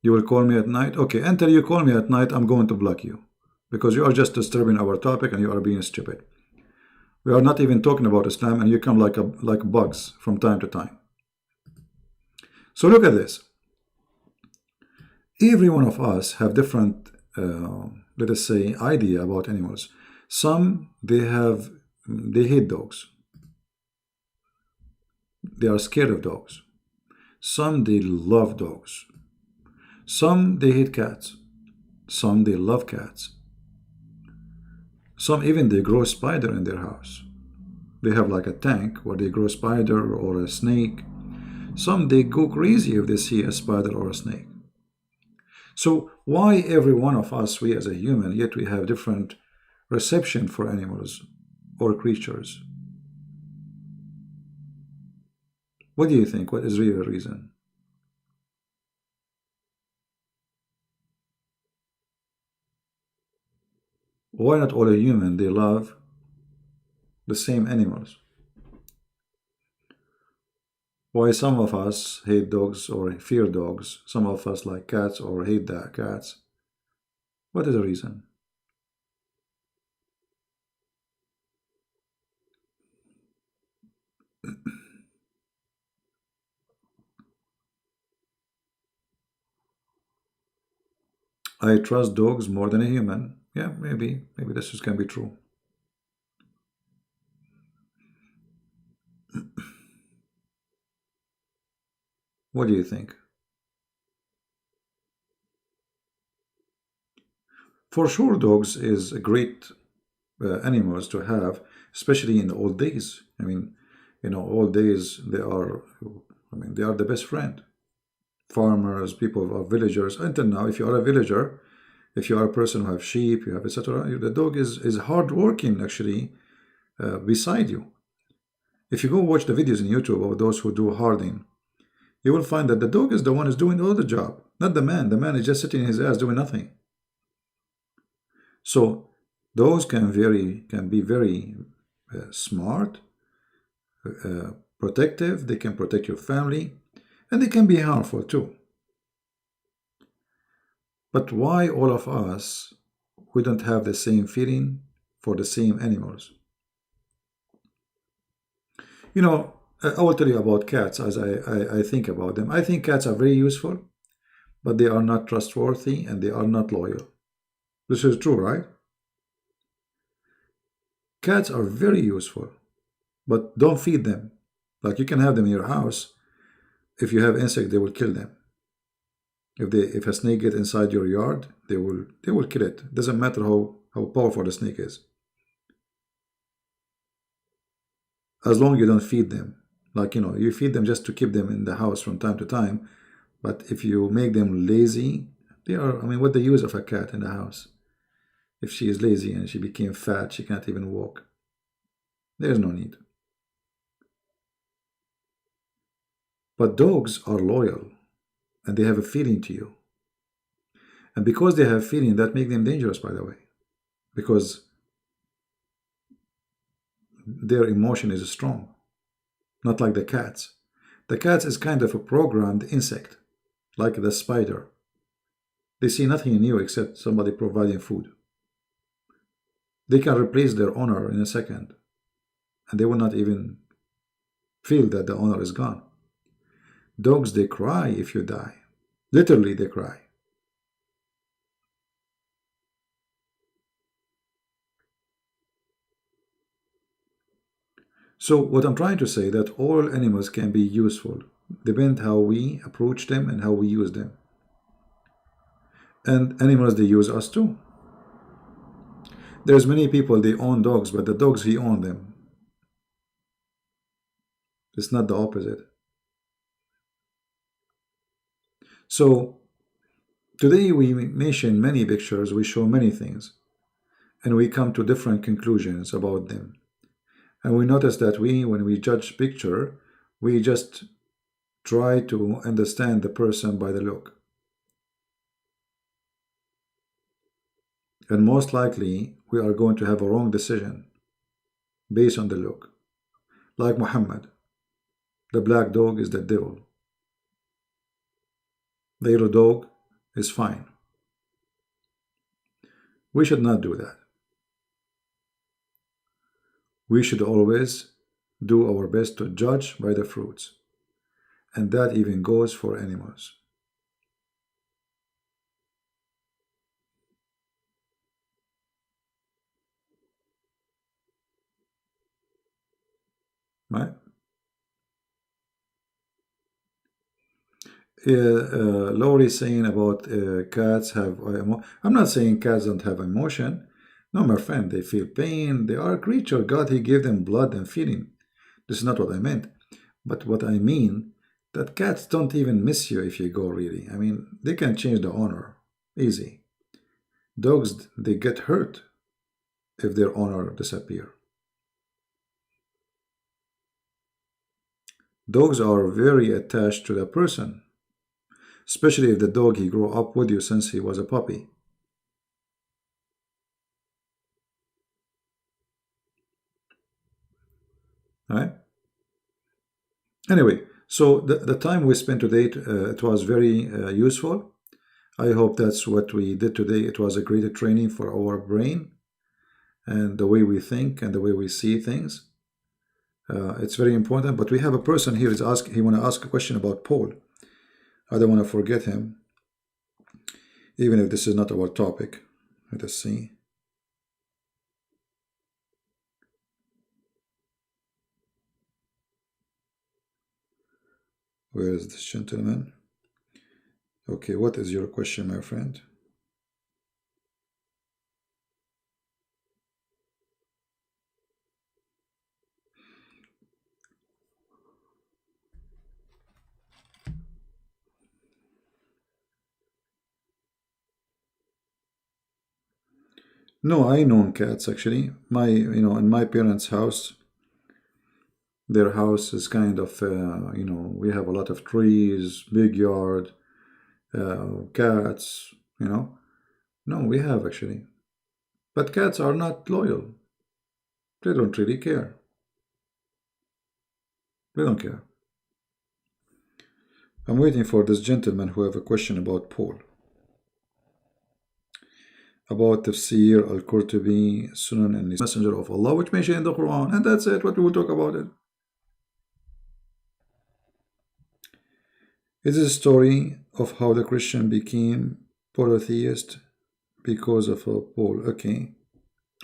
You will call me at night? Okay, until you call me at night, I'm going to block you. Because you are just disturbing our topic and you are being stupid. We are not even talking about Islam and you come like bugs from time to time. So look at this. Every one of us have different, let us say, idea about animals. Some, they hate dogs. They are scared of dogs. Some, they love dogs. Some, they hate cats. Some, they love cats. Some, even they grow a spider in their house. They have like a tank where they grow a spider or a snake. Some, they go crazy if they see a spider or a snake. So why every one of us, we as a human, yet we have different reception for animals or creatures? What do you think? What is really the reason? Why not all a human, they love the same animals? Why some of us hate dogs or fear dogs, some of us like cats or hate the cats? What is the reason? I trust dogs more than a human. Yeah, maybe this can be true. What do you think? For sure, dogs is a great animals to have, especially in the old days. I mean, old days they are. I mean, they are the best friend. Farmers, people are villagers. Until now, if you are a villager, if you are a person who have sheep, you have etc., the dog is hard working actually beside you. If you go watch the videos in YouTube of those who do harding, you will find that the dog is the one who's doing all the job, not the man. The man is just sitting in his ass doing nothing. So those can be very smart, protective. They can protect your family, and they can be harmful too. But why all of us we don't have the same feeling for the same animals? I will tell you about cats as I think about them. I think cats are very useful, but they are not trustworthy and they are not loyal. This is true, right? Cats are very useful, but don't feed them. Like you can have them in your house. If you have insect, they will kill them. If a snake get inside your yard, they will kill it. Doesn't matter how powerful the snake is. As long as you don't feed them. Like you feed them just to keep them in the house from time to time. But if you make them lazy, they are, I mean, what the use of a cat in the house? If she is lazy and she became fat, she can't even walk. There's no need. But dogs are loyal and they have a feeling to you. And because they have feeling, that make them dangerous, by the way. Because their emotion is strong. Not like the cats. The cats is kind of a programmed insect, like the spider. They see nothing in you except somebody providing food. They can replace their owner in a second, and they will not even feel that the owner is gone. Dogs, they cry if you die. Literally, they cry. So what I'm trying to say that all animals can be useful, depend how we approach them and how we use them. And animals, they use us too. There's many people, they own dogs, but the dogs, he own them. It's not the opposite. So today we mention many pictures, we show many things, and we come to different conclusions about them. And we notice that when we judge picture, we just try to understand the person by the look. And most likely, we are going to have a wrong decision based on the look. Like Muhammad, the black dog is the devil. The yellow dog is fine. We should not do that. We should always do our best to judge by the fruits. And that even goes for animals. Right? Lori saying about cats have I'm not saying cats don't have emotion. No, my friend, they feel pain. They are a creature. God, he gave them blood and feeling. This is not what I meant. But what I mean, that cats don't even miss you if you go, really. I mean, they can change the owner. Easy. Dogs, they get hurt if their owner disappear. Dogs are very attached to the person, especially if the dog he grew up with you since he was a puppy. Right? Anyway, so the time we spent today, it was very useful. I hope that's what we did today. It was a great training for our brain and the way we think and the way we see things. It's very important. But we have a person here is ask. He want to ask a question about Paul. I don't want to forget him, even if this is not our topic. Let us see. Where is this gentleman? Okay, what is your question, my friend? No, I know cats actually. In my parents' house, their house is kind of, we have a lot of trees, big yard, cats, you know. No, we have actually. But cats are not loyal. They don't really care. They don't care. I'm waiting for this gentleman who have a question about Paul. About Tafsir al-Qurtubi, Sunan and Messenger of Allah, which mentioned in the Quran. And that's it, what we will talk about it. It is a story of how the Christian became polytheist because of Paul. Okay.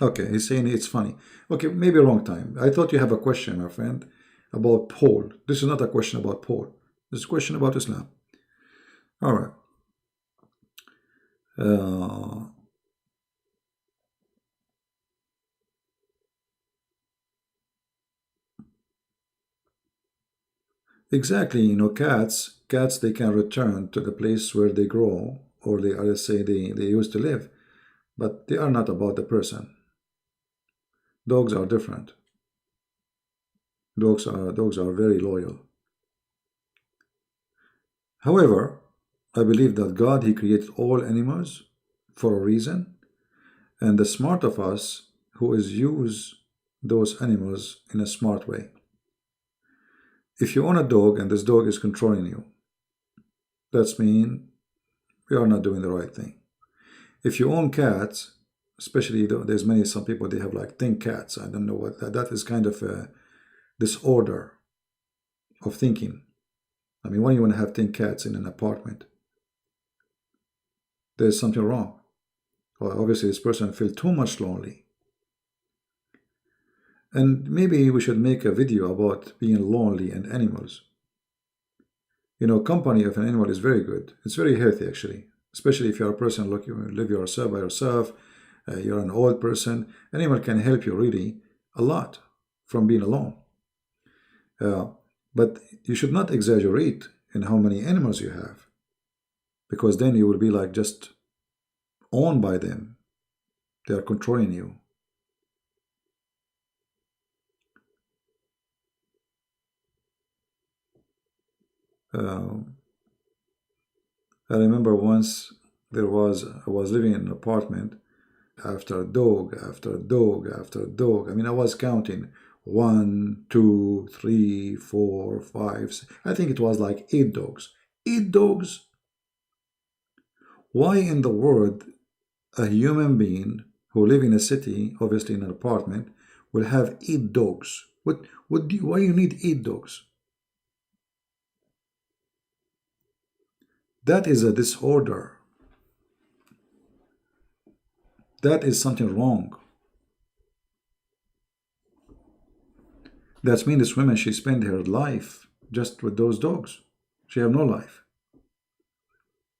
Okay, he's saying it's funny. Okay, maybe wrong time. I thought you have a question, my friend, about Paul. This is not a question about Paul. This is a question about Islam. All right. Exactly, cats they can return to the place where they grow, or they, let's say, they used to live, but they are not about the person. Dogs are different. Dogs are very loyal. However, I believe that God, He created all animals for a reason, and the smart of us who is use those animals in a smart way. If you own a dog and this dog is controlling you, that's mean we are not doing the right thing. If you own cats, especially there's some people they have like 10 cats. I don't know what that is, kind of a disorder of thinking. I mean, why you want to have 10 cats in an apartment? There's something wrong. Well, obviously this person feels too much lonely. And maybe we should make a video about being lonely and animals. Company of an animal is very good. It's very healthy actually, especially if you're a person like you live yourself by yourself. You're an old person. Animal can help you really a lot from being alone. But you should not exaggerate in how many animals you have, because then you will be like just owned by them. They are controlling you. I remember once I was living in an apartment, after a dog, after a dog, after a dog. I mean, I was counting 1, 2, 3, 4, 5. I think it was like 8 dogs. 8 dogs? Why in the world a human being who live in a city, obviously in an apartment, will have 8 dogs? Why you need 8 dogs? That is a disorder. That is something wrong. That means this woman, she spent her life just with those dogs. She have no life.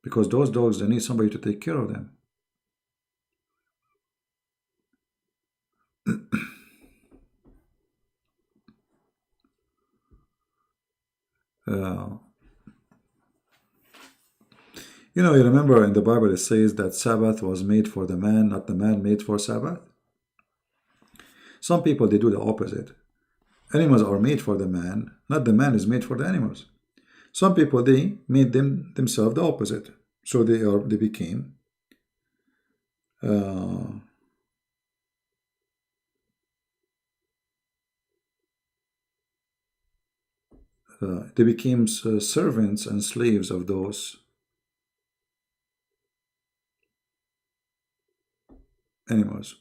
Because those dogs, they need somebody to take care of them. You remember in the Bible it says that Sabbath was made for the man, not the man made for Sabbath. Some people, they do the opposite. Animals are made for the man, not the man is made for the animals. Some people, they made themselves the opposite. So they became servants and slaves of those animals.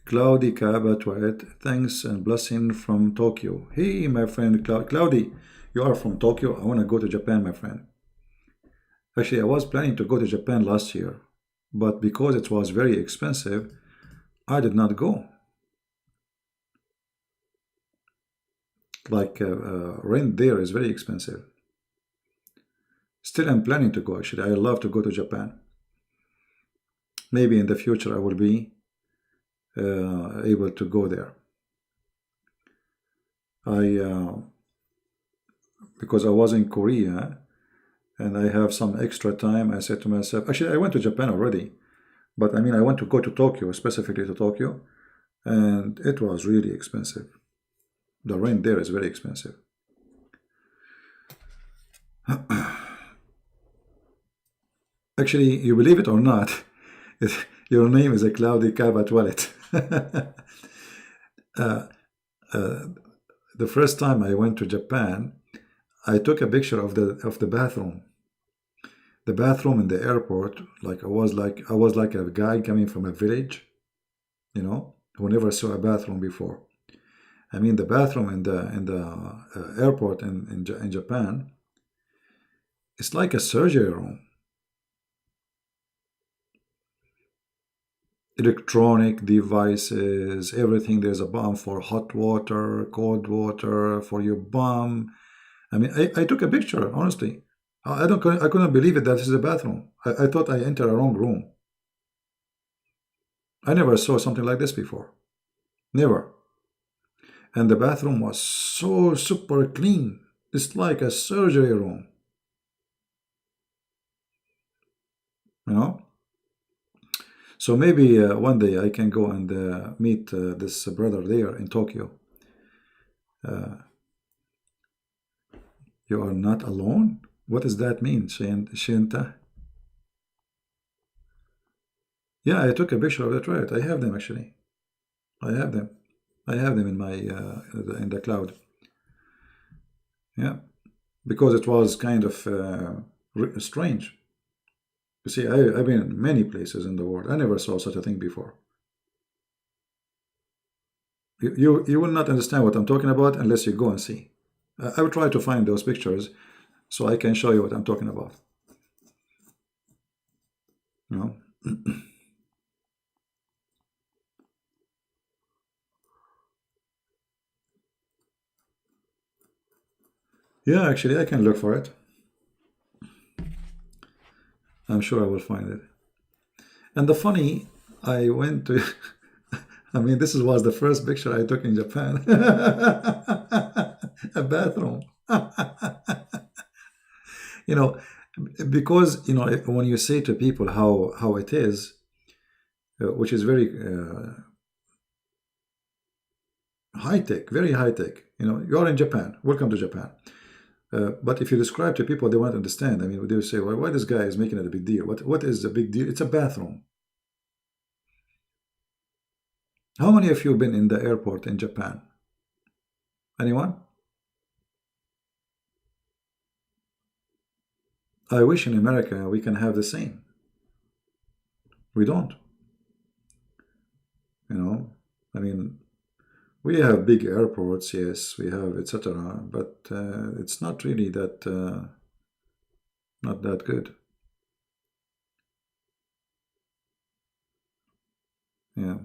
Cloudy Kaaba Twilight, thanks and blessing from Tokyo. Hey, my friend Cloudy, you are from Tokyo. I want to go to Japan, my friend. Actually, I was planning to go to Japan last year, but because it was very expensive, I did not go. Like rent there is very expensive. Still, I'm planning to go. Actually, I love to go to Japan. Maybe in the future I will be able to go there. Because I was in Korea and I have some extra time, I said to myself, actually I went to Japan already, But I mean, I want to go to Tokyo, specifically to Tokyo, and it was really expensive. The rent there is very expensive. Actually, you believe it or not, your name is a Cloudy Kaba toilet. uh, uh, the first time I went to Japan, I took a picture of the bathroom. The bathroom in the airport, I was like a guy coming from a village, who never saw a bathroom before. I mean, the bathroom in the airport in Japan, it's like a surgery room. Electronic devices, everything. There's a bomb for hot water, cold water for your bum. I mean, I took a picture, honestly. I couldn't believe it that this is a bathroom. I thought I entered a wrong room. I never saw something like this before. Never. And the bathroom was so super clean. It's like a surgery room. You know? So maybe one day I can go and meet this brother there in Tokyo. Uh, you are not alone? What does that mean, Shinta? Yeah, I took a picture of it, right? I have them actually. I have them. I have them in my in the cloud. Yeah, because it was kind of strange. You see, I've been in many places in the world. I never saw such a thing before. You will not understand what I'm talking about unless you go and see. I will try to find those pictures so I can show you what I'm talking about. You know? Yeah, actually, I can look for it. I'm sure I will find it. And the funny, I went to. I mean, this was the first picture I took in Japan. A bathroom. you know, because when you say to people how it is, which is very high tech, very high tech. You are in Japan. Welcome to Japan. But if you describe to people, they won't understand. I mean, they will say, "Why this guy is making it a big deal? What is the big deal? It's a bathroom." How many of you been in the airport in Japan? Anyone? I wish in America we can have the same. We don't. I mean, we have big airports, yes, we have etc. But it's not really that not that good. Yeah.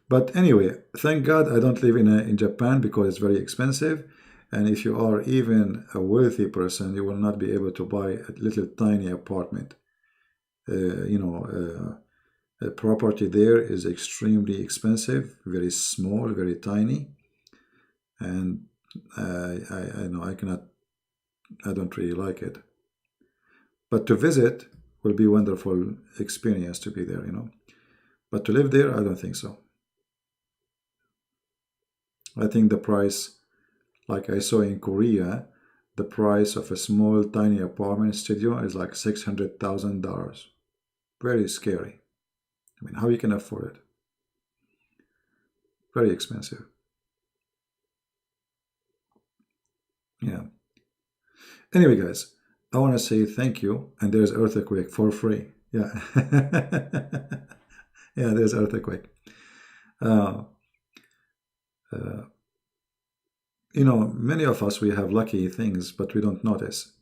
But anyway, thank God I don't live in Japan because it's very expensive. And if you are even a wealthy person, you will not be able to buy a little tiny apartment. A property there is extremely expensive, very small, very tiny. And I know I don't really like it. But to visit will be a wonderful experience to be there. But to live there, I don't think so. I think the price, like I saw in Korea, the price of a small, tiny apartment studio is like $600,000. Very scary. I mean, how you can afford it? Very expensive. Yeah. Anyway, guys, I want to say thank you. And there's earthquake for free. Yeah. Yeah, there's earthquake. Uh, uh, many of us, we have lucky things, but we don't notice.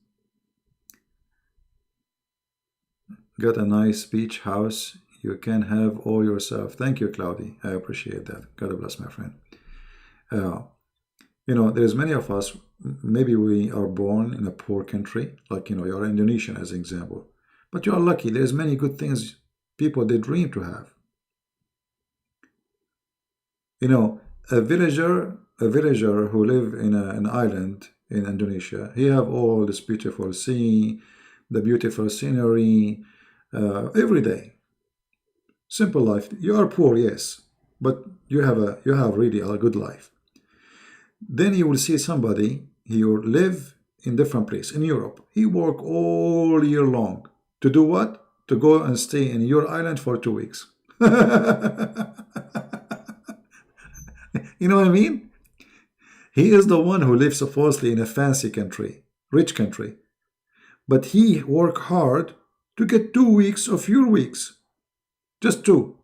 Got a nice beach house. You can have all yourself. Thank you, Cloudy. I appreciate that. God bless, my friend. There's many of us, maybe we are born in a poor country, like, you're Indonesian as an example. But you are lucky. There's many good things people, they dream to have. A villager who live in an island, in Indonesia. He have all this beautiful sea, the beautiful scenery, every day. Simple life. You are poor, yes, but you have really a good life. Then you will see somebody, he will live in different place in Europe. He work all year long. To do what? To go and stay in your island for 2 weeks. You know what I mean? He is the one who lives supposedly in a fancy country, rich country. But he work hard to get 2 weeks of your weeks. Just two.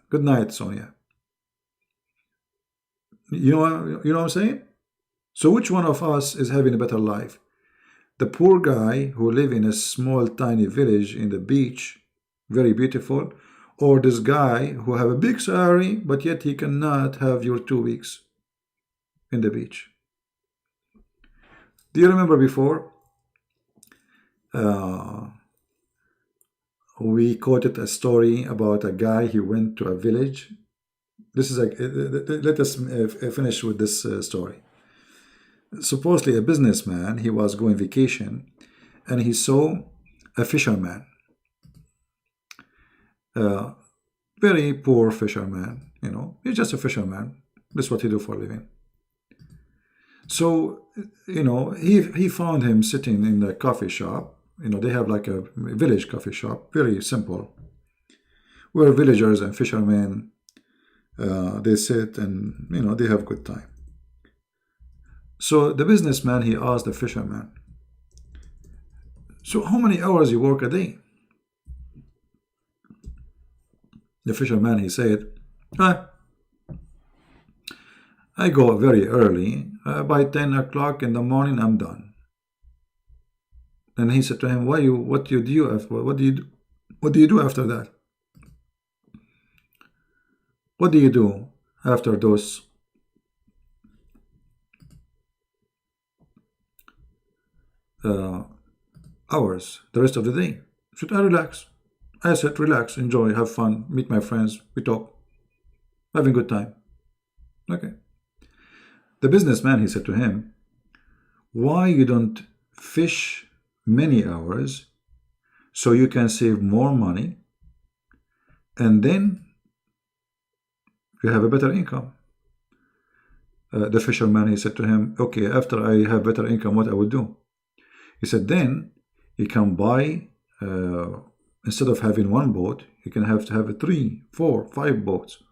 Good night, Sonia. You know what I'm saying? So which one of us is having a better life? The poor guy who live in a small tiny village in the beach, very beautiful, or this guy who have a big salary but yet he cannot have your 2 weeks in the beach? Do you remember before? We quoted a story about a guy, he went to a village. This is let us finish with this story. Supposedly a businessman, he was going vacation and he saw a fisherman, very poor fisherman, he's just a fisherman. That's what he do for a living. So, he found him sitting in the coffee shop. They have like a village coffee shop, very simple, where villagers and fishermen, they sit and, they have a good time. So the businessman, he asked the fisherman, so how many hours you work a day? The fisherman, he said, I go very early. By 10 o'clock in the morning, I'm done. And he said to him, what do you do after, what do you do after that? What do you do after those hours, the rest of the day? Should I relax? I said, relax, enjoy, have fun, meet my friends, we talk, having a good time. Okay. The businessman, he said to him, why you don't fish many hours so you can save more money and then you have a better income? The fisherman, he said to him, okay, after I have better income, what I will do? He said, then you can buy, instead of having one boat, you can have to have 3, 4, 5 boats.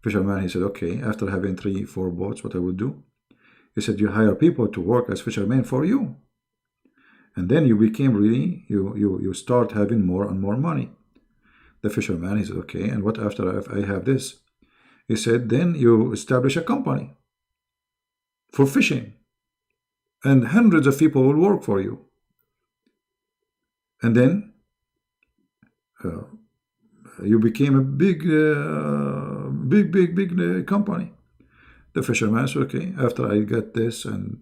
Fisherman, he said, okay, after having 3, 4 boats, what I will do? He said, you hire people to work as fishermen for you. And then you became really, you start having more and more money. The fisherman, he said, okay, and what after I have this? He said, then you establish a company for fishing. And hundreds of people will work for you. And then you became a big company. The fisherman said, okay, after I got this and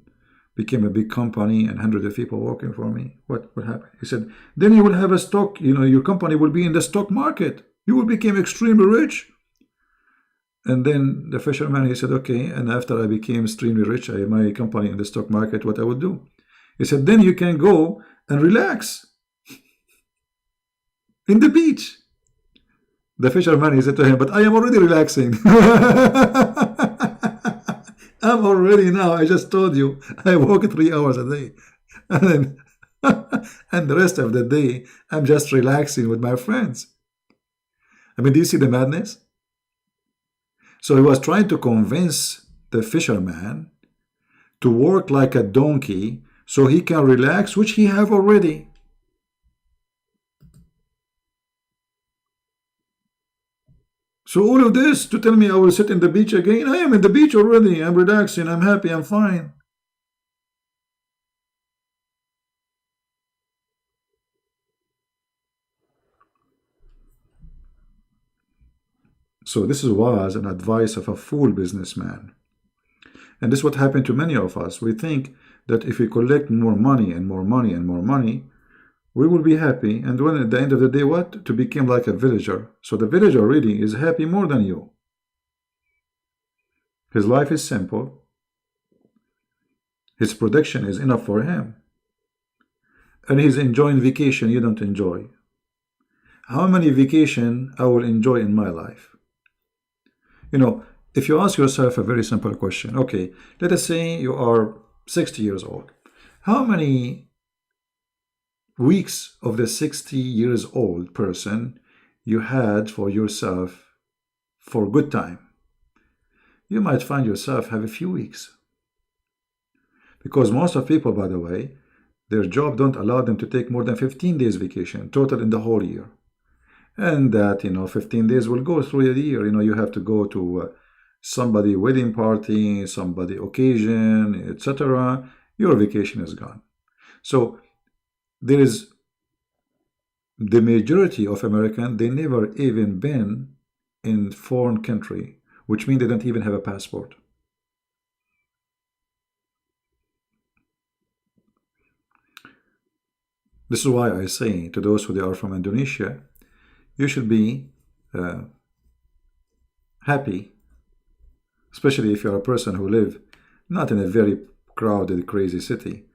became a big company and hundreds of people working for me, what happened? He said, then you will have a stock, your company will be in the stock market. You will become extremely rich. And then the fisherman, he said, okay, and after I became extremely rich, my company in the stock market, what I would do? He said, then you can go and relax in the beach. The fisherman, he said to him, but I am already relaxing. I'm already now, I just told you, I work 3 hours a day. And then, and the rest of the day, I'm just relaxing with my friends. I mean, do you see the madness? So he was trying to convince the fisherman to work like a donkey so he can relax, which he have already. So all of this to tell me I will sit in the beach again? I am in the beach already. I'm relaxing. I'm happy. I'm fine. So this was an advice of a fool businessman. And this is what happened to many of us. We think that if we collect more money and more money and more money, we will be happy. And when at the end of the day, what? To become like a villager. So the villager really is happy more than you. His life is simple. His production is enough for him. And he's enjoying vacation you don't enjoy. How many vacation I will enjoy in my life? You know, if you ask yourself a very simple question, okay, let us say you are 60 years old. How many weeks of the 60 years old person you had for yourself for good time? You might find yourself have a few weeks. Because most of people, by the way, their job don't allow them to take more than 15 days vacation total in the whole year. And that, 15 days will go through the year. You have to go to somebody wedding party, somebody occasion, etc. Your vacation is gone. So there is the majority of Americans, they never even been in foreign country, which means they don't even have a passport. This is why I say to those who are from Indonesia, you should be happy, especially if you're a person who live not in a very crowded, crazy city.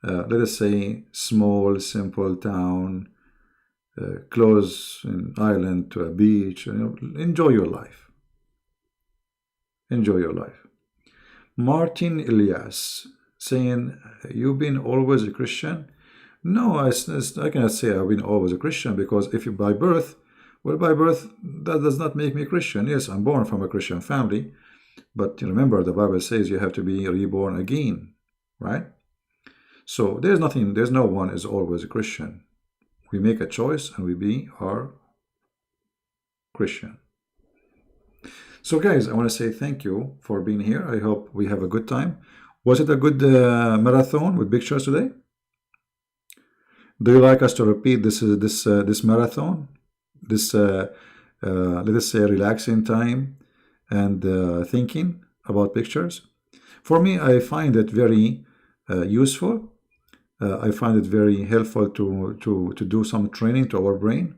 Let us say small, simple town, close an island to a beach. Enjoy your life. Enjoy your life. Martin Elias saying, you've been always a Christian? No, I cannot say I've been always a Christian, because if you by birth, well, by birth, that does not make me a Christian. Yes, I'm born from a Christian family, but remember, the Bible says you have to be reborn again, right? So there's no one is always a Christian. We make a choice and we are Christian. So guys, I want to say thank you for being here. I hope we have a good time. Was it a good marathon with pictures today? Do you like us to repeat this marathon, this let us say relaxing time and thinking about pictures? For me, I find it very useful. I find it very helpful to do some training to our brain,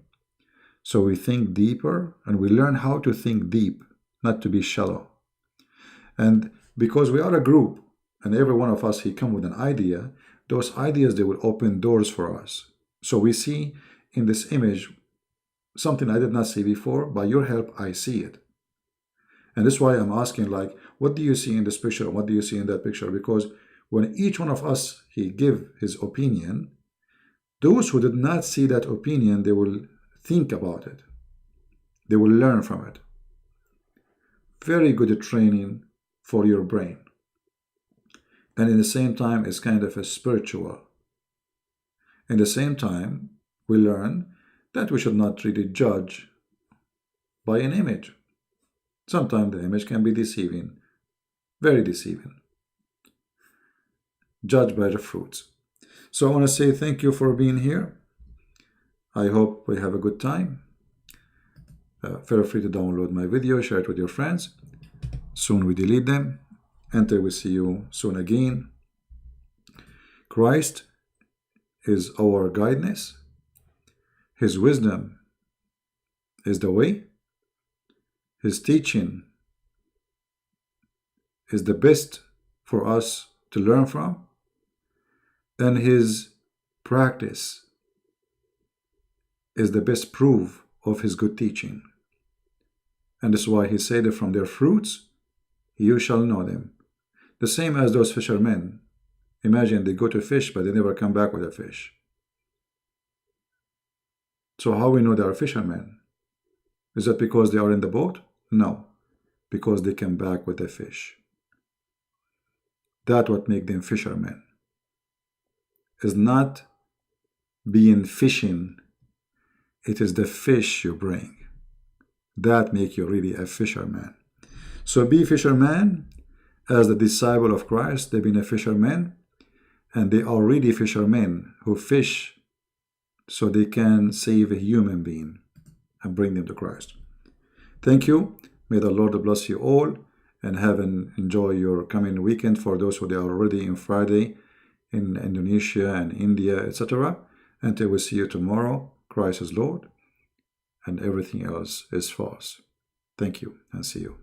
so we think deeper and we learn how to think deep, not to be shallow. And because we are a group, and every one of us, he come with an idea, those ideas, they will open doors for us. So we see in this image something I did not see before. By your help, I see it. And that's why I'm asking, like, what do you see in this picture? What do you see in that picture? Because when each one of us, he give his opinion, those who did not see that opinion, they will think about it. They will learn from it. Very good training for your brain. And in the same time, it's kind of a spiritual. In the same time, we learn that we should not really judge by an image. Sometimes the image can be deceiving, very deceiving. Judge by the fruits. So I want to say thank you for being here. I hope we have a good time. Feel free to download my video, share it with your friends. Soon we delete them. Until we see you soon again. Christ is our guidance. His wisdom is the way. His teaching is the best for us to learn from. And his practice is the best proof of his good teaching. And that's why he said that from their fruits you shall know them. The same as those fishermen. Imagine they go to fish, but they never come back with a fish. So how we know they are fishermen? Is that because they are in the boat? No, because they come back with a fish. That's what makes them fishermen. Is not being fishing. It is the fish you bring. That make you really a fisherman. So be fisherman. As the disciple of Christ, they've been a fisherman, and they are really fishermen who fish so they can save a human being and bring them to Christ. Thank you. May the Lord bless you all, and enjoy your coming weekend for those who are already in Friday in Indonesia and India, etc. Until we see you tomorrow, Christ is Lord, and everything else is false. Thank you, and see you.